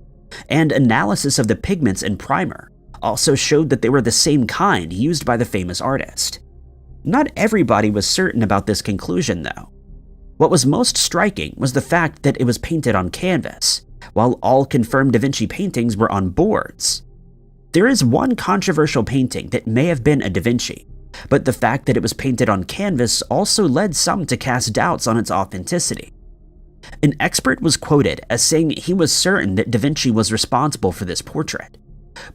and analysis of the pigments and primer also showed that they were the same kind used by the famous artist. Not everybody was certain about this conclusion though. What was most striking was the fact that it was painted on canvas, while all confirmed Da Vinci paintings were on boards. There is one controversial painting that may have been a Da Vinci, but the fact that it was painted on canvas also led some to cast doubts on its authenticity. An expert was quoted as saying he was certain that Da Vinci was responsible for this portrait,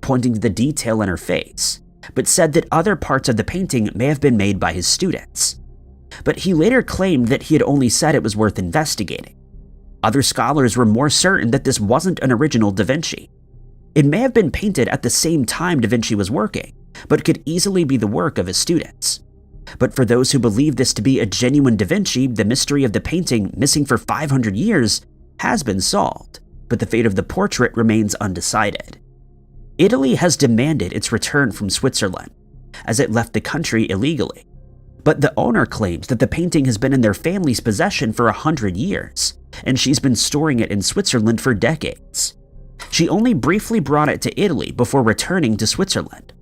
pointing to the detail in her face, but said that other parts of the painting may have been made by his students. But he later claimed that he had only said it was worth investigating. Other scholars were more certain that this wasn't an original Da Vinci. It may have been painted at the same time Da Vinci was working, but could easily be the work of his students. But for those who believe this to be a genuine Da Vinci, the mystery of the painting, missing for 500 years, has been solved, but the fate of the portrait remains undecided. Italy has demanded its return from Switzerland, as it left the country illegally. But the owner claims that the painting has been in their family's possession for 100 years, and she's been storing it in Switzerland for decades. She only briefly brought it to Italy before returning to Switzerland.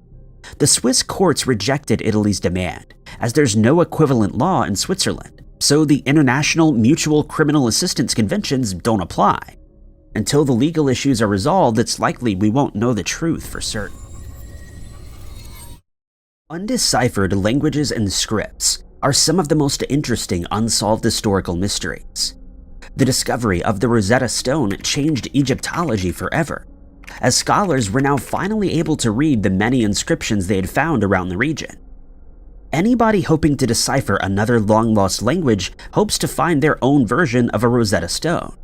The Swiss courts rejected Italy's demand, as there's no equivalent law in Switzerland, so the International Mutual Criminal Assistance Conventions don't apply. Until the legal issues are resolved, it's likely we won't know the truth for certain. Undeciphered languages and scripts are some of the most interesting unsolved historical mysteries. The discovery of the Rosetta Stone changed Egyptology forever, as scholars were now finally able to read the many inscriptions they had found around the region. Anybody hoping to decipher another long-lost language hopes to find their own version of a Rosetta Stone.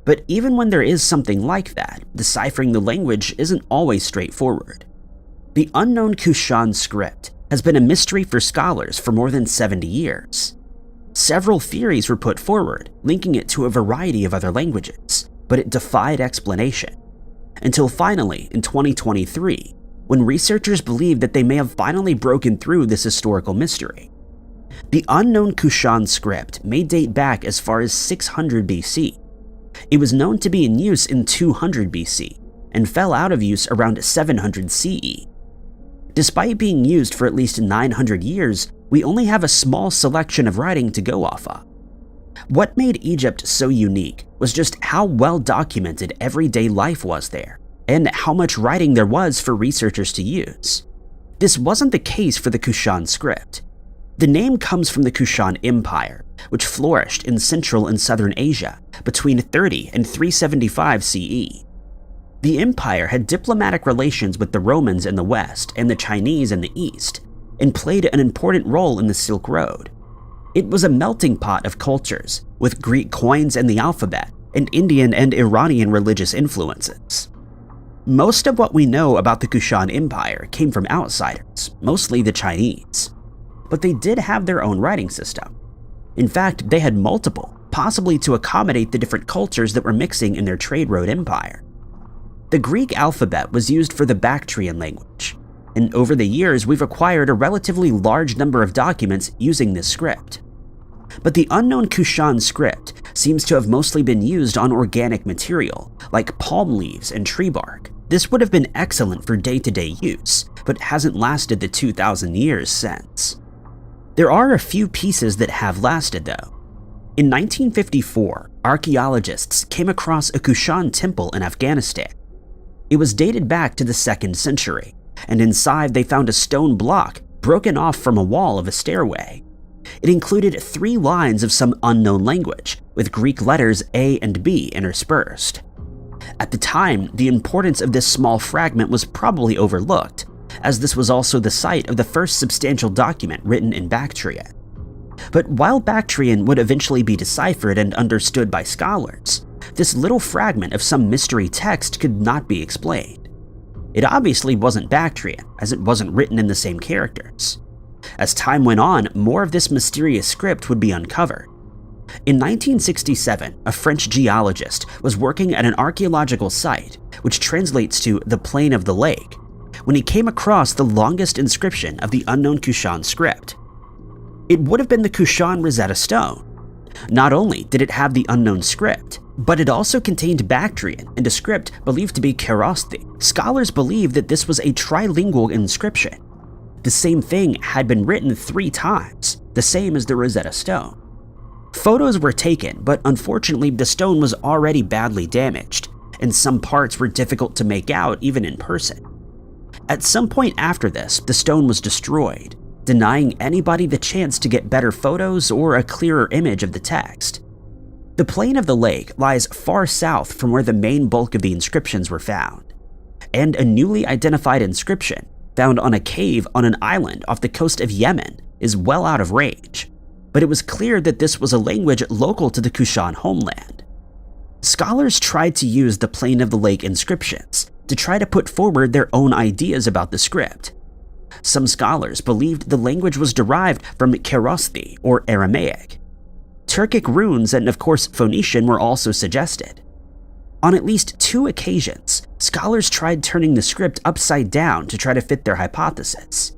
But even when there is something like that, deciphering the language isn't always straightforward. The unknown Kushan script has been a mystery for scholars for more than 70 years. Several theories were put forward, linking it to a variety of other languages, but it defied explanation. Until finally, in 2023, when researchers believed that they may have finally broken through this historical mystery. The unknown Kushan script may date back as far as 600 BC. It was known to be in use in 200 BC, and fell out of use around 700 CE. Despite being used for at least 900 years, we only have a small selection of writing to go off of. What made Egypt so unique was just how well documented everyday life was there, and how much writing there was for researchers to use. This wasn't the case for the Kushan script. The name comes from the Kushan Empire, which flourished in Central and Southern Asia between 30 and 375 CE. The empire had diplomatic relations with the Romans in the West and the Chinese in the East, and played an important role in the Silk Road. It was a melting pot of cultures, with Greek coins and the alphabet, and Indian and Iranian religious influences. Most of what we know about the Kushan Empire came from outsiders, mostly the Chinese. But they did have their own writing system. In fact, they had multiple, possibly to accommodate the different cultures that were mixing in their trade road empire. The Greek alphabet was used for the Bactrian language, and over the years we've acquired a relatively large number of documents using this script. But the unknown Kushan script seems to have mostly been used on organic material, like palm leaves and tree bark. This would have been excellent for day-to-day use, but hasn't lasted the 2,000 years since. There are a few pieces that have lasted though. In 1954, archaeologists came across a Kushan temple in Afghanistan. It was dated back to the 2nd century, and inside they found a stone block broken off from a wall of a stairway. It included 3 lines of some unknown language, with Greek letters A and B interspersed. At the time, the importance of this small fragment was probably overlooked, as this was also the site of the first substantial document written in Bactrian. But while Bactrian would eventually be deciphered and understood by scholars, this little fragment of some mystery text could not be explained. It obviously wasn't Bactrian, as it wasn't written in the same characters. As time went on, more of this mysterious script would be uncovered. In 1967, a French geologist was working at an archaeological site, which translates to the Plain of the Lake, when he came across the longest inscription of the unknown Kushan script. It would have been the Kushan Rosetta Stone. Not only did it have the unknown script, but it also contained Bactrian and a script believed to be Kerosthi. Scholars believe that this was a trilingual inscription. The same thing had been written 3 times, the same as the Rosetta Stone. Photos were taken, but unfortunately the stone was already badly damaged, and some parts were difficult to make out even in person. At some point after this, the stone was destroyed, denying anybody the chance to get better photos or a clearer image of the text. The Plain of the Lake lies far south from where the main bulk of the inscriptions were found, and a newly identified inscription found on a cave on an island off the coast of Yemen is well out of range, but it was clear that this was a language local to the Kushan homeland. Scholars tried to use the Plain of the Lake inscriptions to try to put forward their own ideas about the script. Some scholars believed the language was derived from Kerosthi or Aramaic. Turkic runes and of course Phoenician were also suggested. On at least 2 occasions, scholars tried turning the script upside down to try to fit their hypothesis.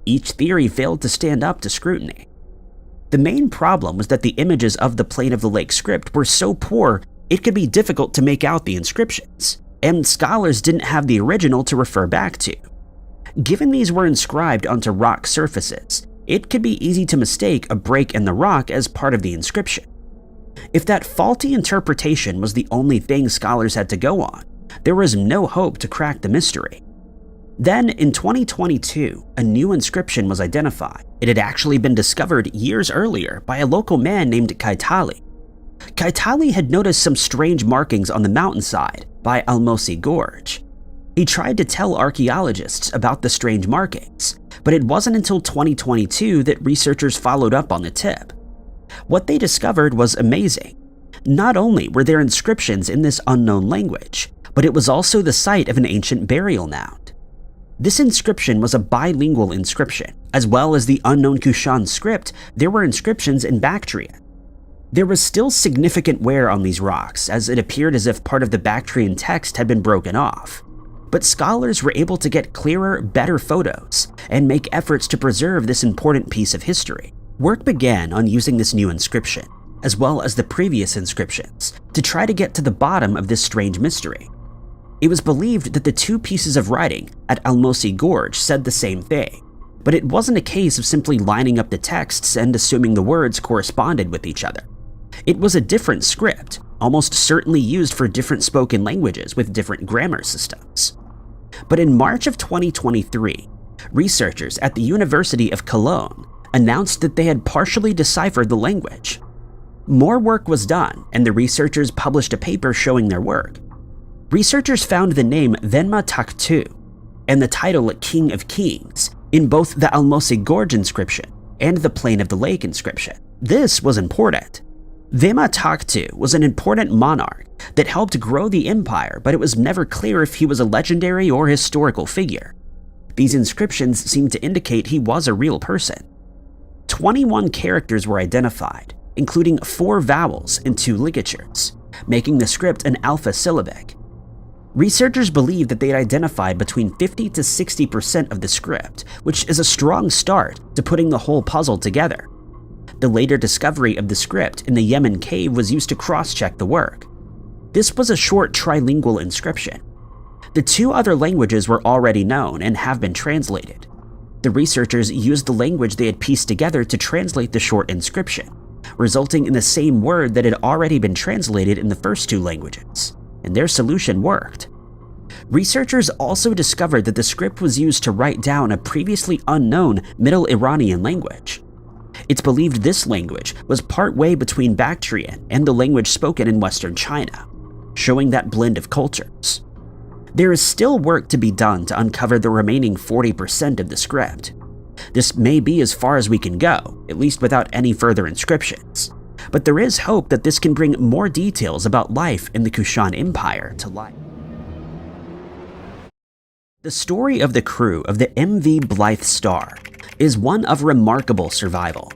Each theory failed to stand up to scrutiny. The main problem was that the images of the Plain of the Lake script were so poor it could be difficult to make out the inscriptions, and scholars didn't have the original to refer back to. Given these were inscribed onto rock surfaces, it could be easy to mistake a break in the rock as part of the inscription. If that faulty interpretation was the only thing scholars had to go on, there was no hope to crack the mystery. Then, in 2022, a new inscription was identified. It had actually been discovered years earlier by a local man named Kaitali. Kaitali had noticed some strange markings on the mountainside by Almosi Gorge. He tried to tell archaeologists about the strange markings, but it wasn't until 2022 that researchers followed up on the tip. What they discovered was amazing. Not only were there inscriptions in this unknown language, but it was also the site of an ancient burial mound. This inscription was a bilingual inscription. As well as the unknown Kushan script, there were inscriptions in Bactrian. There was still significant wear on these rocks, as it appeared as if part of the Bactrian text had been broken off. But scholars were able to get clearer, better photos, and make efforts to preserve this important piece of history. Work began on using this new inscription, as well as the previous inscriptions, to try to get to the bottom of this strange mystery. It was believed that the two pieces of writing at Almosi Gorge said the same thing, but it wasn't a case of simply lining up the texts and assuming the words corresponded with each other. It was a different script, almost certainly used for different spoken languages with different grammar systems. But in March of 2023, researchers at the University of Cologne announced that they had partially deciphered the language. More work was done, and the researchers published a paper showing their work. Researchers found the name Venma Taktu and the title King of Kings in both the Almosi Gorge inscription and the Plain of the Lake inscription. This was important. Venma Taktu was an important monarch that helped grow the empire, but it was never clear if he was a legendary or historical figure. These inscriptions seemed to indicate he was a real person. 21 characters were identified, including 4 vowels and 2 ligatures, making the script an alpha-syllabic. Researchers believe that they had identified between 50 to 60% of the script, which is a strong start to putting the whole puzzle together. The later discovery of the script in the Yemen cave was used to cross-check the work. This was a short trilingual inscription. The 2 other languages were already known and have been translated. The researchers used the language they had pieced together to translate the short inscription, resulting in the same word that had already been translated in the first 2 languages, and their solution worked. Researchers also discovered that the script was used to write down a previously unknown Middle Iranian language. It's believed this language was partway between Bactrian and the language spoken in Western China, showing that blend of cultures. There is still work to be done to uncover the remaining 40% of the script. This may be as far as we can go, at least without any further inscriptions, but there is hope that this can bring more details about life in the Kushan Empire to light. The story of the crew of the MV Blythe Star is one of remarkable survival,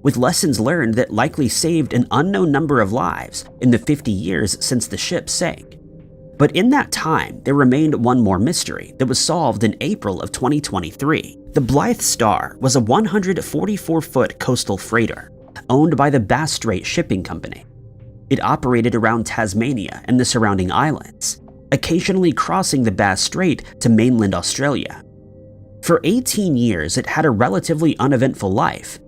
with lessons learned that likely saved an unknown number of lives in the 50 years since the ship sank. But in that time, there remained one more mystery that was solved in April of 2023. The Blythe Star was a 144-foot coastal freighter owned by the Bass Strait Shipping Company. It operated around Tasmania and the surrounding islands, occasionally crossing the Bass Strait to mainland Australia. For 18 years, it had a relatively uneventful life.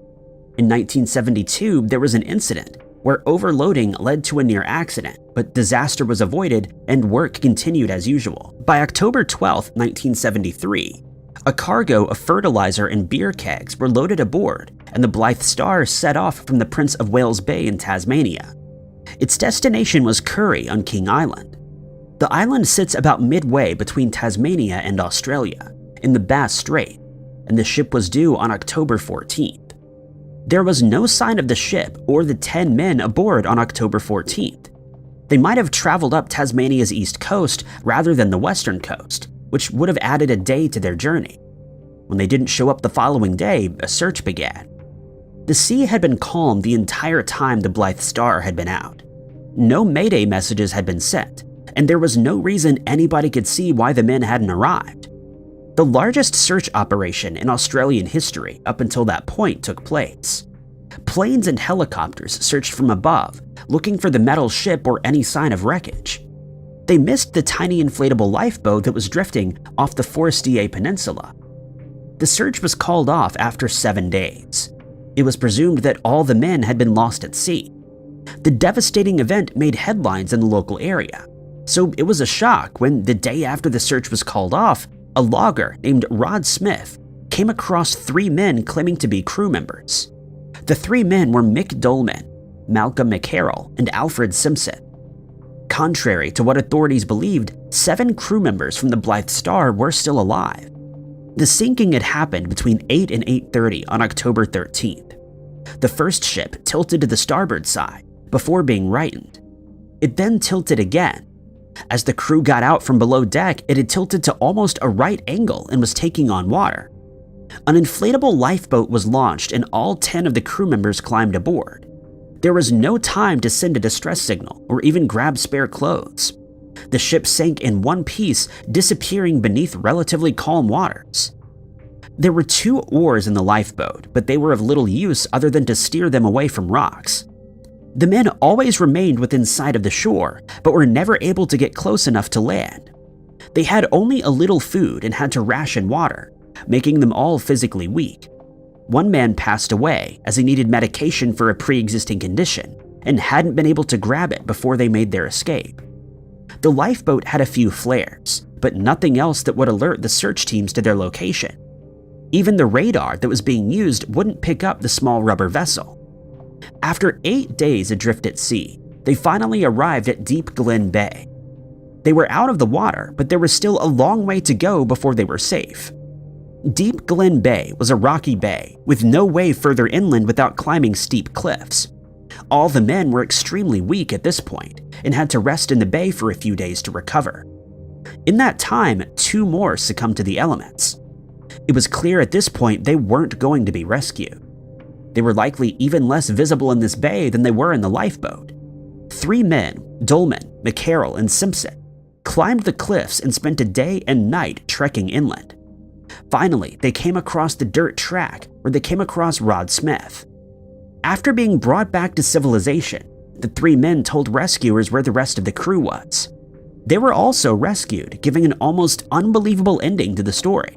In 1972, there was an incident where overloading led to a near accident, but disaster was avoided and work continued as usual. By October 12, 1973, a cargo of fertilizer and beer kegs were loaded aboard, and the Blythe Star set off from the Prince of Wales Bay in Tasmania. Its destination was Curry on King Island. The island sits about midway between Tasmania and Australia, in the Bass Strait, and the ship was due on October 14th. There was no sign of the ship or the 10 men aboard on October 14th. They might have traveled up Tasmania's east coast rather than the western coast, which would have added a day to their journey. When they didn't show up the following day, a search began. The sea had been calm the entire time the Blythe Star had been out. No Mayday messages had been sent, and there was no reason anybody could see why the men hadn't arrived. The largest search operation in Australian history up until that point took place. Planes and helicopters searched from above, looking for the metal ship or any sign of wreckage. They missed the tiny inflatable lifeboat that was drifting off the Forestier Peninsula. The search was called off after 7 days. It was presumed that all the men had been lost at sea. The devastating event made headlines in the local area, so it was a shock when, the day after the search was called off, a logger named Rod Smith came across 3 men claiming to be crew members. The 3 men were Mick Dolman, Malcolm McCarroll, and Alfred Simpson. Contrary to what authorities believed, 7 crew members from the Blythe Star were still alive. The sinking had happened between 8 and 8:30 on October 13th. The first ship tilted to the starboard side before being rightened. It then tilted again. As the crew got out from below deck, it had tilted to almost a right angle and was taking on water. An inflatable lifeboat was launched and all 10 of the crew members climbed aboard. There was no time to send a distress signal or even grab spare clothes. The ship sank in one piece, disappearing beneath relatively calm waters. There were 2 oars in the lifeboat, but they were of little use other than to steer them away from rocks. The men always remained within sight of the shore, but were never able to get close enough to land. They had only a little food and had to ration water, making them all physically weak. One man passed away as he needed medication for a pre-existing condition and hadn't been able to grab it before they made their escape. The lifeboat had a few flares, but nothing else that would alert the search teams to their location. Even the radar that was being used wouldn't pick up the small rubber vessel. After 8 days adrift at sea, they finally arrived at Deep Glen Bay. They were out of the water, but there was still a long way to go before they were safe. Deep Glen Bay was a rocky bay with no way further inland without climbing steep cliffs. All the men were extremely weak at this point and had to rest in the bay for a few days to recover. In that time, 2 more succumbed to the elements. It was clear at this point they weren't going to be rescued. They were likely even less visible in this bay than they were in the lifeboat. 3 men, Dolman, McCarroll, and Simpson, climbed the cliffs and spent a day and night trekking inland. Finally, they came across the dirt track where they came across Rod Smith. After being brought back to civilization, the 3 men told rescuers where the rest of the crew was. They were also rescued, giving an almost unbelievable ending to the story.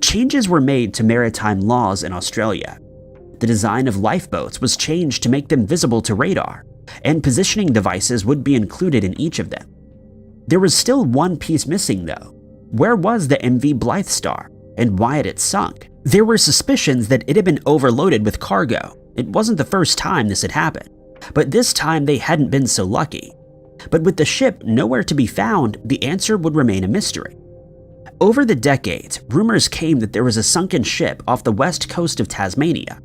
Changes were made to maritime laws in Australia. The design of lifeboats was changed to make them visible to radar, and positioning devices would be included in each of them. There was still one piece missing though. Where was the MV Blythe Star, and why had it sunk? There were suspicions that it had been overloaded with cargo. It wasn't the first time this had happened, but this time they hadn't been so lucky. But with the ship nowhere to be found, the answer would remain a mystery. Over the decades, rumors came that there was a sunken ship off the west coast of Tasmania.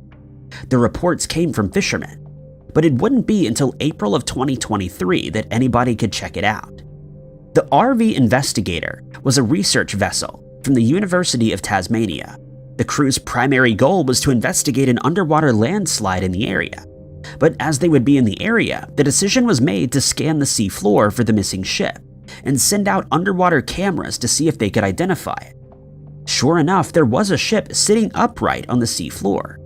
The reports came from fishermen, but it wouldn't be until April of 2023 that anybody could check it out. The RV Investigator was a research vessel from the University of Tasmania. The crew's primary goal was to investigate an underwater landslide in the area. But as they would be in the area, the decision was made to scan the sea floor for the missing ship and send out underwater cameras to see if they could identify it. Sure enough, there was a ship sitting upright on the sea floor.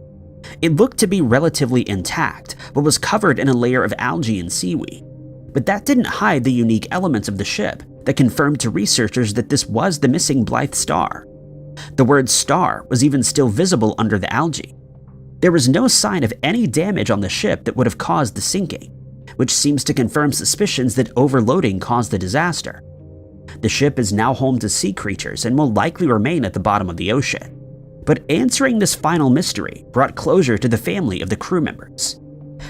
It looked to be relatively intact, but was covered in a layer of algae and seaweed. But that didn't hide the unique elements of the ship that confirmed to researchers that this was the missing Blythe Star. The word star was even still visible under the algae. There was no sign of any damage on the ship that would have caused the sinking, which seems to confirm suspicions that overloading caused the disaster. The ship is now home to sea creatures and will likely remain at the bottom of the ocean. But answering this final mystery brought closure to the family of the crew members.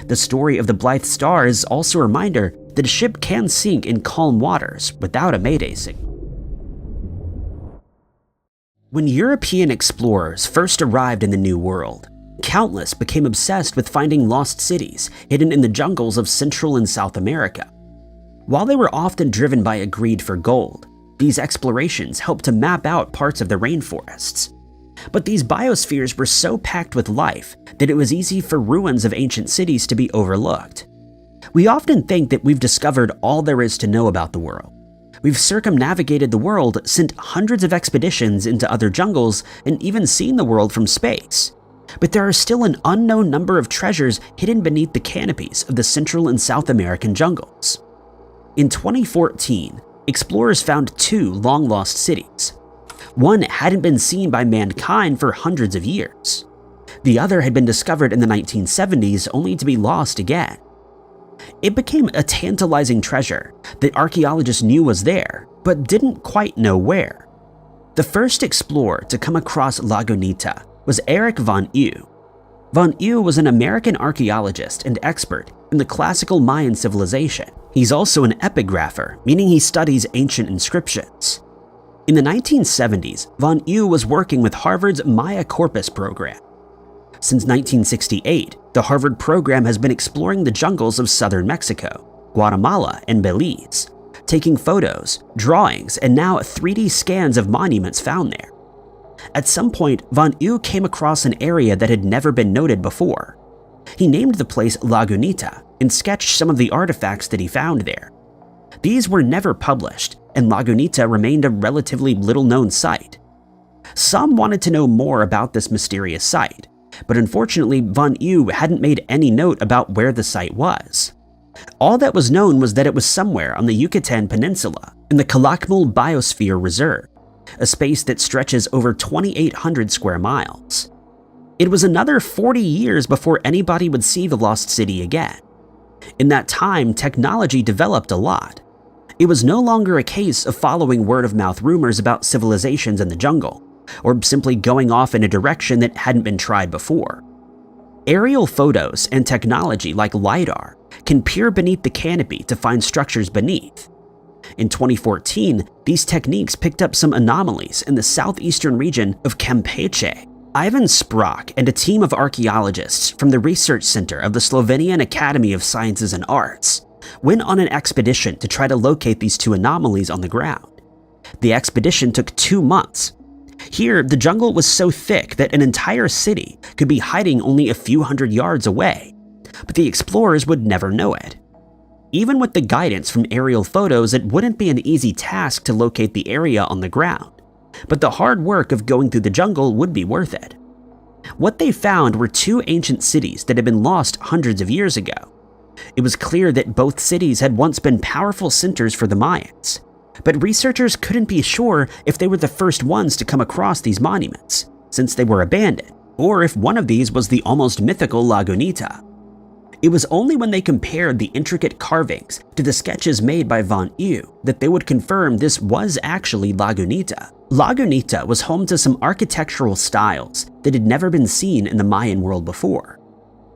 The story of the Blythe Star is also a reminder that a ship can sink in calm waters without a mayday signal. When European explorers first arrived in the New World, countless became obsessed with finding lost cities hidden in the jungles of Central and South America. While they were often driven by a greed for gold, these explorations helped to map out parts of the rainforests. But these biospheres were so packed with life that it was easy for ruins of ancient cities to be overlooked. We often think that we've discovered all there is to know about the world. We've circumnavigated the world, sent hundreds of expeditions into other jungles, and even seen the world from space. But there are still an unknown number of treasures hidden beneath the canopies of the Central and South American jungles. In 2014, explorers found 2 long-lost cities. One hadn't been seen by mankind for hundreds of years. The other had been discovered in the 1970s only to be lost again. It became a tantalizing treasure that archaeologists knew was there, but didn't quite know where. The first explorer to come across Lagunita was Eric von Eu. Von Eu was an American archaeologist and expert in the classical Mayan civilization. He's also an epigrapher, meaning he studies ancient inscriptions. In the 1970s, Von Eu was working with Harvard's Maya Corpus program. Since 1968, the Harvard program has been exploring the jungles of southern Mexico, Guatemala, and Belize, taking photos, drawings, and now 3D scans of monuments found there. At some point, Von Eu came across an area that had never been noted before. He named the place Lagunita and sketched some of the artifacts that he found there. These were never published, and Lagunita remained a relatively little-known site. Some wanted to know more about this mysterious site, but unfortunately, Von Eu hadn't made any note about where the site was. All that was known was that it was somewhere on the Yucatan Peninsula in the Calakmul Biosphere Reserve, a space that stretches over 2,800 square miles. It was another 40 years before anybody would see the lost city again. In that time, technology developed a lot. It was no longer a case of following word-of-mouth rumors about civilizations in the jungle, or simply going off in a direction that hadn't been tried before. Aerial photos and technology like LiDAR can peer beneath the canopy to find structures beneath. In 2014, these techniques picked up some anomalies in the southeastern region of Campeche. Ivan Sprach and a team of archaeologists from the Research Center of the Slovenian Academy of Sciences and Arts went on an expedition to try to locate these two anomalies on the ground. The expedition took 2 months. Here, the jungle was so thick that an entire city could be hiding only a few hundred yards away, but the explorers would never know it. Even with the guidance from aerial photos, it wouldn't be an easy task to locate the area on the ground, but the hard work of going through the jungle would be worth it. What they found were 2 ancient cities that had been lost hundreds of years ago. It was clear that both cities had once been powerful centers for the Mayans, but researchers couldn't be sure if they were the first ones to come across these monuments, since they were abandoned, or if one of these was the almost mythical Lagunita. It was only when they compared the intricate carvings to the sketches made by Von Eu that they would confirm this was actually Lagunita. Lagunita was home to some architectural styles that had never been seen in the Mayan world before.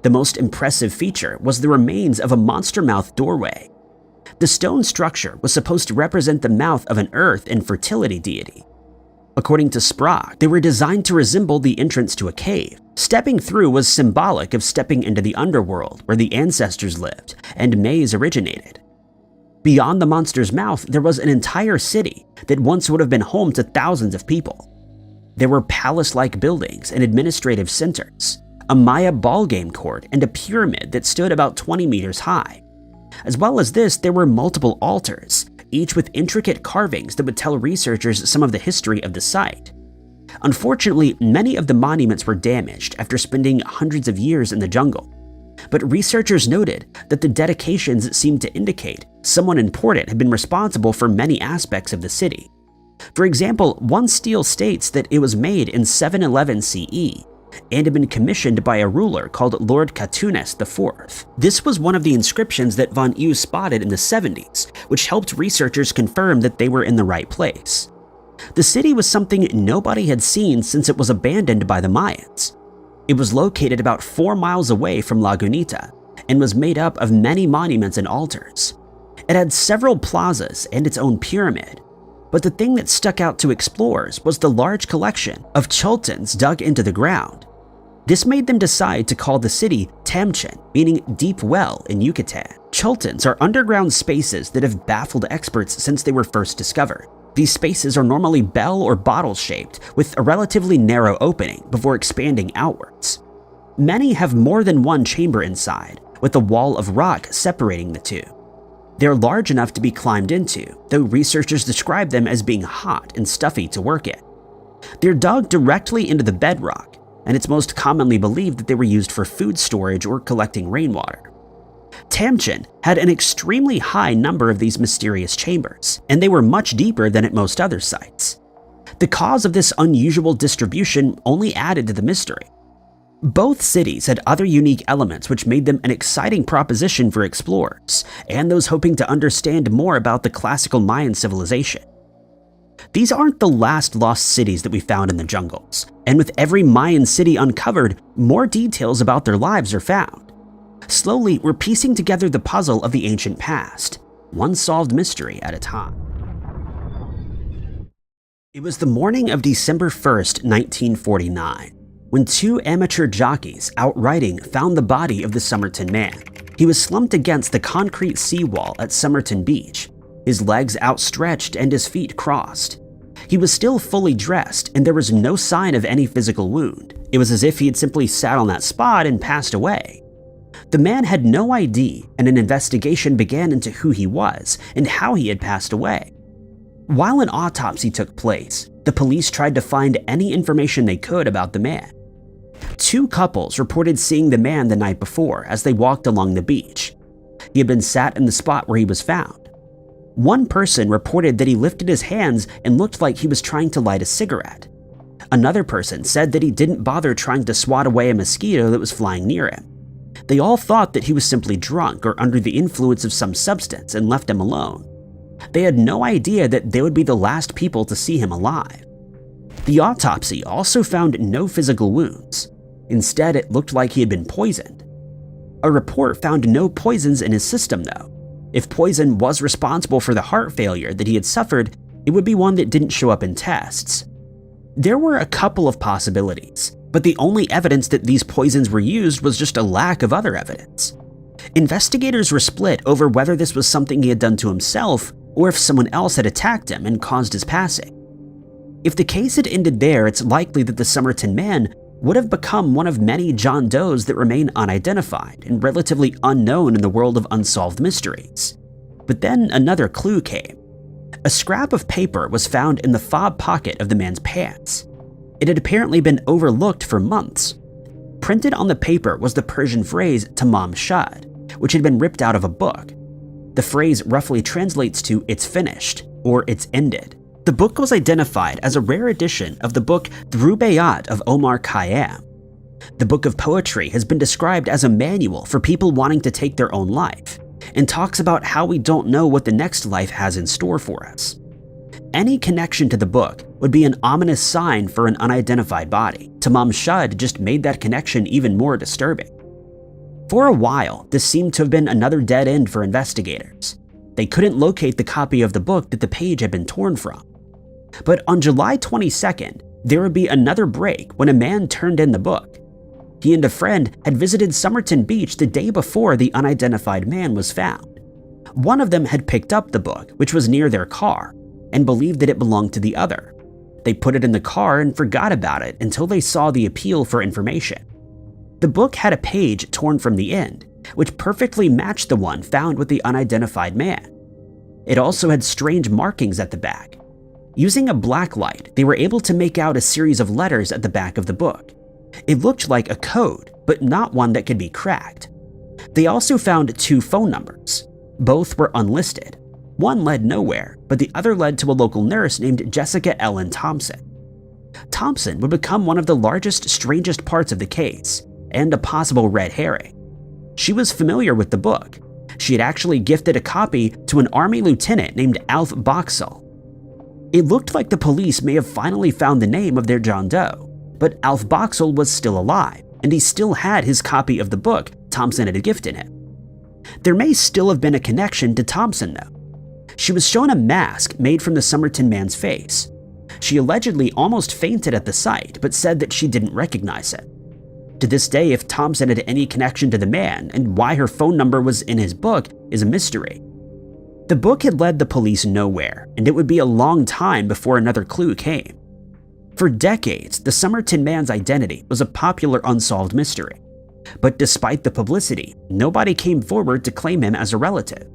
The most impressive feature was the remains of a monster-mouthed doorway. The stone structure was supposed to represent the mouth of an earth and fertility deity. According to Sprach, they were designed to resemble the entrance to a cave. Stepping through was symbolic of stepping into the underworld where the ancestors lived and maze originated. Beyond the monster's mouth, there was an entire city that once would have been home to thousands of people. There were palace-like buildings and administrative centers, a Maya ballgame court, and a pyramid that stood about 20 meters high. As well as this, there were multiple altars, each with intricate carvings that would tell researchers some of the history of the site. Unfortunately, many of the monuments were damaged after spending hundreds of years in the jungle, but researchers noted that the dedications seemed to indicate someone important had been responsible for many aspects of the city. For example, one stele states that it was made in 711 CE and had been commissioned by a ruler called Lord Katunes IV. This was one of the inscriptions that Von Eu spotted in the 70s, which helped researchers confirm that they were in the right place. The city was something nobody had seen since it was abandoned by the Mayans. It was located about 4 miles away from Lagunita and was made up of many monuments and altars. It had several plazas and its own pyramid, but the thing that stuck out to explorers was the large collection of choltens dug into the ground. This made them decide to call the city Tamchen, meaning deep well in Yucatan. Choltens are underground spaces that have baffled experts since they were first discovered. These spaces are normally bell or bottle shaped with a relatively narrow opening before expanding outwards. Many have more than one chamber inside, with a wall of rock separating the two. They're large enough to be climbed into, though researchers describe them as being hot and stuffy to work in. They're dug directly into the bedrock, and it's most commonly believed that they were used for food storage or collecting rainwater. Tamchen had an extremely high number of these mysterious chambers, and they were much deeper than at most other sites. The cause of this unusual distribution only added to the mystery. Both cities had other unique elements which made them an exciting proposition for explorers and those hoping to understand more about the classical Mayan civilization. These aren't the last lost cities that we found in the jungles, and with every Mayan city uncovered, more details about their lives are found. Slowly, we're piecing together the puzzle of the ancient past, one solved mystery at a time. It was the morning of December 1st, 1949, when two amateur jockeys out riding found the body of the Summerton Man. He was slumped against the concrete seawall at Summerton Beach, his legs outstretched and his feet crossed. He was still fully dressed, and there was no sign of any physical wound. It was as if he had simply sat on that spot and passed away. The man had no ID, and an investigation began into who he was and how he had passed away. While an autopsy took place, the police tried to find any information they could about the man. Two couples reported seeing the man the night before as they walked along the beach. He had been sat in the spot where he was found. One person reported that he lifted his hands and looked like he was trying to light a cigarette. Another person said that he didn't bother trying to swat away a mosquito that was flying near him. They all thought that he was simply drunk or under the influence of some substance and left him alone. They had no idea that they would be the last people to see him alive. The autopsy also found no physical wounds. Instead, it looked like he had been poisoned. A report found no poisons in his system, though. If poison was responsible for the heart failure that he had suffered, it would be one that didn't show up in tests. There were a couple of possibilities, but the only evidence that these poisons were used was just a lack of other evidence. Investigators were split over whether this was something he had done to himself or if someone else had attacked him and caused his passing. If the case had ended there, it's likely that the Summerton Man would have become one of many John Does that remain unidentified and relatively unknown in the world of unsolved mysteries. But then another clue came. A scrap of paper was found in the fob pocket of the man's pants. It had apparently been overlooked for months. Printed on the paper was the Persian phrase "tamam shud," which had been ripped out of a book. The phrase roughly translates to "it's finished" or "it's ended." The book was identified as a rare edition of the book The Rubaiyat of Omar Khayyam. The book of poetry has been described as a manual for people wanting to take their own life, and talks about how we don't know what the next life has in store for us. Any connection to the book would be an ominous sign for an unidentified body. Tamam Shud just made that connection even more disturbing. For a while, this seemed to have been another dead end for investigators. They couldn't locate the copy of the book that the page had been torn from. But on July 22nd, there would be another break when a man turned in the book. He and a friend had visited Summerton Beach the day before the unidentified man was found. One of them had picked up the book, which was near their car, and believed that it belonged to the other. They put it in the car and forgot about it until they saw the appeal for information. The book had a page torn from the end, which perfectly matched the one found with the unidentified man. It also had strange markings at the back. Using a black light, they were able to make out a series of letters at the back of the book. It looked like a code, but not one that could be cracked. They also found two phone numbers. Both were unlisted. One led nowhere, but the other led to a local nurse named Jessica Ellen Thompson. Thompson would become one of the largest, strangest parts of the case, and a possible red herring. She was familiar with the book. She had actually gifted a copy to an army lieutenant named Ahuizotl. It looked like the police may have finally found the name of their John Doe, but Ahuizotl was still alive, and he still had his copy of the book Thompson had gifted him. There may still have been a connection to Thompson, though. She was shown a mask made from the Summerton Man's face. She allegedly almost fainted at the sight, but said that she didn't recognize it. To this day, if Thompson had any connection to the man and why her phone number was in his book is a mystery. The book had led the police nowhere, and it would be a long time before another clue came. For decades, the Summerton Man's identity was a popular unsolved mystery. But despite the publicity, nobody came forward to claim him as a relative.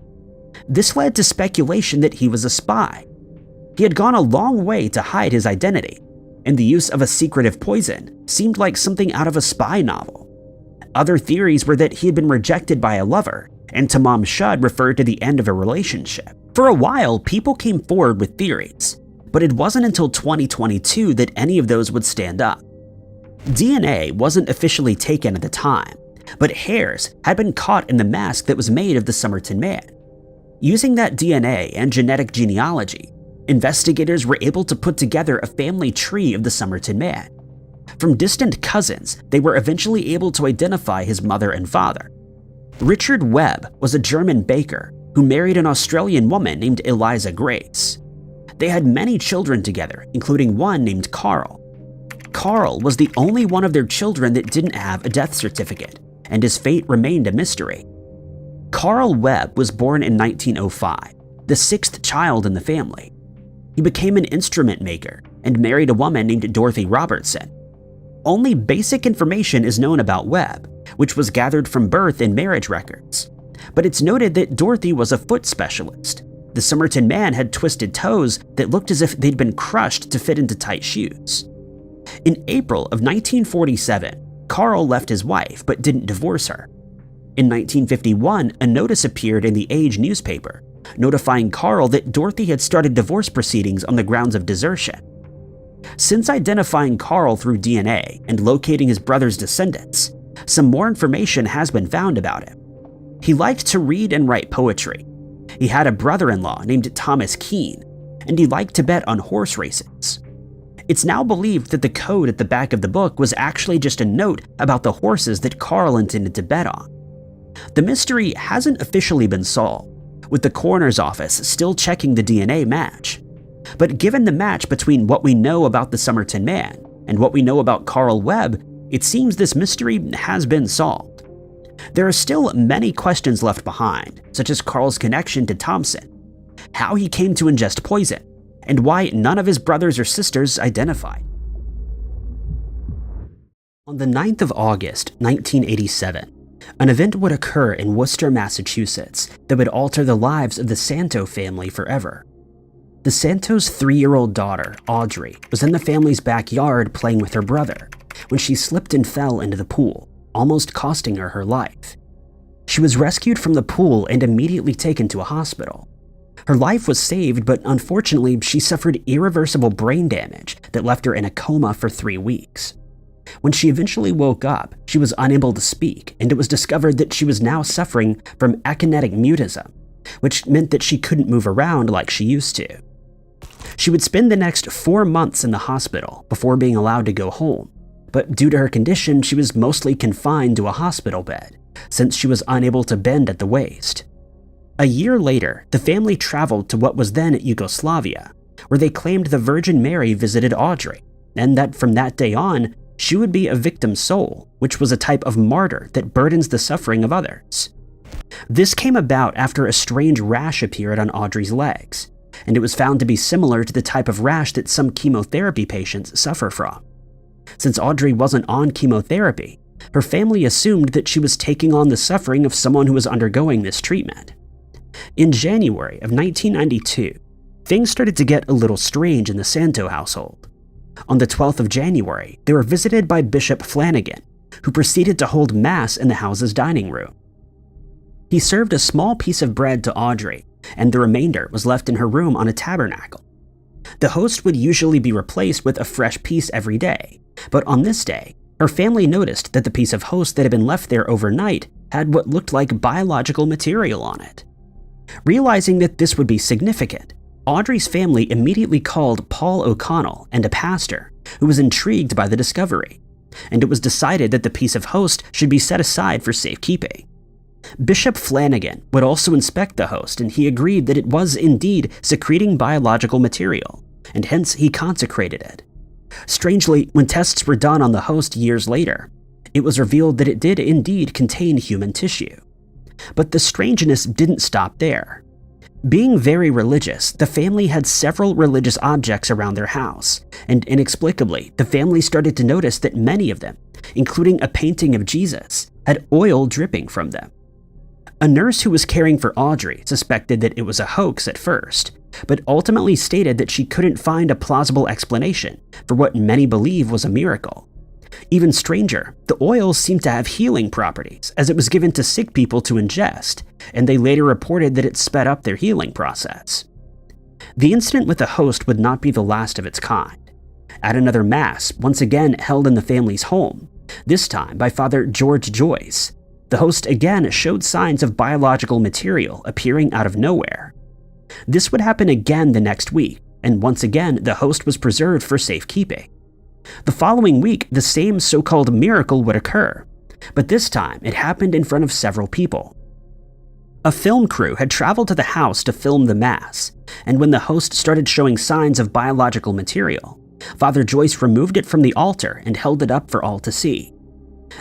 This led to speculation that he was a spy. He had gone a long way to hide his identity, and the use of a secretive poison seemed like something out of a spy novel. Other theories were that he had been rejected by a lover, and Tamam Shud referred to the end of a relationship. For a while, people came forward with theories, but it wasn't until 2022 that any of those would stand up. DNA wasn't officially taken at the time, but hairs had been caught in the mask that was made of the Summerton Man. Using that DNA and genetic genealogy, investigators were able to put together a family tree of the Summerton Man. From distant cousins, they were eventually able to identify his mother and father. Richard Webb was a German baker who married an Australian woman named Eliza Grace. They had many children together, including one named Carl. Carl was the only one of their children that didn't have a death certificate, and his fate remained a mystery. Carl Webb was born in 1905, the sixth child in the family. He became an instrument maker and married a woman named Dorothy Robertson. Only basic information is known about Webb, which was gathered from birth and marriage records. But it's noted that Dorothy was a foot specialist. The Summerton Man had twisted toes that looked as if they'd been crushed to fit into tight shoes. In April of 1947, Carl left his wife but didn't divorce her. In 1951, a notice appeared in the Age newspaper, notifying Carl that Dorothy had started divorce proceedings on the grounds of desertion. Since identifying Carl through DNA and locating his brother's descendants, some more information has been found about him. He liked to read and write poetry. He had a brother-in-law named Thomas Keene, and he liked to bet on horse races. It's now believed that the code at the back of the book was actually just a note about the horses that Carl intended to bet on. The mystery hasn't officially been solved, with the coroner's office still checking the DNA match. But given the match between what we know about the Summerton Man and what we know about Carl Webb, it seems this mystery has been solved. There are still many questions left behind, such as Carl's connection to Thompson, how he came to ingest poison, and why none of his brothers or sisters identified. On the 9th of August, 1987, an event would occur in Worcester, Massachusetts that would alter the lives of the Santo family forever. The Santos' 3-year-old daughter, Audrey, was in the family's backyard playing with her brother when she slipped and fell into the pool, almost costing her her life. She was rescued from the pool and immediately taken to a hospital. Her life was saved, but unfortunately, she suffered irreversible brain damage that left her in a coma for 3 weeks. When she eventually woke up, she was unable to speak, and it was discovered that she was now suffering from akinetic mutism, which meant that she couldn't move around like she used to. She would spend the next 4 months in the hospital before being allowed to go home, but due to her condition, she was mostly confined to a hospital bed, since she was unable to bend at the waist. A year later, the family traveled to what was then Yugoslavia, where they claimed the Virgin Mary visited Audrey, and that from that day on, she would be a victim soul, which was a type of martyr that burdens the suffering of others. This came about after a strange rash appeared on Audrey's legs, and it was found to be similar to the type of rash that some chemotherapy patients suffer from. Since Audrey wasn't on chemotherapy, her family assumed that she was taking on the suffering of someone who was undergoing this treatment. In January of 1992, things started to get a little strange in the Santo household. On the 12th of January, they were visited by Bishop Flanagan, who proceeded to hold mass in the house's dining room. He served a small piece of bread to Audrey, and the remainder was left in her room on a tabernacle. The host would usually be replaced with a fresh piece every day, but on this day, her family noticed that the piece of host that had been left there overnight had what looked like biological material on it. Realizing that this would be significant, Audrey's family immediately called Paul O'Connell and a pastor who was intrigued by the discovery, and it was decided that the piece of host should be set aside for safekeeping. Bishop Flanagan would also inspect the host, and he agreed that it was indeed secreting biological material, and hence he consecrated it. Strangely, when tests were done on the host years later, it was revealed that it did indeed contain human tissue. But the strangeness didn't stop there. Being very religious, the family had several religious objects around their house, and inexplicably, the family started to notice that many of them, including a painting of Jesus, had oil dripping from them. A nurse who was caring for Audrey suspected that it was a hoax at first, but ultimately stated that she couldn't find a plausible explanation for what many believe was a miracle. Even stranger, the oil seemed to have healing properties, as it was given to sick people to ingest, and they later reported that it sped up their healing process. The incident with the host would not be the last of its kind. At another mass, once again held in the family's home, this time by Father George Joyce, the host again showed signs of biological material appearing out of nowhere. This would happen again the next week, and once again the host was preserved for safekeeping. The following week, the same so-called miracle would occur, but this time it happened in front of several people. A film crew had traveled to the house to film the Mass, and when the host started showing signs of biological material, Father Joyce removed it from the altar and held it up for all to see.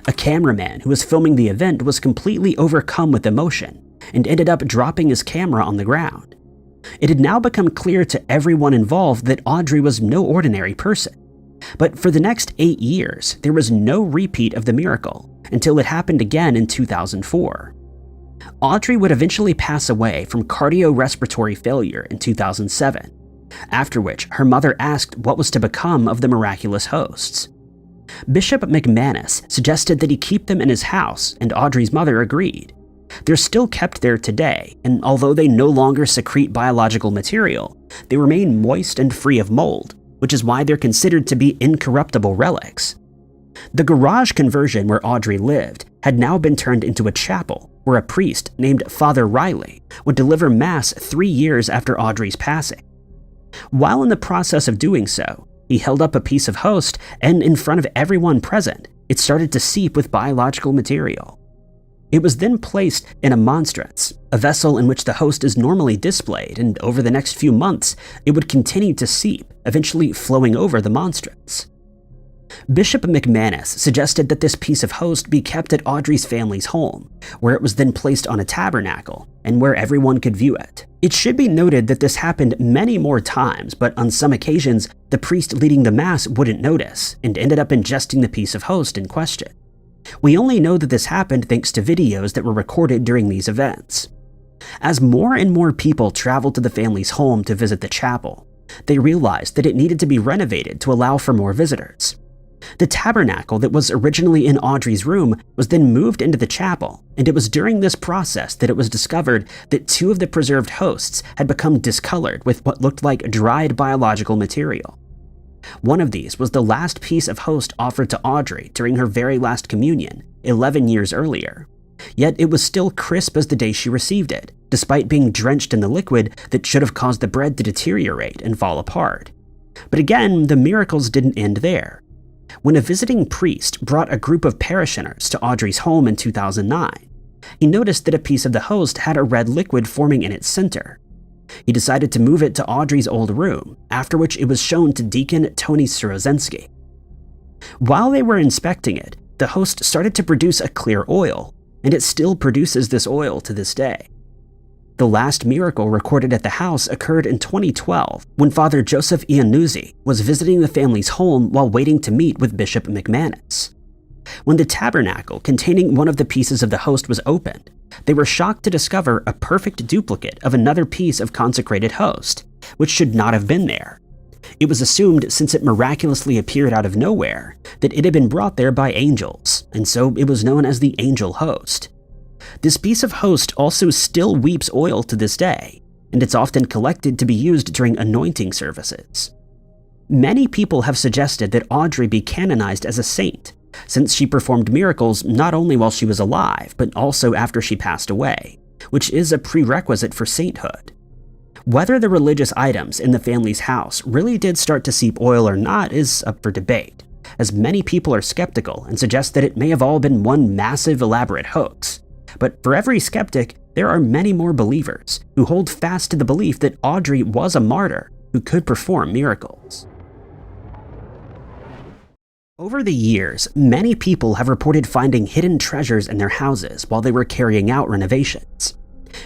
A cameraman who was filming the event was completely overcome with emotion and ended up dropping his camera on the ground. It had now become clear to everyone involved that Audrey was no ordinary person. But for the next 8 years, there was no repeat of the miracle until it happened again in 2004. Audrey would eventually pass away from cardiorespiratory failure in 2007, after which her mother asked what was to become of the miraculous hosts. Bishop McManus suggested that he keep them in his house, and Audrey's mother agreed. They're still kept there today, and although they no longer secrete biological material, they remain moist and free of mold, which is why they're considered to be incorruptible relics. The garage conversion where Audrey lived had now been turned into a chapel where a priest named Father Riley would deliver Mass 3 years after Audrey's passing. While in the process of doing so, he held up a piece of host, and in front of everyone present, it started to seep with biological material. It was then placed in a monstrance, a vessel in which the host is normally displayed, and over the next few months, it would continue to seep, eventually flowing over the monstrance. Bishop McManus suggested that this piece of host be kept at Audrey's family's home, where it was then placed on a tabernacle, and where everyone could view it. It should be noted that this happened many more times, but on some occasions, the priest leading the Mass wouldn't notice, and ended up ingesting the piece of host in question. We only know that this happened thanks to videos that were recorded during these events. As more and more people traveled to the family's home to visit the chapel, they realized that it needed to be renovated to allow for more visitors. The tabernacle that was originally in Audrey's room was then moved into the chapel, and it was during this process that it was discovered that 2 of the preserved hosts had become discolored with what looked like dried biological material. One of these was the last piece of host offered to Audrey during her very last communion, 11 years earlier. Yet it was still crisp as the day she received it, despite being drenched in the liquid that should have caused the bread to deteriorate and fall apart. But again, the miracles didn't end there. When a visiting priest brought a group of parishioners to Audrey's home in 2009, he noticed that a piece of the host had a red liquid forming in its center. He decided to move it to Audrey's old room, after which it was shown to Deacon Tony Sorozensky. While they were inspecting it, the host started to produce a clear oil, and it still produces this oil to this day. The last miracle recorded at the house occurred in 2012 when Father Joseph Iannuzzi was visiting the family's home while waiting to meet with Bishop McManus. When the tabernacle containing one of the pieces of the host was opened, they were shocked to discover a perfect duplicate of another piece of consecrated host, which should not have been there. It was assumed, since it miraculously appeared out of nowhere, that it had been brought there by angels, and so it was known as the angel host. This piece of host also still weeps oil to this day, and it's often collected to be used during anointing services. Many people have suggested that Audrey be canonized as a saint, since she performed miracles not only while she was alive, but also after she passed away, which is a prerequisite for sainthood. Whether the religious items in the family's house really did start to seep oil or not is up for debate, as many people are skeptical and suggest that it may have all been one massive elaborate hoax. But for every skeptic, there are many more believers who hold fast to the belief that Audrey was a martyr who could perform miracles. Over the years, many people have reported finding hidden treasures in their houses while they were carrying out renovations.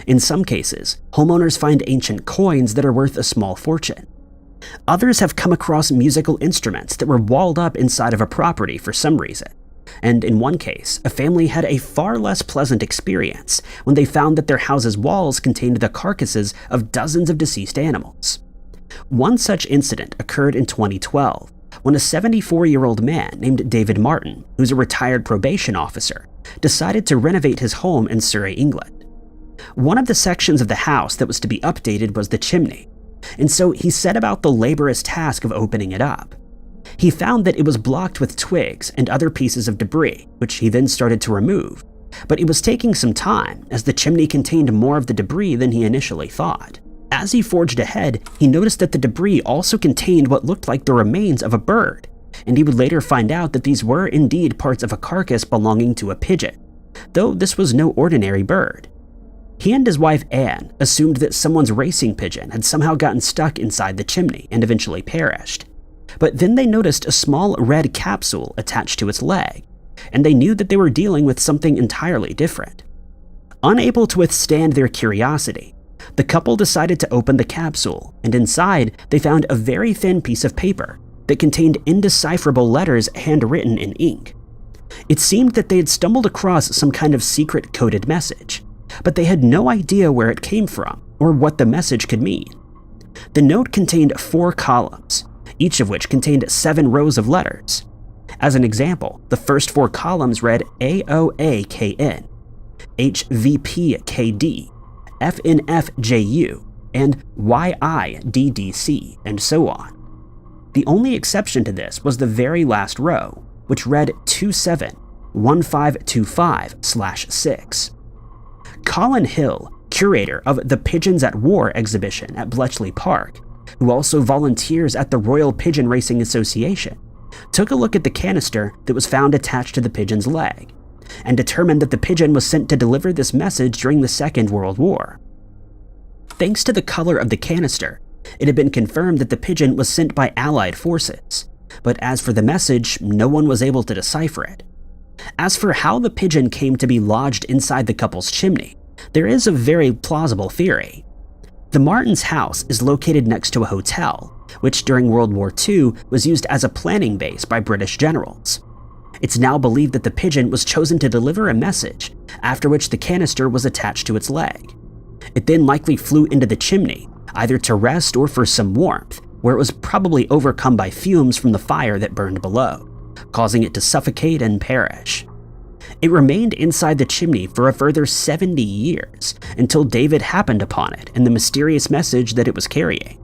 In some cases, homeowners find ancient coins that are worth a small fortune. Others have come across musical instruments that were walled up inside of a property for some reason. And in one case, a family had a far less pleasant experience when they found that their house's walls contained the carcasses of dozens of deceased animals. One such incident occurred in 2012, when a 74-year-old man named David Martin, who's a retired probation officer, decided to renovate his home in Surrey, England. One of the sections of the house that was to be updated was the chimney, and so he set about the laborious task of opening it up. He found that it was blocked with twigs and other pieces of debris, which he then started to remove. But it was taking some time, as the chimney contained more of the debris than he initially thought. As he forged ahead, he noticed that the debris also contained what looked like the remains of a bird, and he would later find out that these were indeed parts of a carcass belonging to a pigeon, though this was no ordinary bird. He and his wife Anne assumed that someone's racing pigeon had somehow gotten stuck inside the chimney and eventually perished. But then they noticed a small red capsule attached to its leg, and they knew that they were dealing with something entirely different. Unable to withstand their curiosity, the couple decided to open the capsule, and inside they found a very thin piece of paper that contained indecipherable letters handwritten in ink. It seemed that they had stumbled across some kind of secret coded message, but they had no idea where it came from or what the message could mean. The note contained 4 columns, each of which contained 7 rows of letters. As an example, the first 4 columns read AOAKN, HVPKD, FNFJU, and YIDDC, and so on. The only exception to this was the very last row, which read 271525/6. Colin Hill, curator of the Pigeons at War exhibition at Bletchley Park, who also volunteers at the Royal Pigeon Racing Association, took a look at the canister that was found attached to the pigeon's leg, and determined that the pigeon was sent to deliver this message during the Second World War. Thanks to the color of the canister, it had been confirmed that the pigeon was sent by Allied forces, but as for the message, no one was able to decipher it. As for how the pigeon came to be lodged inside the couple's chimney, there is a very plausible theory. The Martins' house is located next to a hotel, which during World War II was used as a planning base by British generals. It's now believed that the pigeon was chosen to deliver a message, after which the canister was attached to its leg. It then likely flew into the chimney, either to rest or for some warmth, where it was probably overcome by fumes from the fire that burned below, causing it to suffocate and perish. It remained inside the chimney for a further 70 years, until David happened upon it and the mysterious message that it was carrying.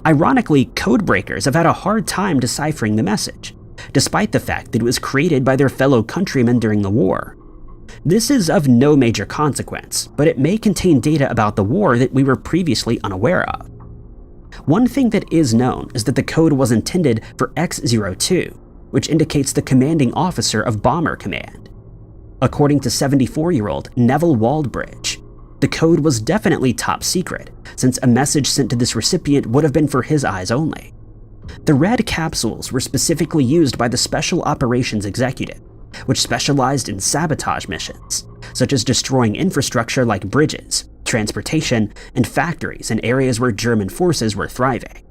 Ironically, codebreakers have had a hard time deciphering the message, despite the fact that it was created by their fellow countrymen during the war. This is of no major consequence, but it may contain data about the war that we were previously unaware of. One thing that is known is that the code was intended for X02, which indicates the commanding officer of Bomber Command. According to 74-year-old Neville Waldbridge, the code was definitely top secret, since a message sent to this recipient would have been for his eyes only. The red capsules were specifically used by the Special Operations Executive, which specialized in sabotage missions, such as destroying infrastructure like bridges, transportation, and factories in areas where German forces were thriving.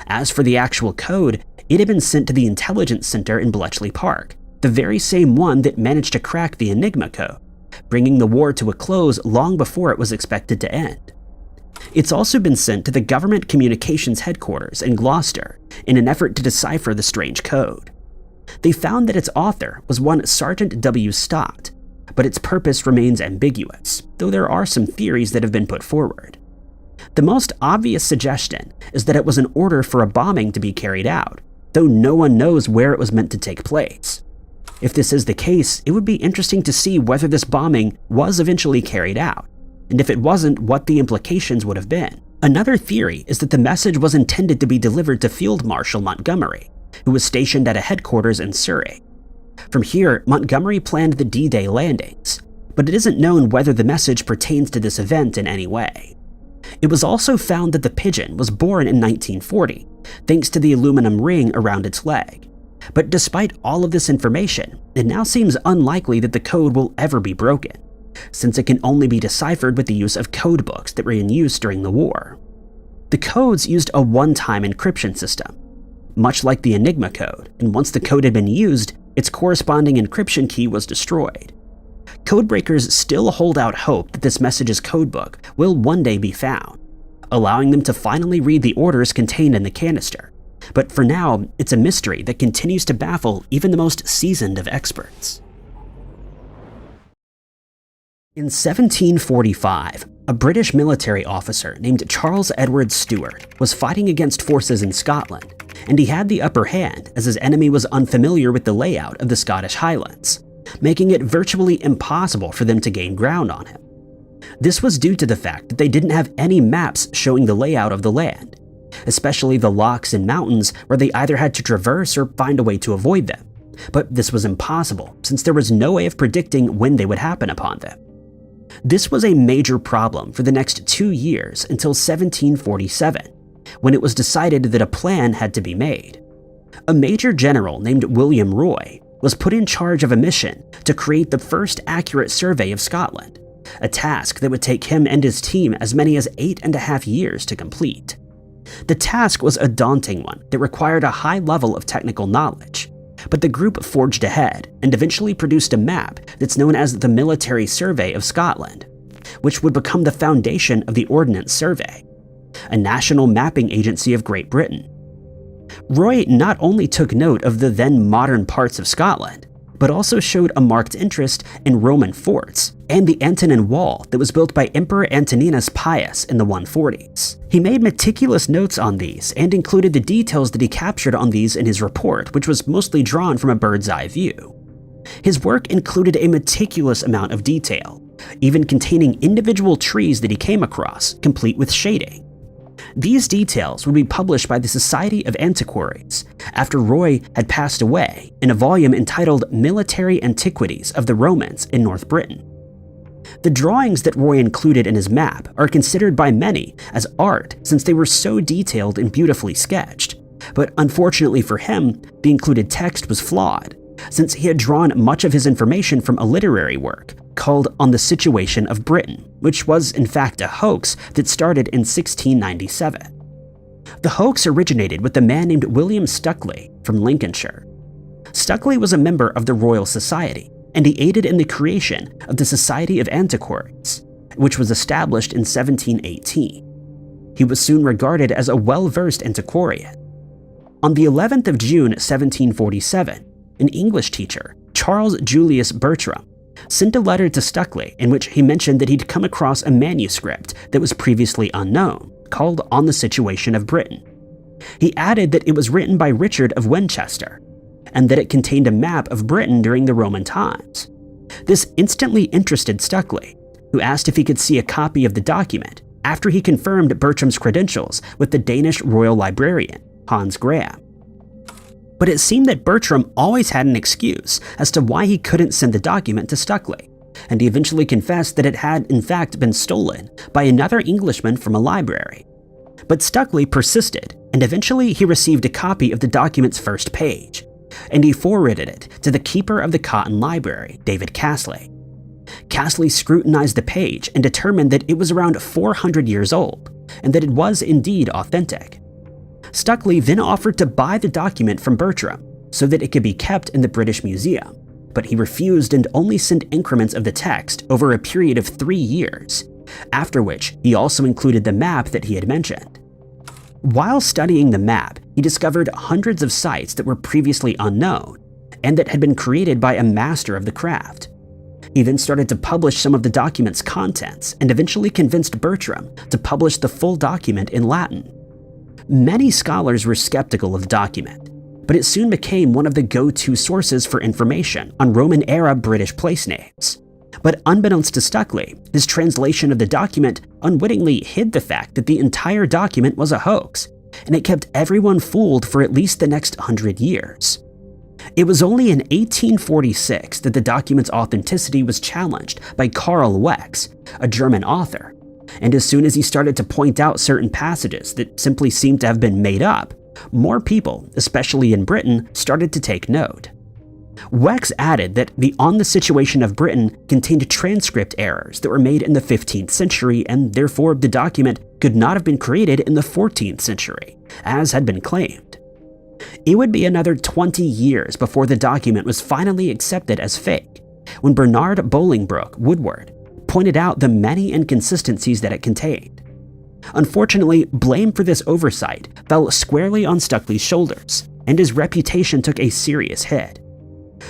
As for the actual code, it had been sent to the Intelligence Center in Bletchley Park, the very same one that managed to crack the Enigma code, bringing the war to a close long before it was expected to end. It's also been sent to the Government Communications Headquarters in Gloucester in an effort to decipher the strange code. They found that its author was one Sergeant W. Stott, but its purpose remains ambiguous, though there are some theories that have been put forward. The most obvious suggestion is that it was an order for a bombing to be carried out, though no one knows where it was meant to take place. If this is the case, it would be interesting to see whether this bombing was eventually carried out, and if it wasn't, what the implications would have been. Another theory is that the message was intended to be delivered to Field Marshal Montgomery, who was stationed at a headquarters in Surrey. From here, Montgomery planned the D-Day landings, but it isn't known whether the message pertains to this event in any way. It was also found that the pigeon was born in 1940, thanks to the aluminum ring around its leg. But despite all of this information, it now seems unlikely that the code will ever be broken, since it can only be deciphered with the use of code books that were in use during the war. The codes used a one-time encryption system, much like the Enigma code, and once the code had been used, its corresponding encryption key was destroyed. Codebreakers still hold out hope that this message's codebook will one day be found, allowing them to finally read the orders contained in the canister. But for now, it's a mystery that continues to baffle even the most seasoned of experts. In 1745, a British military officer named Charles Edward Stewart was fighting against forces in Scotland, and he had the upper hand as his enemy was unfamiliar with the layout of the Scottish Highlands, making it virtually impossible for them to gain ground on him. This was due to the fact that they didn't have any maps showing the layout of the land, especially the lochs and mountains where they either had to traverse or find a way to avoid them. But this was impossible since there was no way of predicting when they would happen upon them. This was a major problem for the next 2 years until 1747, when it was decided that a plan had to be made. A major general named William Roy was put in charge of a mission to create the first accurate survey of Scotland, a task that would take him and his team as many as 8.5 years to complete. The task was a daunting one that required a high level of technical knowledge, but the group forged ahead and eventually produced a map that's known as the Military Survey of Scotland, which would become the foundation of the Ordnance Survey, a national mapping agency of Great Britain. Roy not only took note of the then modern parts of Scotland, but also showed a marked interest in Roman forts and the Antonine Wall that was built by Emperor Antoninus Pius in the 140s. He made meticulous notes on these and included the details that he captured on these in his report, which was mostly drawn from a bird's eye view. His work included a meticulous amount of detail, even containing individual trees that he came across, complete with shading. These details would be published by the Society of Antiquaries after Roy had passed away in a volume entitled Military Antiquities of the Romans in North Britain. The drawings that Roy included in his map are considered by many as art since they were so detailed and beautifully sketched, but unfortunately for him, the included text was flawed, since he had drawn much of his information from a literary work called On the Situation of Britain, which was in fact a hoax that started in 1697. The hoax originated with a man named William Stukeley from Lincolnshire. Stukeley was a member of the Royal Society, and he aided in the creation of the Society of Antiquaries, which was established in 1718. He was soon regarded as a well-versed antiquarian. On the 11th of June 1747, an English teacher, Charles Julius Bertram, sent a letter to Stukeley in which he mentioned that he'd come across a manuscript that was previously unknown, called On the Situation of Britain. He added that it was written by Richard of Winchester, and that it contained a map of Britain during the Roman times. This instantly interested Stukeley, who asked if he could see a copy of the document after he confirmed Bertram's credentials with the Danish royal librarian, Hans Graham. But it seemed that Bertram always had an excuse as to why he couldn't send the document to Stukeley, and he eventually confessed that it had in fact been stolen by another Englishman from a library. But Stukeley persisted, and eventually he received a copy of the document's first page, and he forwarded it to the keeper of the Cotton Library, David Castley. Castley scrutinized the page and determined that it was around 400 years old, and that it was indeed authentic. Stukeley then offered to buy the document from Bertram so that it could be kept in the British Museum, but he refused and only sent increments of the text over a period of 3 years, after which he also included the map that he had mentioned. While studying the map, he discovered hundreds of sites that were previously unknown and that had been created by a master of the craft. He then started to publish some of the document's contents and eventually convinced Bertram to publish the full document in Latin. Many scholars were skeptical of the document, but it soon became one of the go-to sources for information on Roman-era British place names. But unbeknownst to Stukeley, his translation of the document unwittingly hid the fact that the entire document was a hoax, and it kept everyone fooled for at least the next 100 years. It was only in 1846 that the document's authenticity was challenged by Karl Wex, a German author, and as soon as he started to point out certain passages that simply seemed to have been made up, more people, especially in Britain, started to take note. Wex added that the On the Situation of Britain contained transcript errors that were made in the 15th century, and therefore the document could not have been created in the 14th century, as had been claimed. It would be another 20 years before the document was finally accepted as fake, when Bernard Bolingbroke Woodward pointed out the many inconsistencies that it contained. Unfortunately, blame for this oversight fell squarely on Stukeley's shoulders, and his reputation took a serious hit.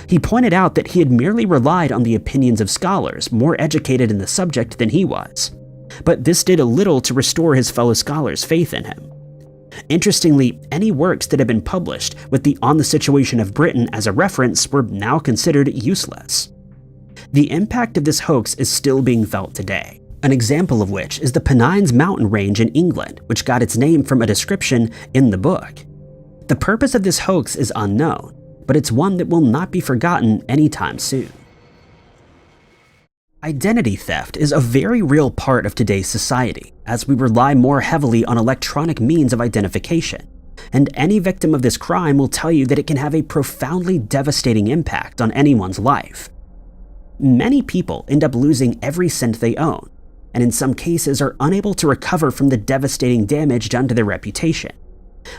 He pointed out that he had merely relied on the opinions of scholars more educated in the subject than he was, but this did a little to restore his fellow scholars' faith in him. Interestingly, any works that had been published with the On the Situation of Britain as a reference were now considered useless. The impact of this hoax is still being felt today, an example of which is the Pennines mountain range in England, which got its name from a description in the book. The purpose of this hoax is unknown, but it's one that will not be forgotten anytime soon. Identity theft is a very real part of today's society, as we rely more heavily on electronic means of identification, and any victim of this crime will tell you that it can have a profoundly devastating impact on anyone's life. Many people end up losing every cent they own, and in some cases are unable to recover from the devastating damage done to their reputation.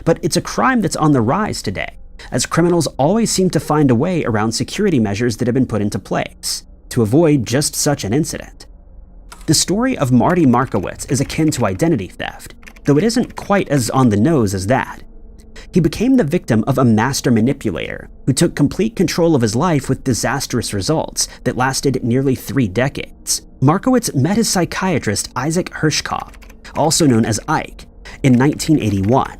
But it's a crime that's on the rise today, as criminals always seem to find a way around security measures that have been put into place to avoid just such an incident. The story of Marty Marowitz is akin to identity theft, though it isn't quite as on the nose as that. He became the victim of a master manipulator who took complete control of his life with disastrous results that lasted nearly 3 decades. Marowitz met his psychiatrist Isaac Hirschkopf, also known as Ike, in 1981.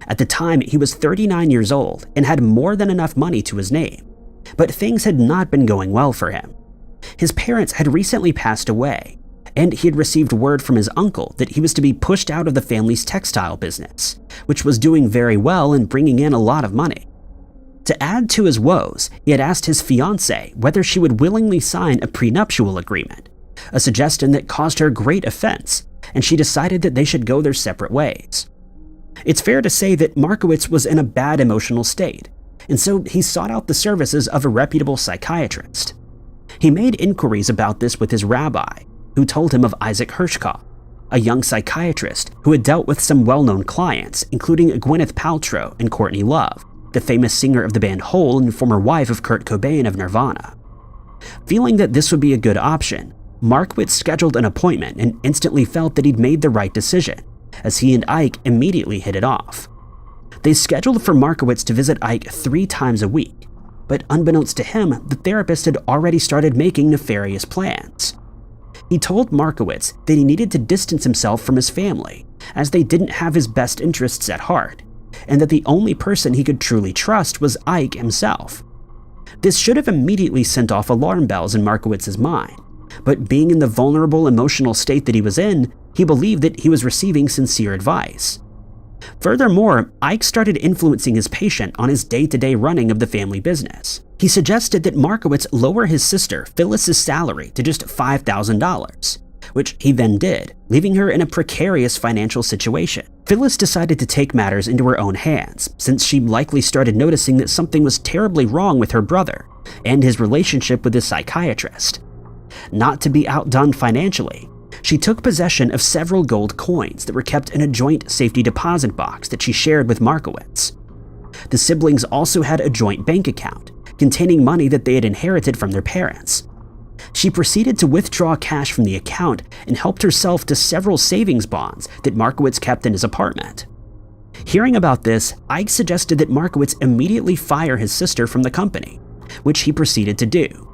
At the time, he was 39 years old and had more than enough money to his name, but things had not been going well for him. His parents had recently passed away, and he had received word from his uncle that he was to be pushed out of the family's textile business, which was doing very well and bringing in a lot of money. To add to his woes, he had asked his fiancée whether she would willingly sign a prenuptial agreement, a suggestion that caused her great offense, and she decided that they should go their separate ways. It's fair to say that Marowitz was in a bad emotional state, and so he sought out the services of a reputable psychiatrist. He made inquiries about this with his rabbi, who told him of Isaac Hirschkopf, a young psychiatrist who had dealt with some well-known clients, including Gwyneth Paltrow and Courtney Love, the famous singer of the band Hole and former wife of Kurt Cobain of Nirvana. Feeling that this would be a good option, Marowitz scheduled an appointment and instantly felt that he'd made the right decision, as he and Ike immediately hit it off. They scheduled for Marowitz to visit Ike 3 times a week, but unbeknownst to him, the therapist had already started making nefarious plans. He told Marowitz that he needed to distance himself from his family, as they didn't have his best interests at heart, and that the only person he could truly trust was Ike himself. This should have immediately sent off alarm bells in Markowitz's mind, but being in the vulnerable emotional state that he was in, he believed that he was receiving sincere advice. Furthermore, Ike started influencing his patient on his day-to-day running of the family business. He suggested that Marowitz lower his sister Phyllis's salary to just $5,000, which he then did, leaving her in a precarious financial situation. Phyllis decided to take matters into her own hands, since she likely started noticing that something was terribly wrong with her brother and his relationship with his psychiatrist. Not to be outdone financially, she took possession of several gold coins that were kept in a joint safety deposit box that she shared with Marowitz. The siblings also had a joint bank account containing money that they had inherited from their parents. She proceeded to withdraw cash from the account and helped herself to several savings bonds that Marowitz kept in his apartment. Hearing about this, Ike suggested that Marowitz immediately fire his sister from the company, which he proceeded to do.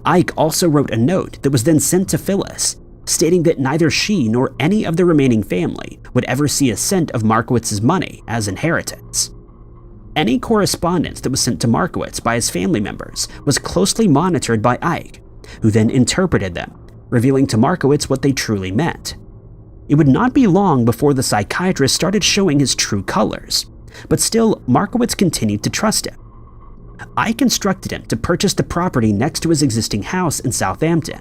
Ike also wrote a note that was then sent to Phyllis, stating that neither she nor any of the remaining family would ever see a cent of Markowitz's money as inheritance. Any correspondence that was sent to Marowitz by his family members was closely monitored by Ike, who then interpreted them, revealing to Marowitz what they truly meant. It would not be long before the psychiatrist started showing his true colors, but still Marowitz continued to trust him. Ike instructed him to purchase the property next to his existing house in Southampton,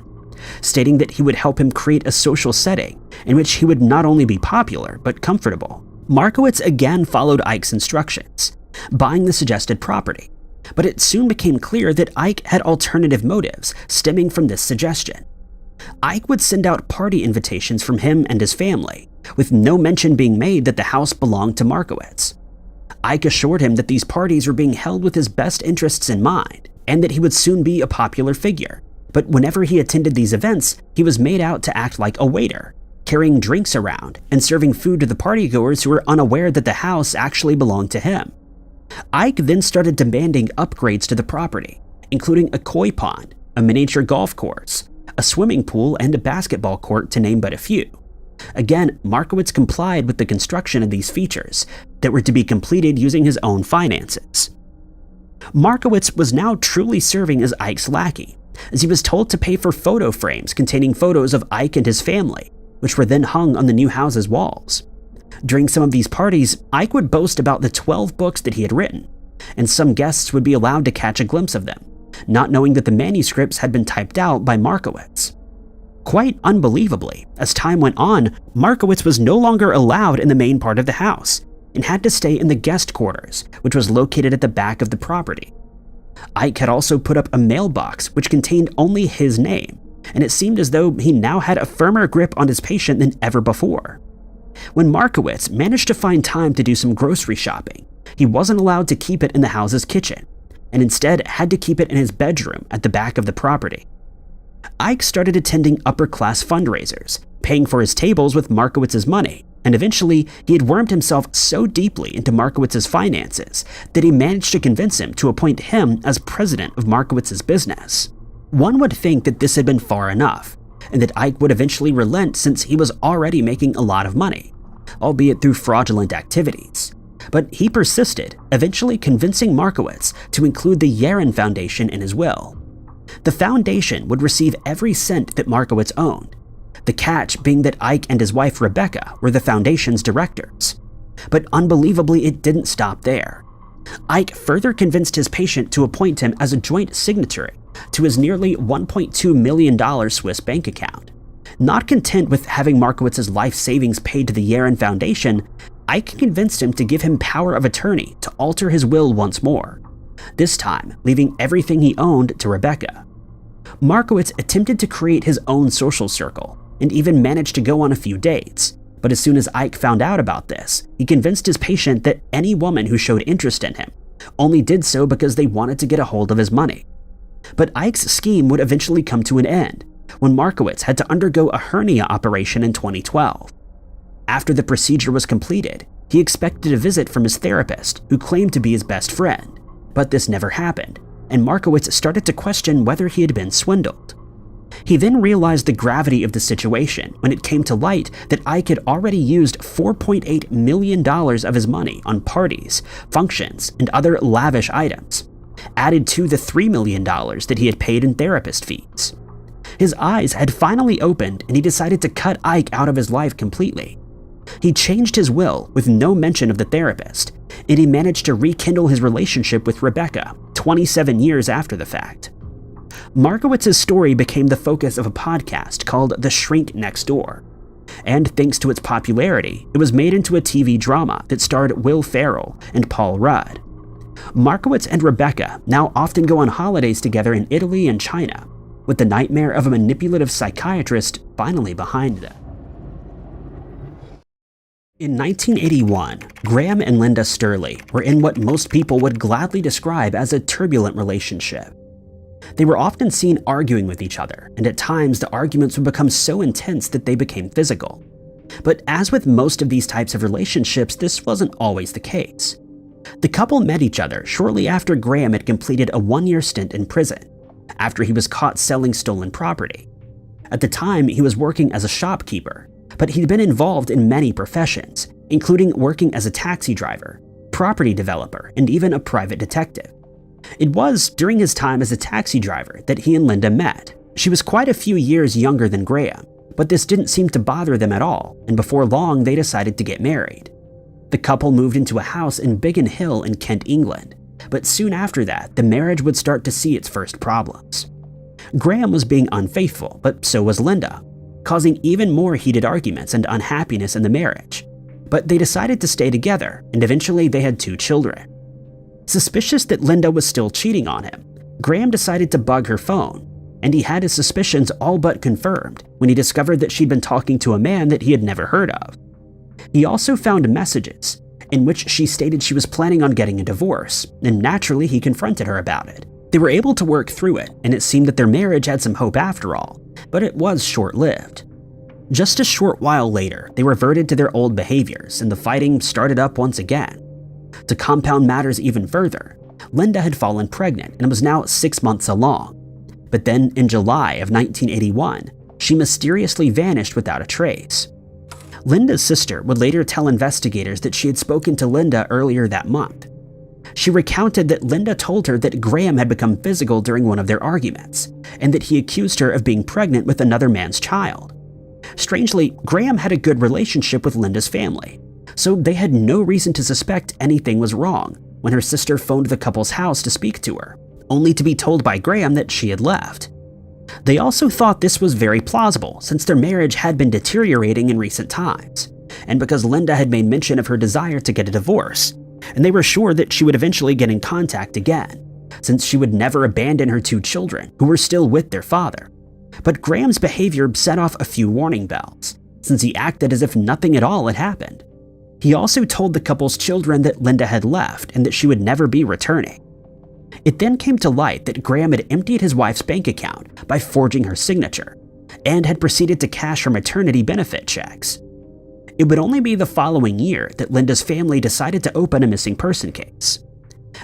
stating that he would help him create a social setting in which he would not only be popular, but comfortable. Marowitz again followed Ike's instructions, buying the suggested property, but it soon became clear that Ike had alternative motives stemming from this suggestion. Ike would send out party invitations from him and his family, with no mention being made that the house belonged to Marowitz. Ike assured him that these parties were being held with his best interests in mind, and that he would soon be a popular figure. But whenever he attended these events, he was made out to act like a waiter, carrying drinks around and serving food to the partygoers who were unaware that the house actually belonged to him. Ike then started demanding upgrades to the property, including a koi pond, a miniature golf course, a swimming pool, and a basketball court, to name but a few. Again, Marowitz complied with the construction of these features that were to be completed using his own finances. Marowitz was now truly serving as Ike's lackey, as he was told to pay for photo frames containing photos of Ike and his family, which were then hung on the new house's walls. During some of these parties, Ike would boast about the 12 books that he had written, and some guests would be allowed to catch a glimpse of them, not knowing that the manuscripts had been typed out by Marowitz. Quite unbelievably, as time went on, Marowitz was no longer allowed in the main part of the house and had to stay in the guest quarters, which was located at the back of the property. Ike had also put up a mailbox which contained only his name, and it seemed as though he now had a firmer grip on his patient than ever before. When Marowitz managed to find time to do some grocery shopping, he wasn't allowed to keep it in the house's kitchen, and instead had to keep it in his bedroom at the back of the property. Ike started attending upper-class fundraisers, paying for his tables with Markowitz's money, and eventually he had wormed himself so deeply into Markowitz's finances that he managed to convince him to appoint him as president of Markowitz's business. One would think that this had been far enough, and that Ike would eventually relent since he was already making a lot of money, albeit through fraudulent activities. But he persisted, eventually convincing Marowitz to include the Yaren Foundation in his will. The foundation would receive every cent that Marowitz owned, the catch being that Ike and his wife Rebecca were the foundation's directors. But unbelievably, it didn't stop there. Ike further convinced his patient to appoint him as a joint signatory to his nearly $1.2 million Swiss bank account. Not content with having Markowitz's life savings paid to the Yaren Foundation, Ike convinced him to give him power of attorney to alter his will once more, this time leaving everything he owned to Rebecca. Marowitz attempted to create his own social circle and even managed to go on a few dates, but as soon as Ike found out about this, he convinced his patient that any woman who showed interest in him only did so because they wanted to get a hold of his money. But Ike's scheme would eventually come to an end when Marowitz had to undergo a hernia operation in 2012. After the procedure was completed, he expected a visit from his therapist, who claimed to be his best friend, but this never happened, and Marowitz started to question whether he had been swindled. He then realized the gravity of the situation when it came to light that Ike had already used $4.8 million of his money on parties, functions, and other lavish items, added to the $3 million that he had paid in therapist fees. His eyes had finally opened and he decided to cut Ike out of his life completely. He changed his will with no mention of the therapist, and he managed to rekindle his relationship with Rebecca 27 years after the fact. Markowitz's story became the focus of a podcast called The Shrink Next Door, and thanks to its popularity, it was made into a TV drama that starred Will Ferrell and Paul Rudd. Markowitz and Rebecca now often go on holidays together in Italy and China, with the nightmare of a manipulative psychiatrist finally behind them. In 1981, Graham and Linda Sturley were in what most people would gladly describe as a turbulent relationship. They were often seen arguing with each other, and at times the arguments would become so intense that they became physical. But as with most of these types of relationships, this wasn't always the case. The couple met each other shortly after Graham had completed a one-year stint in prison, after he was caught selling stolen property. At the time, he was working as a shopkeeper, but he'd been involved in many professions, including working as a taxi driver, property developer, and even a private detective. It was during his time as a taxi driver that he and Linda met. She was quite a few years younger than Graham, but this didn't seem to bother them at all, and before long they decided to get married. The couple moved into a house in Biggin Hill in Kent, England, but soon after that, the marriage would start to see its first problems. Graham was being unfaithful, but so was Linda, causing even more heated arguments and unhappiness in the marriage. But they decided to stay together, and eventually they had 2 children. Suspicious that Linda was still cheating on him, Graham decided to bug her phone, and he had his suspicions all but confirmed when he discovered that she'd been talking to a man that he had never heard of. He also found messages in which she stated she was planning on getting a divorce, and naturally he confronted her about it. They were able to work through it, and it seemed that their marriage had some hope after all, but it was short-lived. Just a short while later, they reverted to their old behaviors, and the fighting started up once again. To compound matters even further, Linda had fallen pregnant and was now 6 months along. But then, in July of 1981, she mysteriously vanished without a trace. Linda's sister would later tell investigators that she had spoken to Linda earlier that month. She recounted that Linda told her that Graham had become physical during one of their arguments, and that he accused her of being pregnant with another man's child. Strangely, Graham had a good relationship with Linda's family, so they had no reason to suspect anything was wrong when her sister phoned the couple's house to speak to her, only to be told by Graham that she had left. They also thought this was very plausible since their marriage had been deteriorating in recent times, and because Linda had made mention of her desire to get a divorce, and they were sure that she would eventually get in contact again, since she would never abandon her 2 children who were still with their father. But Graham's behavior set off a few warning bells, since he acted as if nothing at all had happened. He also told the couple's children that Linda had left and that she would never be returning. It then came to light that Graham had emptied his wife's bank account by forging her signature, and had proceeded to cash her maternity benefit checks. It would only be the following year that Linda's family decided to open a missing person case.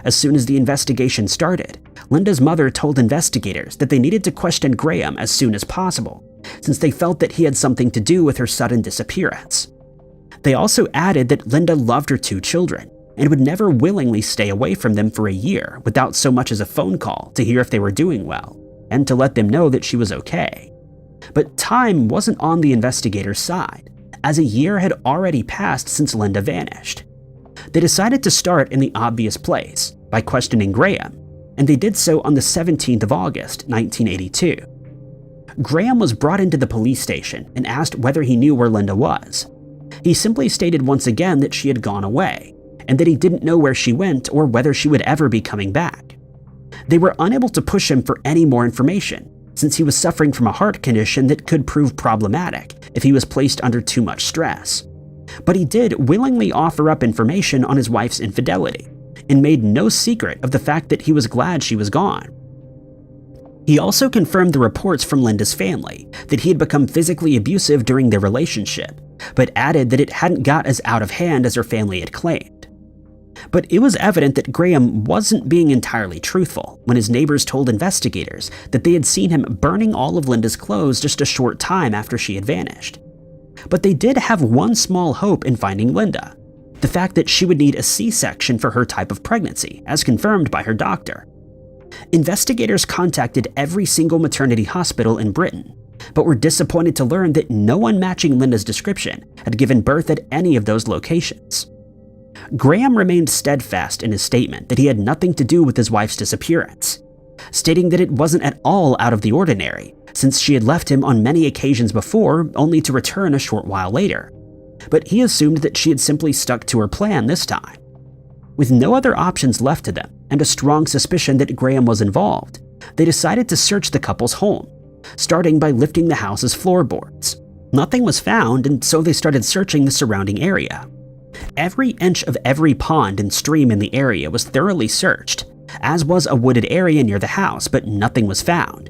As soon as the investigation started, Linda's mother told investigators that they needed to question Graham as soon as possible, since they felt that he had something to do with her sudden disappearance. They also added that Linda loved her 2 children and would never willingly stay away from them for a year without so much as a phone call to hear if they were doing well, and to let them know that she was okay. But time wasn't on the investigators' side, as a year had already passed since Linda vanished. They decided to start in the obvious place by questioning Graham, and they did so on the 17th of August, 1982. Graham was brought into the police station and asked whether he knew where Linda was. He simply stated once again that she had gone away, and that he didn't know where she went or whether she would ever be coming back. They were unable to push him for any more information, since he was suffering from a heart condition that could prove problematic if he was placed under too much stress. But he did willingly offer up information on his wife's infidelity, and made no secret of the fact that he was glad she was gone. He also confirmed the reports from Linda's family that he had become physically abusive during their relationship, but added that it hadn't got as out of hand as her family had claimed. But it was evident that Graham wasn't being entirely truthful when his neighbors told investigators that they had seen him burning all of Linda's clothes just a short time after she had vanished. But they did have one small hope in finding Linda: the fact that she would need a C-section for her type of pregnancy, as confirmed by her doctor. Investigators contacted every single maternity hospital in Britain, but were disappointed to learn that no one matching Linda's description had given birth at any of those locations. Graham remained steadfast in his statement that he had nothing to do with his wife's disappearance, stating that it wasn't at all out of the ordinary, since she had left him on many occasions before, only to return a short while later. But he assumed that she had simply stuck to her plan this time. With no other options left to them, and a strong suspicion that Graham was involved, they decided to search the couple's home, starting by lifting the house's floorboards. Nothing was found, and so they started searching the surrounding area. Every inch of every pond and stream in the area was thoroughly searched, as was a wooded area near the house, but nothing was found.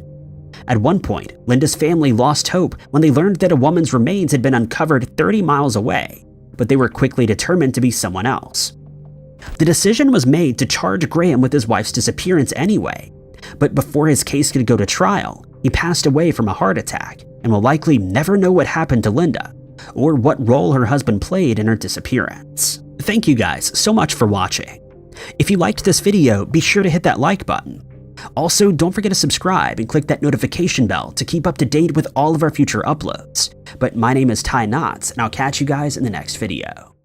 At one point, Linda's family lost hope when they learned that a woman's remains had been uncovered 30 miles away, but they were quickly determined to be someone else. The decision was made to charge Graham with his wife's disappearance anyway, but before his case could go to trial, he passed away from a heart attack and will likely never know what happened to Linda, or what role her husband played in her disappearance. Thank you guys so much for watching. If you liked this video, be sure to hit that like button. Also, don't forget to subscribe and click that notification bell to keep up to date with all of our future uploads. But my name is Ty Knotts, and I'll catch you guys in the next video.